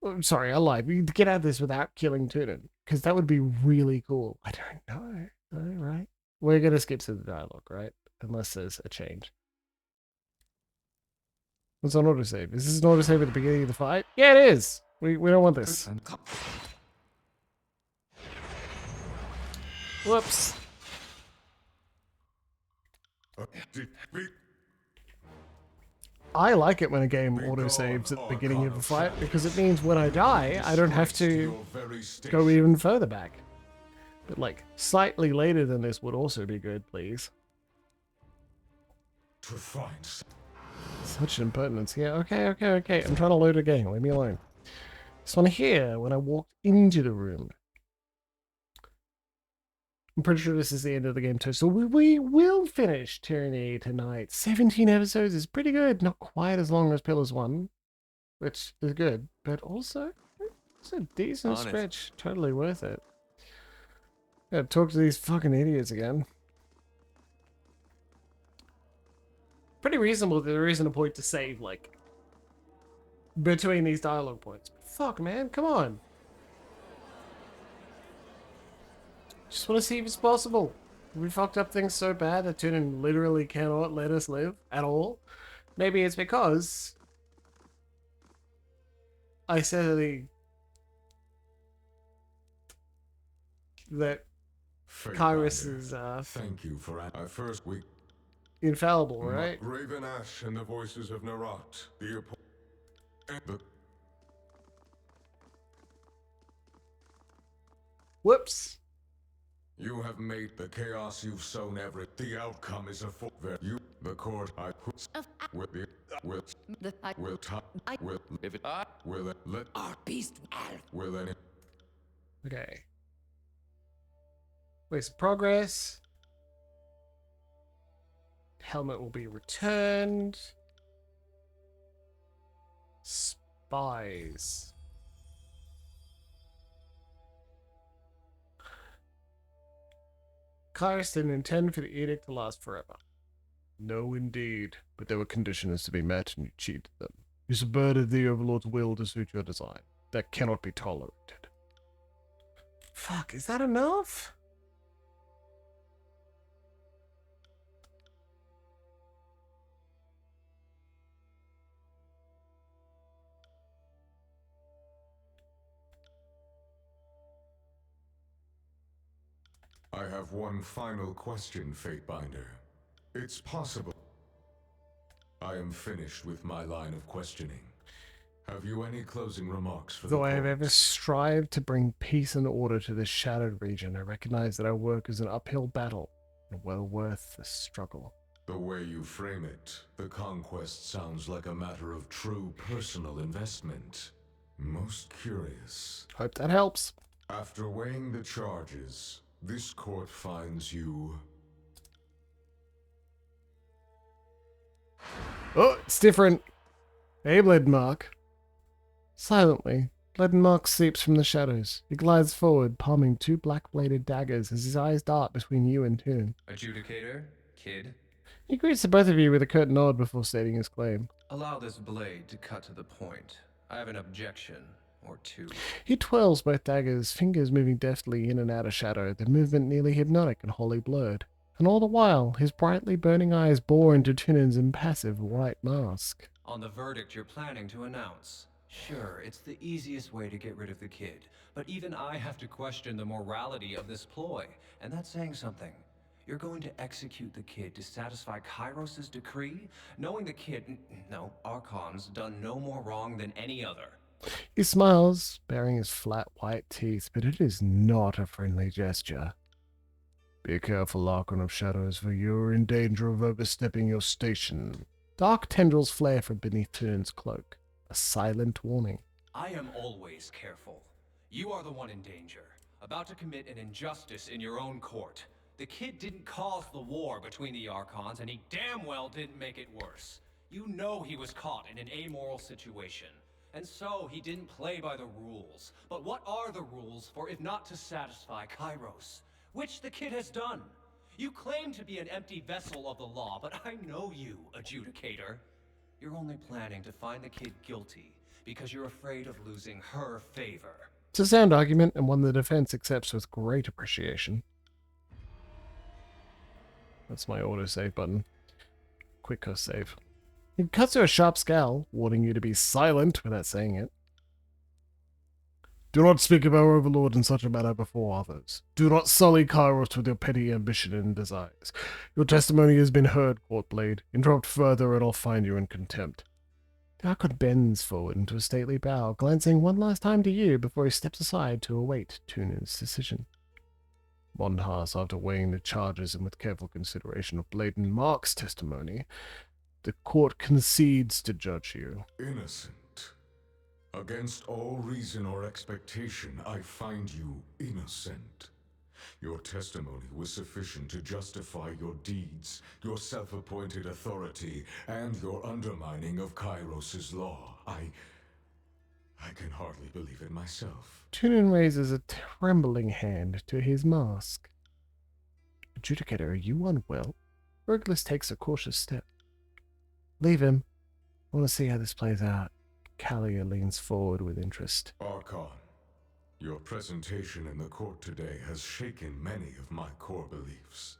Oh, sorry, alive. To get out of this without killing Tunin. Because that would be really cool. I don't know. No, right? We're going to skip to the dialogue, right? Unless there's a change. What's on autosave? Is this an autosave at the beginning of the fight? Yeah, it is! We don't want this. Whoops. I like it when a game autosaves at the beginning of a fight because it means when I die, I don't have to go even further back. But like, slightly later than this would also be good, please. Such impertinence. Yeah, okay. I'm trying to load a game. Leave me alone. This one here, when I walked into the room. I'm pretty sure this is the end of the game too. So we will finish Tyranny tonight. 17 episodes is pretty good. Not quite as long as Pillars 1, which is good. But also, it's a decent stretch. Totally worth it. Gotta talk to these fucking idiots again. Pretty reasonable that there isn't a point to save, like, between these dialogue points. But fuck, man, come on. Just want to see if it's possible. We fucked up things so bad that Tunin literally cannot let us live at all. Maybe it's because I said that Kyrus is thank you for our first week. Infallible, right? Raven Ash and the voices of Narat, Whoops. You have made the chaos you've sown the outcome is a full the court I Our beast will any Okay. Wait, some progress. Helmet will be returned. Spies. Kyrus didn't intend for the edict to last forever. No, indeed. But there were conditions to be met, and you cheated them. You subverted the Overlord's will to suit your design. That cannot be tolerated. Fuck, is that enough? I have one final question, Fatebinder. It's possible. I am finished with my line of questioning. Have you any closing remarks for Though the I have court? ever strived to bring peace and order to this shadowed region, I recognize that our work is an uphill battle, and well worth the struggle. The way you frame it, the conquest sounds like a matter of true personal investment. Most curious. Hope that helps. After weighing the charges, this court finds you... Oh, it's different. Hey, Leadenmark. Silently, Leadenmark seeps from the shadows. He glides forward, palming two black-bladed daggers as his eyes dart between you and Toon. Adjudicator, kid. He greets the both of you with a curt nod before stating his claim. Allow this blade to cut to the point. I have an objection, or two. He twirls both daggers, fingers moving deftly in and out of shadow, the movement nearly hypnotic and wholly blurred. And all the while, his brightly burning eyes bore into Tunan's impassive white mask. On the verdict you're planning to announce. Sure, it's the easiest way to get rid of the kid, but even I have to question the morality of this ploy, and that's saying something. You're going to execute the kid to satisfy Kairos' decree, knowing the kid, no, Archon's done no more wrong than any other. He smiles, baring his flat white teeth, but it is not a friendly gesture. Be careful, Archon of Shadows, for you are in danger of overstepping your station. Dark tendrils flare from beneath Tunan's cloak. A silent warning. I am always careful. You are the one in danger, about to commit an injustice in your own court. The kid didn't cause the war between the Archons, and he damn well didn't make it worse. You know he was caught in an amoral situation, and so he didn't play by the rules. But what are the rules for if not to satisfy Kairos? Which the kid has done. You claim to be an empty vessel of the law, but I know you, Adjudicator. You're only planning to find the kid guilty because you're afraid of losing her favor. It's a sound argument, and one the defense accepts with great appreciation. That's my autosave button. Quick save. He cuts to a sharp scowl, warning you to be silent without saying it. Do not speak of our overlord in such a manner before others. Do not sully Kairos with your petty ambition and desires. Your testimony has been heard, Courtblade. Interrupt further and I'll find you in contempt. The Archon bends forward into a stately bow, glancing one last time to you before he steps aside to await Tunan's decision. Monhas, after weighing the charges and with careful consideration of Leadenmark's testimony, the court concedes to judge you. Innocent. Against all reason or expectation, I find you innocent. Your testimony was sufficient to justify your deeds, your self-appointed authority, and your undermining of Kairos' law. I can hardly believe it myself. Tunan raises a trembling hand to his mask. Adjudicator, are you unwell? Burglas takes a cautious step. Leave him. I want to see how this plays out. Kalia leans forward with interest. Archon, your presentation in the court today has shaken many of my core beliefs.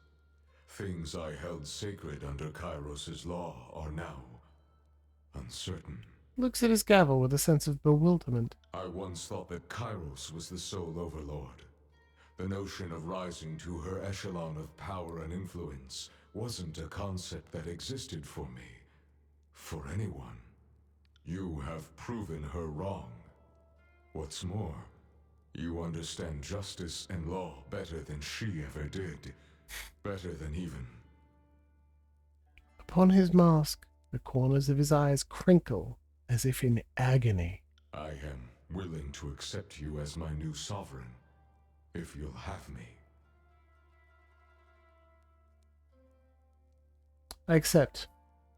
Things I held sacred under Kairos' law are now uncertain. Looks at his gavel with a sense of bewilderment. I once thought that Kairos was the sole overlord. The notion of rising to her echelon of power and influence wasn't a concept that existed for me. For anyone. You have proven her wrong. What's more, you understand justice and law better than she ever did. Better than even... Upon his mask, the corners of his eyes crinkle as if in agony. I am willing to accept you as my new sovereign, if you'll have me. I accept.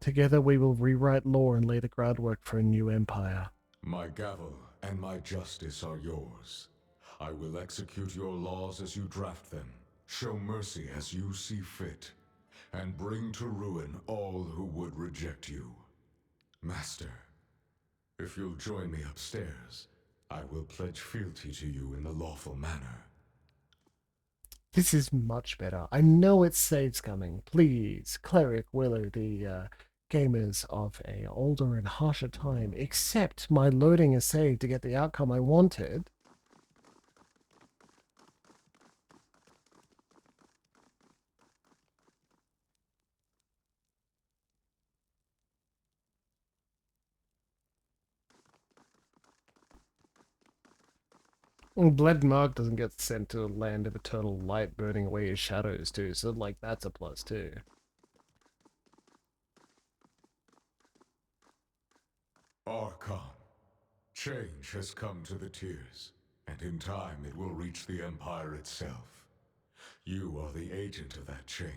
Together we will rewrite law and lay the groundwork for a new empire. My gavel and my justice are yours. I will execute your laws as you draft them, show mercy as you see fit. and bring to ruin all who would reject you. Master, if you'll join me upstairs, I will pledge fealty to you in the lawful manner. This is much better. I know it's saves coming. Please, Cleric Willow, the gamers of a older and harsher time, accept my loading a save to get the outcome I wanted. Bled Mark doesn't get sent to a land of eternal light burning away his shadows too, so like that's a plus too. Archon, change has come to the Tears, and in time it will reach the Empire itself. You are the agent of that change.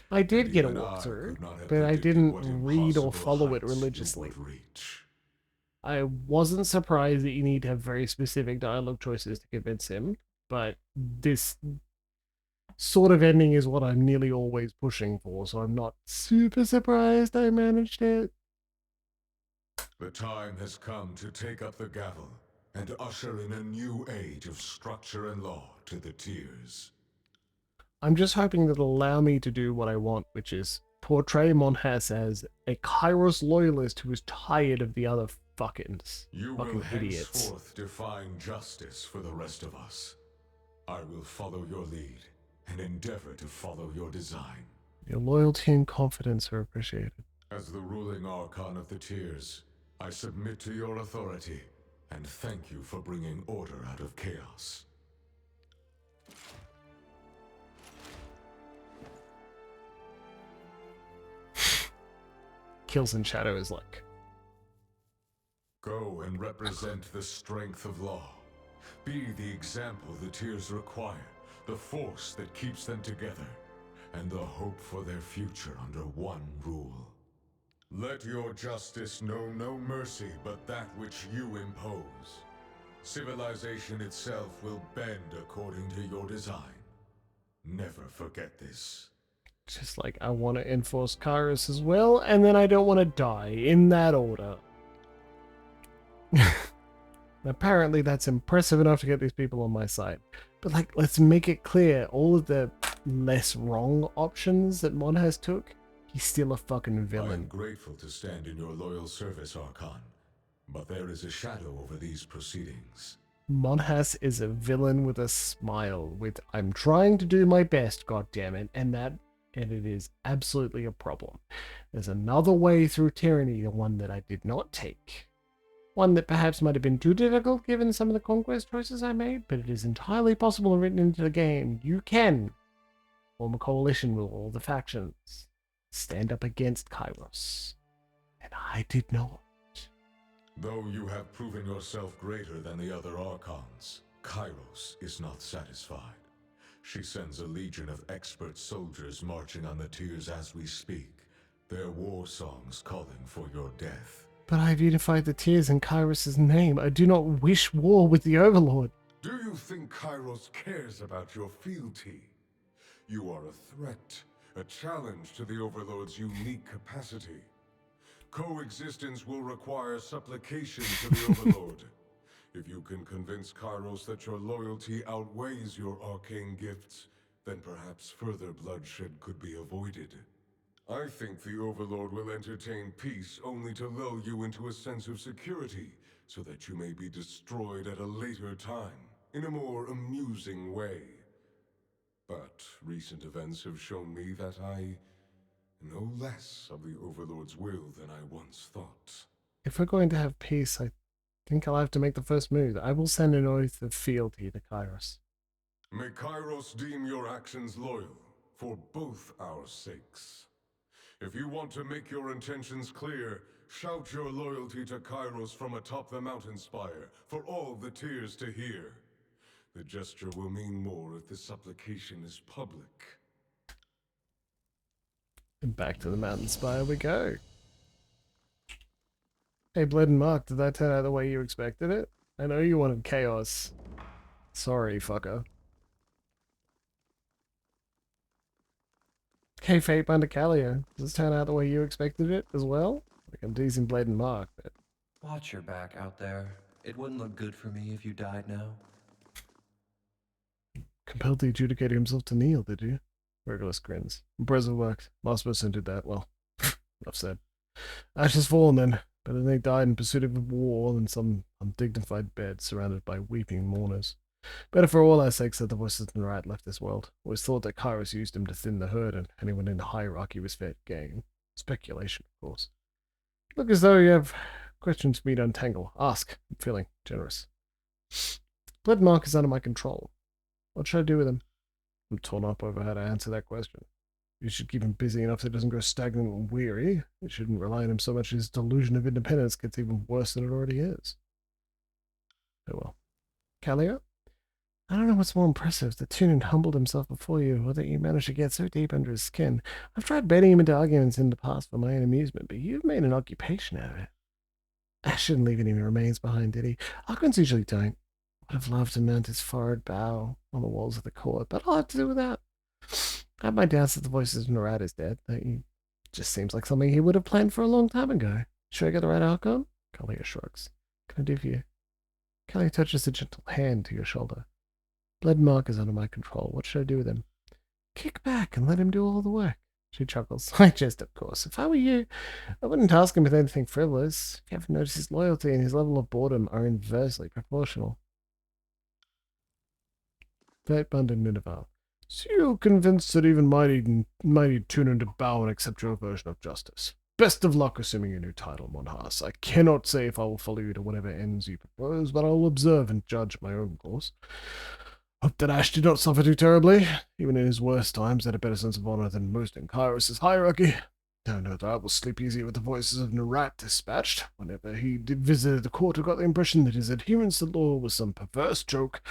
I did and get a even I walkthrough, could not have but I predicted what didn't read or impossible follow it heights you religiously. would reach. I wasn't surprised that you need to have very specific dialogue choices to convince him, but this sort of ending is what I'm nearly always pushing for, so I'm not super surprised I managed it. The time has come to take up the gavel and usher in a new age of structure and law to the Tears. I'm just hoping that it'll allow me to do what I want, which is portray Monhas as a Kairos loyalist who is tired of the other fucking will idiots. henceforth define justice for the rest of us. I will follow your lead and endeavor to follow your design. Your loyalty and confidence are appreciated. As the ruling Archon of the Tears, I submit to your authority and thank you for bringing order out of chaos. Kills in Shadow is like, go and represent the strength of law. Be the example the Tears require, the force that keeps them together, and the hope for their future under one rule. Let your justice know no mercy but that which you impose. Civilization itself will bend according to your design. Never forget this. just like, I want to enforce Kairos as well, and then I don't want to die, in that order. Apparently that's impressive enough to get these people on my side. But like, let's make it clear, all of the less wrong options that Monhas took, he's still a fucking villain. I am grateful to stand in your loyal service, Archon, but there is a shadow over these proceedings. Monhas is a villain with a smile, with I'm trying to do my best, goddammit, and it is absolutely a problem. There's another way through Tyranny, the one that I did not take. One that perhaps might have been too difficult given some of the conquest choices I made, but it is entirely possible and written into the game. You can form a coalition with all the factions. Stand up against Kairos. And I did not. Though you have proven yourself greater than the other Archons, Kairos is not satisfied. She sends a legion of expert soldiers marching on the Tears as we speak, their war songs calling for your death. But I've unified the Tears in Kairos' name. I do not wish war with the Overlord. Do you think Kairos cares about your fealty? You are a threat, a challenge to the Overlord's unique capacity. Coexistence will require supplication to the Overlord. If you can convince Kairos that your loyalty outweighs your arcane gifts, then perhaps further bloodshed could be avoided. I think the Overlord will entertain peace only to lull you into a sense of security, so that you may be destroyed at a later time, in a more amusing way. But recent events have shown me that I know less of the Overlord's will than I once thought. If we're going to have peace, I think I'll have to make the first move. I will send an oath of fealty to Kairos. May Kairos deem your actions loyal, for both our sakes. If you want to make your intentions clear, shout your loyalty to Kairos from atop the mountain spire, for all the Tears to hear. The gesture will mean more if the supplication is public. And back to the mountain spire we go. Hey, Bled and Mark, did that turn out the way you expected it? I know you wanted chaos. Sorry, fucker. Hey, Fatebinder Calio, does this turn out the way you expected it as well? Like I'm teasing Blade and Mark, but... Watch your back out there. It wouldn't look good for me if you died now. Compelled the adjudicator himself to kneel, did you? Regulus grins. Impressive work. Last person did that, well, enough said. Ashes fallen then. Better they died in pursuit of war than some undignified bed surrounded by weeping mourners. Better for all our sakes that the voices of the rat left this world. Always thought that Kairos used him to thin the herd and anyone in the hierarchy was fair game. Speculation, of course. Look as though you have questions for me to untangle. Ask. I'm feeling generous. Blood Mark is under my control. What should I do with him? I'm torn up over how to answer that question. You should keep him busy enough so he doesn't grow stagnant and weary. You shouldn't rely on him so much his delusion of independence gets even worse than it already is. Oh well. Calio? I don't know what's more impressive, that Tunin humbled himself before you, or that you managed to get so deep under his skin. I've tried baiting him into arguments in the past for my own amusement, but you've made an occupation out of it. Ash didn't leave any remains behind, did he? Archons usually don't. Would have loved to mount his forward bow on the walls of the court, but I'll have to do with that. I have my doubts that the voices of Narad is dead. That just seems like something he would have planned for a long time ago. Should I get the right Archon? Kalia shrugs. What can I do for you? Kalia touches a gentle hand to your shoulder. Blood Mark is under my control. What should I do with him? Kick back and let him do all the work. She chuckles. I jest, of course. If I were you, I wouldn't task him with anything frivolous. If you haven't noticed, his loyalty and his level of boredom are inversely proportional. Fatebinder Nineveh. So you're convinced that even mighty Tunin to bow and accept your version of justice. Best of luck assuming your new title, Monhas. I cannot say if I will follow you to whatever ends you propose, but I will observe and judge my own course. Hope that Ash did not suffer too terribly. Even in his worst times, had a better sense of honor than most in Kairos' hierarchy. No doubt will sleep easy with the voices of Narat dispatched. Whenever he did visit the court, I got the impression that his adherence to law was some perverse joke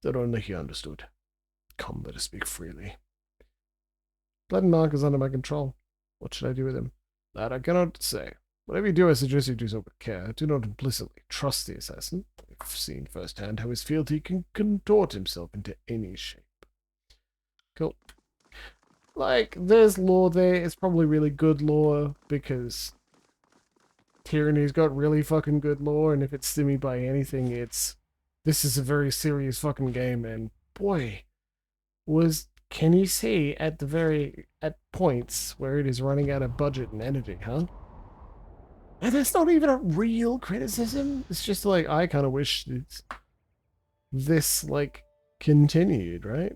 that only he understood. Come, let us speak freely. Blood and Mark is under my control. What should I do with him? That I cannot say. Whatever you do, I suggest you do so with care. Do not implicitly trust the assassin. I've seen firsthand how his fealty can contort himself into any shape. Cool. Like, there's lore there. It's probably really good lore, because Tyranny's got really fucking good lore, and if it's stimmy by anything, it's... This is a very serious fucking game, and boy, can you see at points where it is running out of budget and energy, huh? And that's not even a real criticism. It's just like, I kind of wish this, like, continued, right?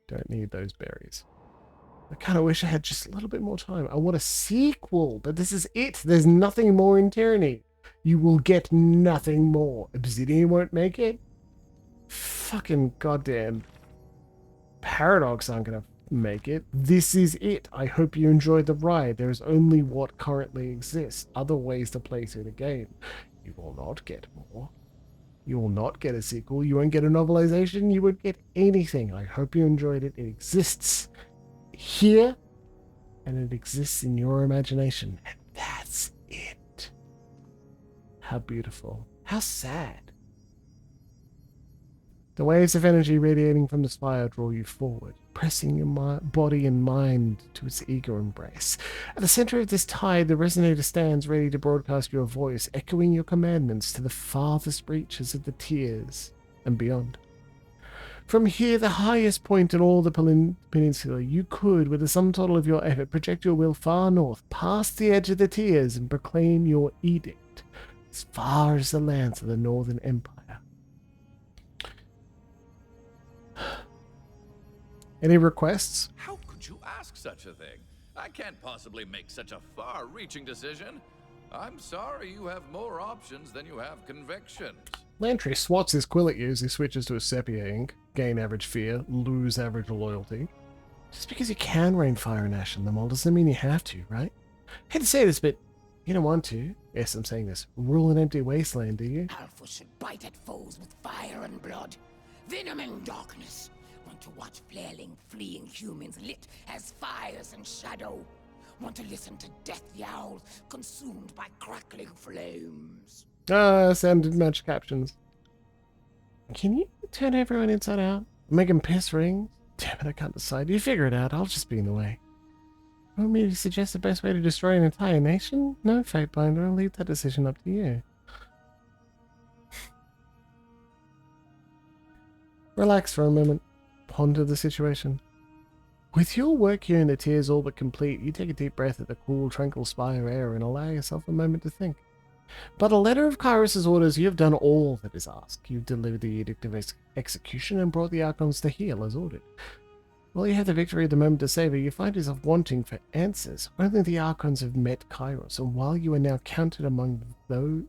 Don't need those berries. I kind of wish I had just a little bit more time. I want a sequel, but this is it. There's nothing more in Tyranny. You will get nothing more. Obsidian won't make it. Fucking goddamn Paradox aren't going to make it. This is it. I hope you enjoyed the ride. There is only what currently exists. Other ways to play through the game. You will not get more. You will not get a sequel. You won't get a novelization. You won't get anything. I hope you enjoyed it. It exists here, and it exists in your imagination. And that's it. How beautiful. How sad. The waves of energy radiating from the spire draw you forward, pressing your body and mind to its eager embrace. At the center of this tide, the resonator stands ready to broadcast your voice, echoing your commandments to the farthest reaches of the tiers and beyond. From here, the highest point in all the peninsula, you could, with the sum total of your effort, project your will far north, past the edge of the tiers, and proclaim your edict, as far as the lands of the Northern Empire. Any requests? How could you ask such a thing? I can't possibly make such a far-reaching decision. I'm sorry you have more options than you have convictions. Lantry swats his quill at you as he switches to a sepia ink. Gain average fear, lose average loyalty. Just because you can rain fire and ash on them all doesn't mean you have to, right? Hate to say this, but you don't want to. Yes, I'm saying this. Rule an empty wasteland, do you? Alpha should bite at foes with fire and blood, venom and darkness. Want to watch flaring, fleeing humans lit as fires and shadow. Want to listen to death yowls consumed by crackling flames. Sounded match captions. Can you turn everyone inside out? Make them piss rings? Damn it, I can't decide. You figure it out. I'll just be in the way. Want me to suggest the best way to destroy an entire nation? No, Fatebinder, I'll leave that decision up to you. Relax for a moment. Ponder the situation. With your work here in the Tears all but complete, you take a deep breath at the cool, tranquil spire air and allow yourself a moment to think. But a letter of Kairos' orders, you have done all that is asked. You've delivered the Edict of Execution and brought the Archons to heal as ordered. While you have the victory at the moment to savor, you find yourself wanting for answers. Only the Archons have met Kairos, and while you are now counted among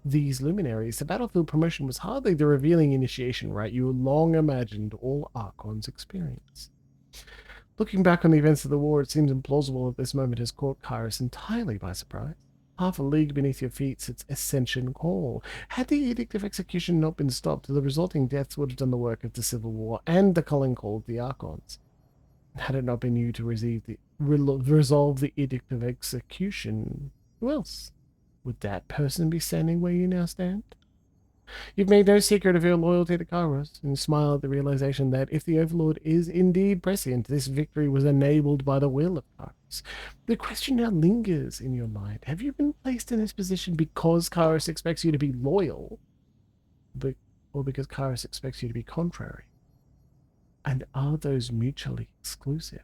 these luminaries, the battlefield promotion was hardly the revealing initiation rite you long imagined all Archons experience. Looking back on the events of the war, it seems implausible that this moment has caught Kairos entirely by surprise. Half a league beneath your feet sits Ascension Call. Had the Edict of Execution not been stopped, the resulting deaths would have done the work of the Civil War and the calling call of the Archons. Had it not been you to resolve the Edict of Execution, who else? Would that person be standing where you now stand? You've made no secret of your loyalty to Kairos, and smile at the realization that if the Overlord is indeed prescient, this victory was enabled by the will of Kairos. The question now lingers in your mind. Have you been placed in this position because Kairos expects you to be loyal, or because Kairos expects you to be contrary? And are those mutually exclusive?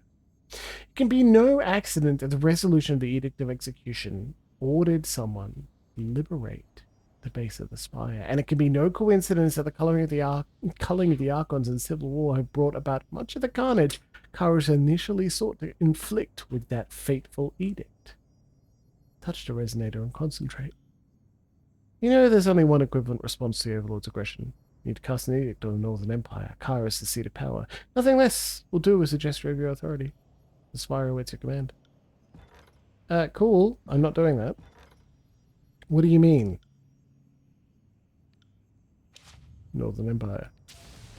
It can be no accident that the resolution of the Edict of Execution ordered someone liberate the base of the spire, and it can be no coincidence that the culling of the Archons in Civil War have brought about much of the carnage Kairos initially sought to inflict with that fateful edict. Touch the resonator and concentrate. You know there's only one equivalent response to the Overlord's aggression. You need to cast an edict on the Northern Empire, Kairos, the seat of power. Nothing less will do as a gesture of your authority. The spire awaits your command. Cool. I'm not doing that. What do you mean? Northern Empire.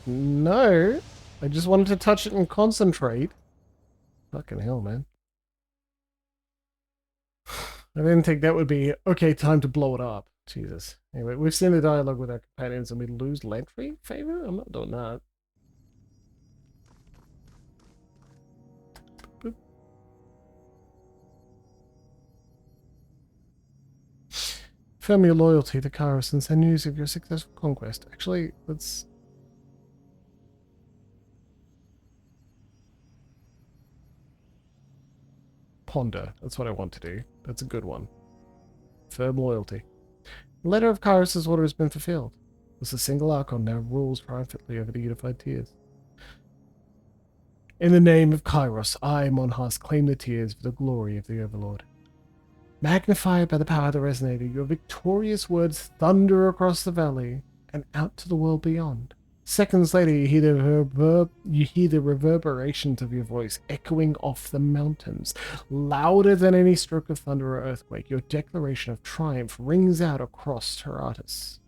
No. I just wanted to touch it and concentrate. Fucking hell, man. I didn't think that would be, okay, time to blow it up. Jesus. Anyway, we've seen the dialogue with our companions and we lose Lantry favor? I'm not doing that. Boop. Firm your loyalty to Kairos and send news of your successful conquest. Actually, let's... ponder. That's what I want to do. That's a good one. Firm loyalty. The letter of Kairos' order has been fulfilled. As a single Archon now rules triumphantly over the unified Tears. In the name of Kairos, I, Monhas, claim the Tears for the glory of the Overlord. Magnified by the power of the resonator, your victorious words thunder across the valley and out to the world beyond. Seconds later, you hear the reverberations of your voice echoing off the mountains. Louder than any stroke of thunder or earthquake, your declaration of triumph rings out across Taratus.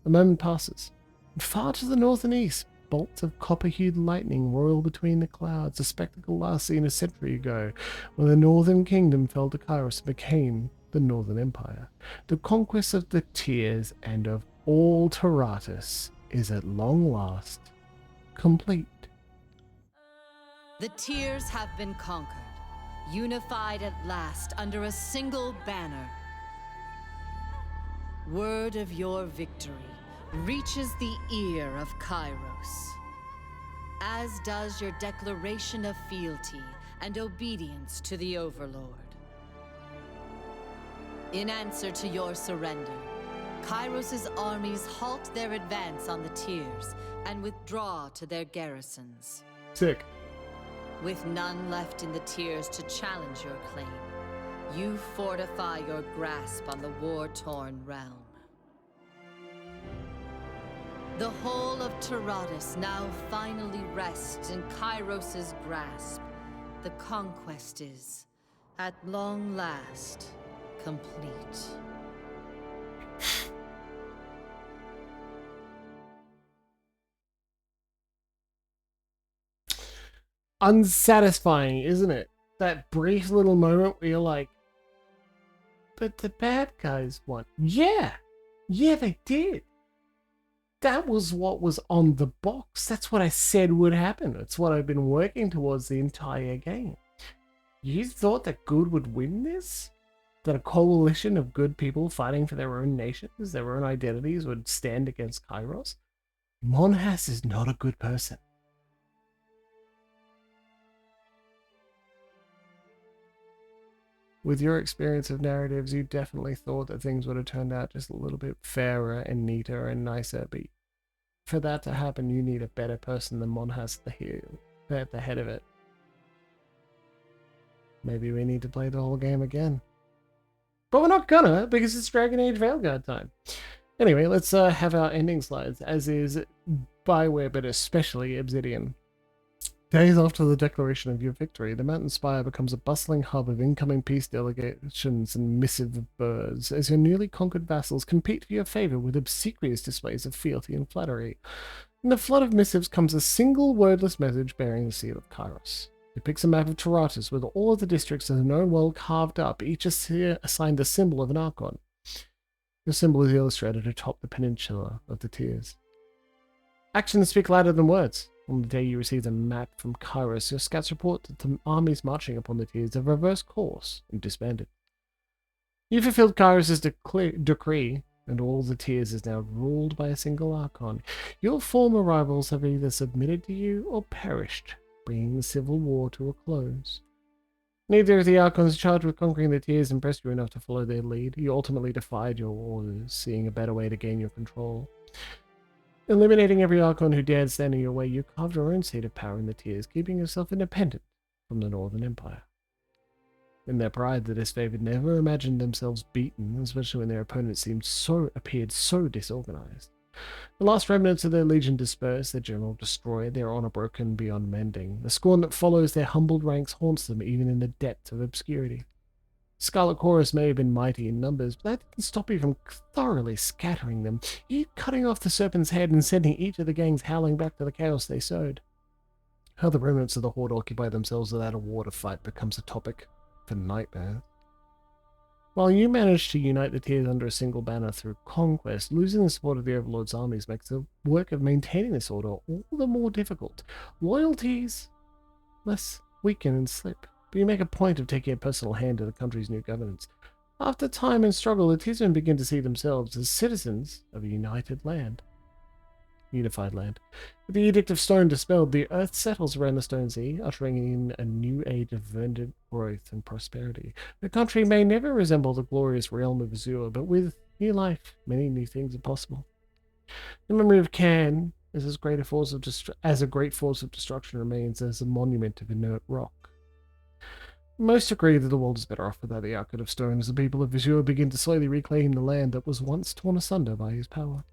The moment passes. Far to the north and east, bolts of copper-hued lightning roil between the clouds, a spectacle last seen a century ago, when the Northern Kingdom fell to Kairos and became the Northern Empire. The conquest of the Tears and of all Taratus is at long last complete. The Tears have been conquered, unified at last under a single banner. Word of your victory reaches the ear of Kairos, as does your declaration of fealty and obedience to the Overlord. In answer to your surrender, Kairos' armies halt their advance on the Tears and withdraw to their garrisons. Sick. With none left in the Tears to challenge your claim, you fortify your grasp on the war-torn realm. The whole of Taratus now finally rests in Kairos' grasp. The conquest is, at long last, complete. Unsatisfying, isn't it? That brief little moment where you're like, but the bad guys won. Yeah, they did. That was what was on the box. That's what I said would happen. It's what I've been working towards the entire game. You thought that good would win this? That a coalition of good people fighting for their own nations, their own identities, would stand against Kairos? Monhas is not a good person. With your experience of narratives, you definitely thought that things would have turned out just a little bit fairer and neater and nicer, but for that to happen, you need a better person than Monhas at the head of it. Maybe we need to play the whole game again. But we're not gonna, because it's Dragon Age Veilguard time. Anyway, let's have our ending slides, as is Bioware, but especially Obsidian. Days after the declaration of your victory, the Mountain Spire becomes a bustling hub of incoming peace delegations and missive birds, as your newly conquered vassals compete for your favor with obsequious displays of fealty and flattery. In the flood of missives comes a single wordless message bearing the seal of Kairos. It picks a map of Tyranny with all of the districts of the known world carved up, each assigned a symbol of an Archon. Your symbol is illustrated atop the peninsula of the Tears. Actions speak louder than words. On the day you receive a map from Kairos, your scouts report that the armies marching upon the Tears have reversed course and disbanded. You fulfilled Kairos' decree, and all the Tears is now ruled by a single Archon. Your former rivals have either submitted to you or perished, bringing the civil war to a close. Neither of the Archons charged with conquering the Tears impressed you enough to follow their lead. You ultimately defied your orders, seeing a better way to gain your control. Eliminating every Archon who dared stand in your way, you carved your own seat of power in the Tears, keeping yourself independent from the Northern Empire. In their pride, the disfavored never imagined themselves beaten, especially when their opponents appeared so disorganized. The last remnants of their legion dispersed, their general destroyed, their honor broken beyond mending. The scorn that follows their humbled ranks haunts them even in the depths of obscurity. Scarlet Chorus may have been mighty in numbers, but that didn't stop you from thoroughly scattering them, you cutting off the serpent's head and sending each of the gangs howling back to the chaos they sowed. How the remnants of the Horde occupy themselves without a water fight becomes a topic for nightmare. While you managed to unite the Tears under a single banner through conquest, losing the support of the Overlord's armies makes the work of maintaining this order all the more difficult. Loyalties less weaken and slip, but you make a point of taking a personal hand in the country's new governance. After time and struggle, the Tearsmen begin to see themselves as citizens of a unified land. With the Edict of Stone dispelled, the earth settles around the Stone Sea, ushering in a new age of verdant growth and prosperity. The country may never resemble the glorious realm of Azure, but with new life, many new things are possible. The memory of Can is as great a force of destruction remains as a monument of inert rock. Most agree that the world is better off without the Archon of Stone, as the people of Azure begin to slowly reclaim the land that was once torn asunder by his power.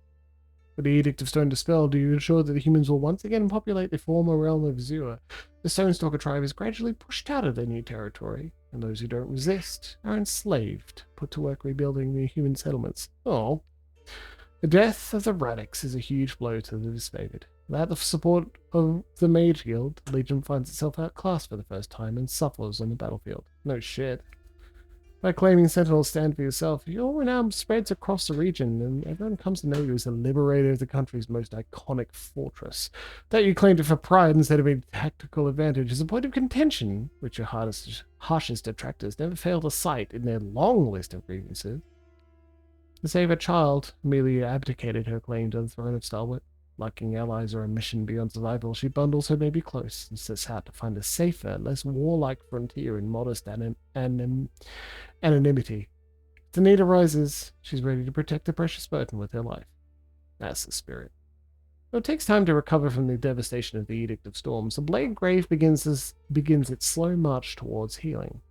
With the Edict of Stone dispelled, you ensure that the humans will once again populate the former realm of Azure. The Stonestalker tribe is gradually pushed out of their new territory, and those who don't resist are enslaved, put to work rebuilding the human settlements. Oh. The death of the Radix is a huge blow to the disfavored. Without the support of the Mage Guild, the Legion finds itself outclassed for the first time and suffers on the battlefield. No shit. By claiming Sentinel's stand for yourself, your renown spreads across the region, and everyone comes to know you as the liberator of the country's most iconic fortress. That you claimed it for pride instead of a tactical advantage is a point of contention, which your harshest detractors never fail to cite in their long list of grievances. To save her child, Amelia abdicated her claim to the throne of Stalwart. Lacking allies or a mission beyond survival, she bundles her baby close and sets out to find a safer, less warlike frontier in modest anonymity. If the need arises, she's ready to protect the precious burden with her life. That's the spirit. Though it takes time to recover from the devastation of the Edict of Storms, the Blade Grave begins its slow march towards healing.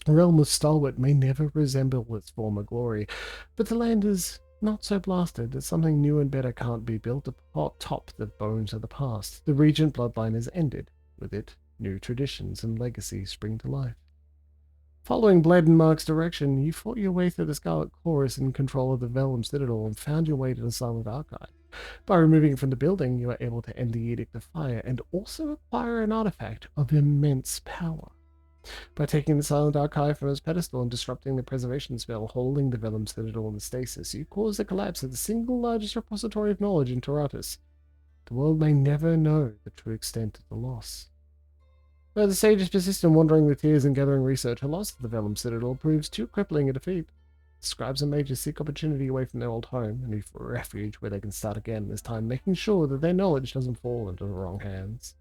The realm of Stalwart may never resemble its former glory, but the land is not so blasted that something new and better can't be built atop the bones of the past. The Regent bloodline has ended. With it, new traditions and legacies spring to life. Following Bled and Mark's direction, you fought your way through the Scarlet Chorus in control of the Vellum Citadel and found your way to the Silent Archive. By removing it from the building, you are able to end the Edict of Fire and also acquire an artifact of immense power. By taking the Silent Archive from its pedestal and disrupting the preservation spell holding the Vellum Citadel in stasis, you cause the collapse of the single largest repository of knowledge in Tyranny. The world may never know the true extent of the loss. Though the sages persist in wandering the tiers and gathering research, her loss of the Vellum Citadel proves too crippling a defeat. Scribes and mages seek opportunity away from their old home and leave for a refuge where they can start again, this time making sure that their knowledge doesn't fall into the wrong hands.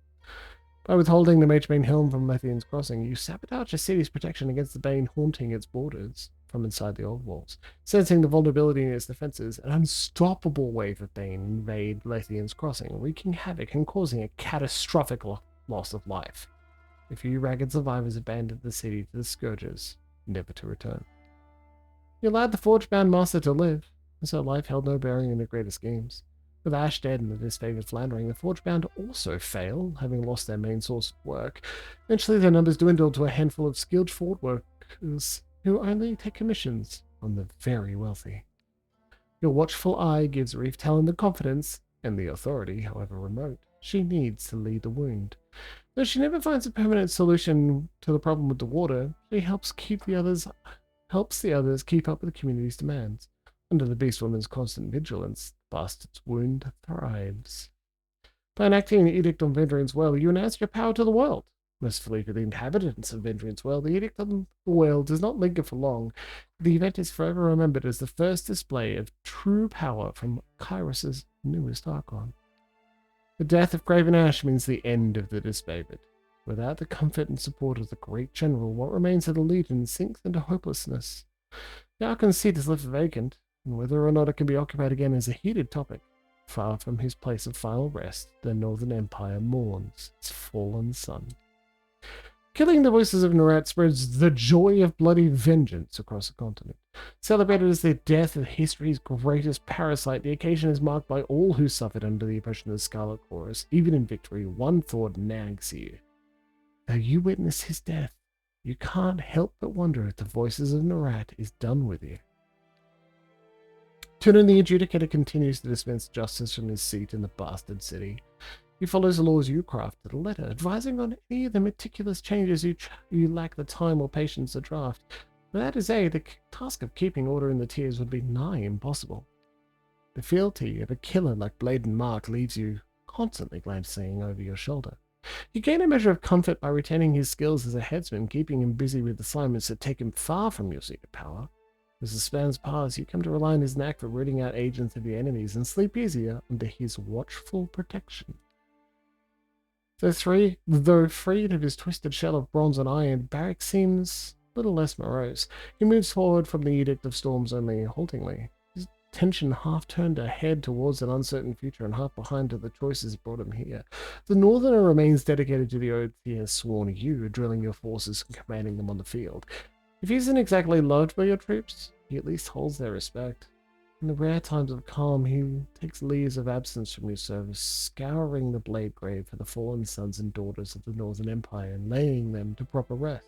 By withholding the Magebane Helm from Lethian's Crossing, you sabotage the city's protection against the Bane haunting its borders from inside the old walls. Sensing the vulnerability in its defenses, an unstoppable wave of Bane invade Lethian's Crossing, wreaking havoc and causing a catastrophic loss of life. A few ragged survivors abandoned the city to the Scourgers, never to return. You allowed the Forge-bound Master to live, as her life held no bearing in the greater schemes. With Ash dead and the disfavored floundering, the Forge-bound also fail, having lost their main source of work. Eventually their numbers dwindle to a handful of skilled Fort workers who only take commissions on the very wealthy. Your watchful eye gives Reef Talon the confidence, and the authority, however remote, she needs to lead the wound. Though she never finds a permanent solution to the problem with the water, she helps the others keep up with the community's demands. Under the Beast Woman's constant vigilance, the bastard's wound thrives. By enacting an edict on Vendrian's Well, you announce your power to the world. Mercifully for the inhabitants of Vendrian's Well, the edict on the well does not linger for long. The event is forever remembered as the first display of true power from Kairos' newest Archon. The death of Graven Ash means the end of the disfavored. Without the comfort and support of the great general, what remains of the Legion sinks into hopelessness. The Archon's seat is left vacant, and whether or not it can be occupied again is a heated topic. Far from his place of final rest, the Northern Empire mourns its fallen son. Killing the Voices of Nerat spreads the joy of bloody vengeance across the continent. Celebrated as the death of history's greatest parasite, the occasion is marked by all who suffered under the oppression of the Scarlet Chorus. Even in victory, one thought nags you. Though you witness his death, you can't help but wonder if the Voices of Nerat is done with you. Tunin the Adjudicator continues to dispense justice from his seat in the bastard city. He follows the laws you craft to the letter, advising on any of the meticulous changes you lack the time or patience to draft. Without his aid, the task of keeping order in the tiers would be nigh impossible. The fealty of a killer like Blade and Mark leaves you constantly glancing over your shoulder. You gain a measure of comfort by retaining his skills as a headsman, keeping him busy with assignments that take him far from your seat of power. As the spans pass, you come to rely on his knack for rooting out agents of your enemies and sleep easier under his watchful protection. Though freed of his twisted shell of bronze and iron, Barrack seems a little less morose. He moves forward from the Edict of Storms only haltingly. His attention half turned ahead towards an uncertain future and half behind to the choices that brought him here. The Northerner remains dedicated to the oath he has sworn you, drilling your forces and commanding them on the field. If he isn't exactly loved by your troops, he at least holds their respect. In the rare times of calm, he takes leaves of absence from your service, scouring the blade grave for the fallen sons and daughters of the Northern Empire and laying them to proper rest.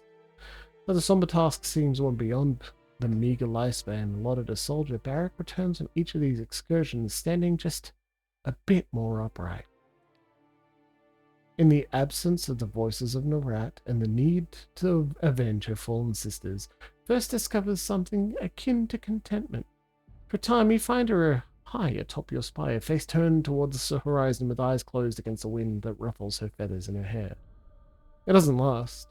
Though the somber task seems one beyond the meager lifespan allotted a soldier, Barrack returns from each of these excursions standing just a bit more upright. In the absence of the Voices of Nerat and the need to avenge her fallen sisters, First discovers something akin to contentment. For a time, you find her high atop your spire, face turned towards the horizon with eyes closed against the wind that ruffles her feathers and her hair. It doesn't last.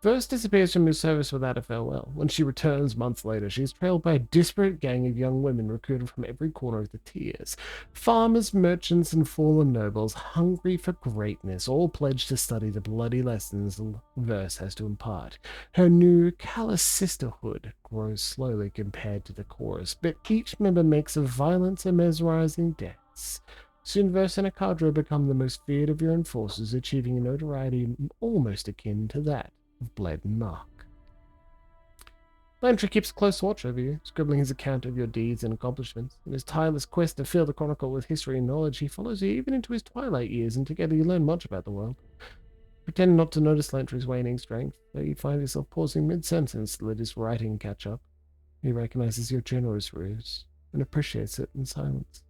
First disappears from your service without a farewell. When she returns months later, she is trailed by a disparate gang of young women recruited from every corner of the tiers. Farmers, merchants, and fallen nobles, hungry for greatness, all pledged to study the bloody lessons the verse has to impart. Her new callous sisterhood grows slowly compared to the chorus, but each member makes of violence and mesmerizing deaths. Soon Verse and Akadra become the most feared of your enforcers, achieving a notoriety almost akin to that of Blade and Mark. Lantry keeps a close watch over you, scribbling his account of your deeds and accomplishments. In his tireless quest to fill the chronicle with history and knowledge, he follows you even into his twilight years, and together you learn much about the world. Pretend not to notice Lantry's waning strength, though you find yourself pausing mid-sentence to let his writing catch up. He recognizes your generous ruse, and appreciates it in silence.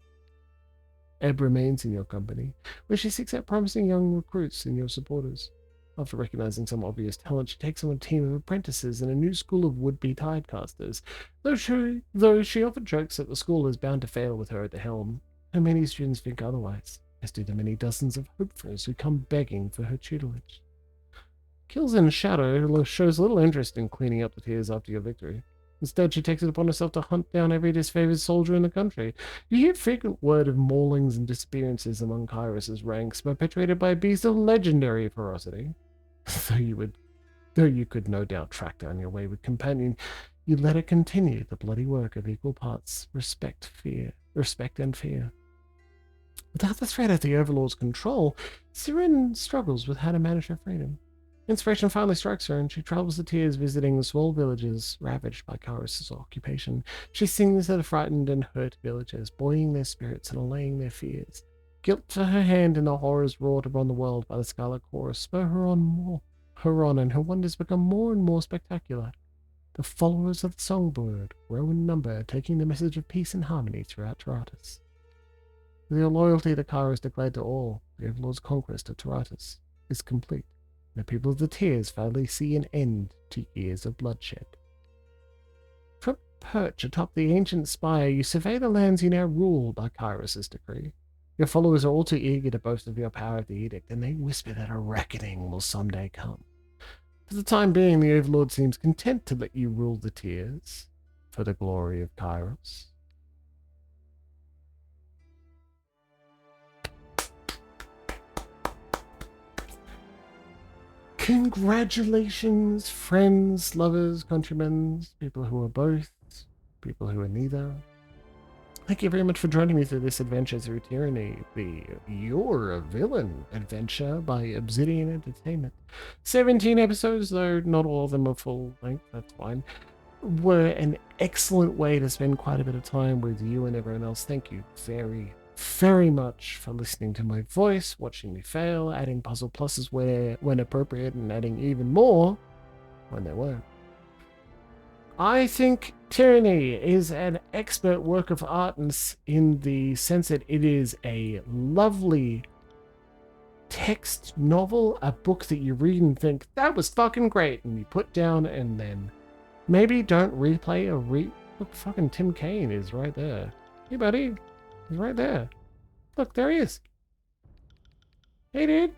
Ebb remains in your company, where she seeks out promising young recruits and your supporters. After recognizing some obvious talent, she takes on a team of apprentices and a new school of would-be tidecasters. Though she often jokes that the school is bound to fail with her at the helm, and many students think otherwise, as do the many dozens of hopefulls who come begging for her tutelage. Kills in shadow shows little interest in cleaning up the tears after your victory. Instead, she takes it upon herself to hunt down every disfavored soldier in the country. You hear frequent word of maulings and disappearances among Kyros's ranks, perpetrated by a beast of legendary ferocity. Though you could no doubt track down your wayward companion, you let her continue the bloody work of equal parts respect and fear. Without the threat of the Overlord's control, Siren struggles with how to manage her freedom. Inspiration finally strikes her, and she travels the tears visiting the small villages ravaged by Kyros's occupation. She sings to the frightened and hurt villagers, buoying their spirits and allaying their fears. Guilt for her hand in the horrors wrought upon the world by the Scarlet Chorus spur her on, and her wonders become more and more spectacular. The followers of the songbird grow in number, taking the message of peace and harmony throughout Taratus. With your loyalty to Kairos declared to all, the Overlord's conquest of Taratus is complete. The people of the Tears finally see an end to years of bloodshed. From a perch atop the ancient spire, you survey the lands you now rule by Kairos' decree. Your followers are all too eager to boast of your power of the edict, and they whisper that a reckoning will someday come. For the time being, the Overlord seems content to let you rule the Tears for the glory of Kairos. Congratulations, friends, lovers, countrymen, people who are both, people who are neither. Thank you very much for joining me through this adventure through Tyranny, the You're a Villain adventure by Obsidian Entertainment. 17 episodes, though not all of them are full length, that's fine, were an excellent way to spend quite a bit of time with you and everyone else. Thank you very, very much for listening to my voice, watching me fail, adding puzzle pluses when appropriate, and adding even more when they weren't. I think Tyranny is an expert work of art in the sense that it is a lovely text novel, a book that you read and think, that was fucking great, and you put down and then maybe don't replay or Look, fucking Tim Kaine is right there. Hey, buddy. He's right there. Look, there he is. Hey, dude.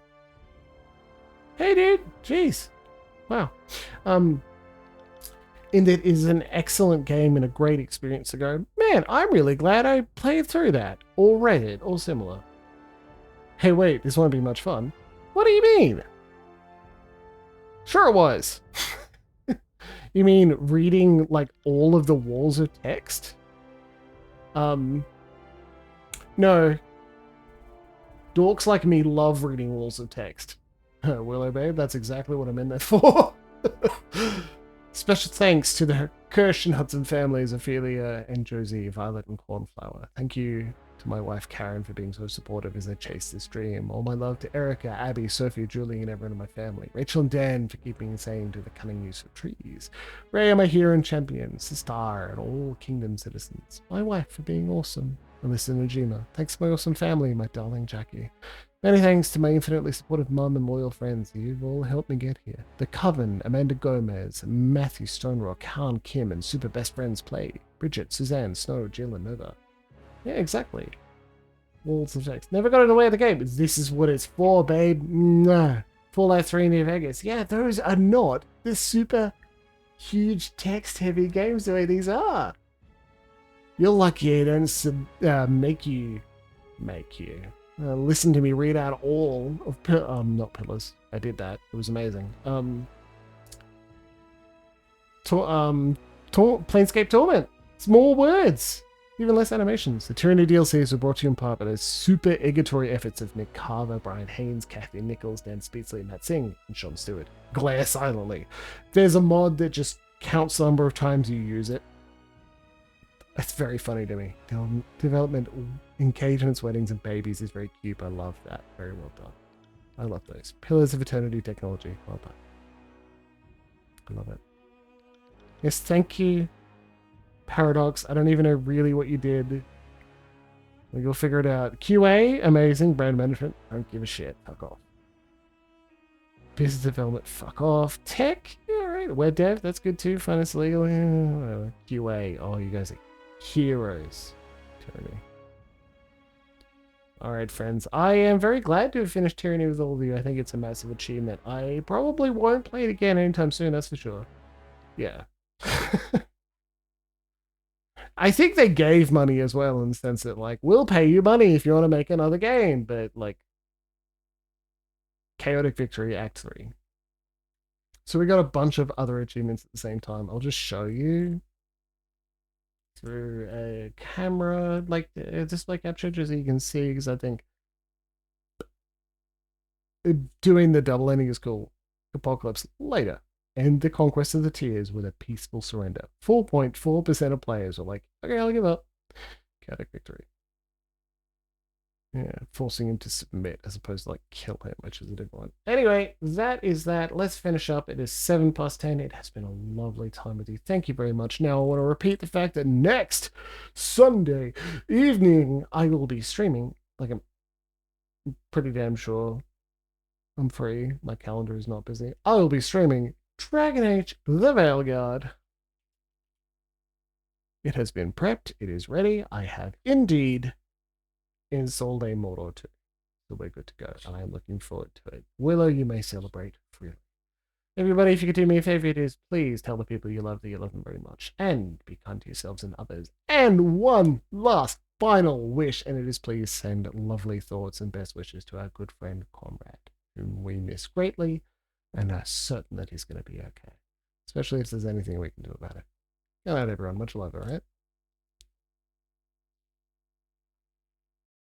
Hey, dude. Jeez. Wow. And it is an excellent game and a great experience to go, man, I'm really glad I played through that, or read it, or similar. Hey, wait, this won't be much fun. What do you mean? Sure it was. You mean reading, like, all of the walls of text? No. Dorks like me love reading walls of text. Willow babe, that's exactly what I'm in there for. Special thanks to the Kirsch and Hudson families, Ophelia and Josie, Violet and Cornflower. Thank you to my wife Karen for being so supportive as I chase this dream. All my love to Erica, Abby, Sophie, Julie, and everyone in my family. Rachel and Dan for keeping me sane to the cunning use of trees. Ray, my hero and champion. Sistar and all Kingdom citizens. My wife for being awesome. Alyssa Najima. Thanks to my awesome family, my darling Jackie. Many thanks to my infinitely supportive mum and loyal friends. You've all helped me get here. The Coven, Amanda Gomez, Matthew Stonerock, Han Kim, and super best friends Play. Bridget, Suzanne, Snow, Jill, and Nova. Yeah, exactly. Walls of text. Never got in the way of the game. This is what it's for, babe. Nah. Fallout 3 New Vegas. Yeah, those are not the super huge text-heavy games the way these are. You're lucky I don't make you. Listen to me read out all of not Pillars. I did that. It was amazing. Planescape Torment. It's more words. Even less animations. The Tyranny DLCs were brought to you in part by the super egatory efforts of Nick Carver, Brian Haynes, Kathy Nichols, Dan Speedsley, Matt Singh, and Sean Stewart. Glare silently. There's a mod that just counts the number of times you use it. It's very funny to me. Development, engagements, weddings, and babies is very cute. I love that. Very well done. I love those. Pillars of Eternity technology. Well done. I love it. Yes, thank you, Paradox. I don't even know really what you did. Well, you'll figure it out. QA, amazing. Brand management, don't give a shit. Fuck off. Business development, fuck off. Tech, yeah, right. Web dev, that's good too. Finance, legal, yeah, whatever. QA, oh, you guys are heroes. Tyranny. Alright, friends. I am very glad to have finished Tyranny with all of you. I think it's a massive achievement. I probably won't play it again anytime soon, that's for sure. Yeah. I think they gave money as well in the sense that, like, we'll pay you money if you want to make another game, but, like, Chaotic Victory Act 3. So we got a bunch of other achievements at the same time. I'll just show you through a camera, like, display capture, just so you can see, because I think doing the double ending is cool. Apocalypse later. End the conquest of the tiers with a peaceful surrender. 4.4% of players are like, okay, I'll give up. Chaotic Victory. Yeah, forcing him to submit as opposed to like kill him, which is a different one. Anyway, that is that. Let's finish up. It is 7+10. It has been a lovely time with you. Thank you very much. Now I want to repeat the fact that next Sunday evening I will be streaming. Like, I'm pretty damn sure I'm free. My calendar is not busy. I will be streaming Dragon Age The Veilguard. It has been prepped. It is ready. I have indeed installed a mod or two. So we're good to go. And I am looking forward to it. Willow, you may celebrate freely. Everybody, if you could do me a favor, it is please tell the people you love that you love them very much. And be kind to yourselves and others. And one last final wish, and it is please send lovely thoughts and best wishes to our good friend Comrade, whom we miss greatly and are certain that he's going to be okay. Especially if there's anything we can do about it. Good night, everyone. Much love, alright?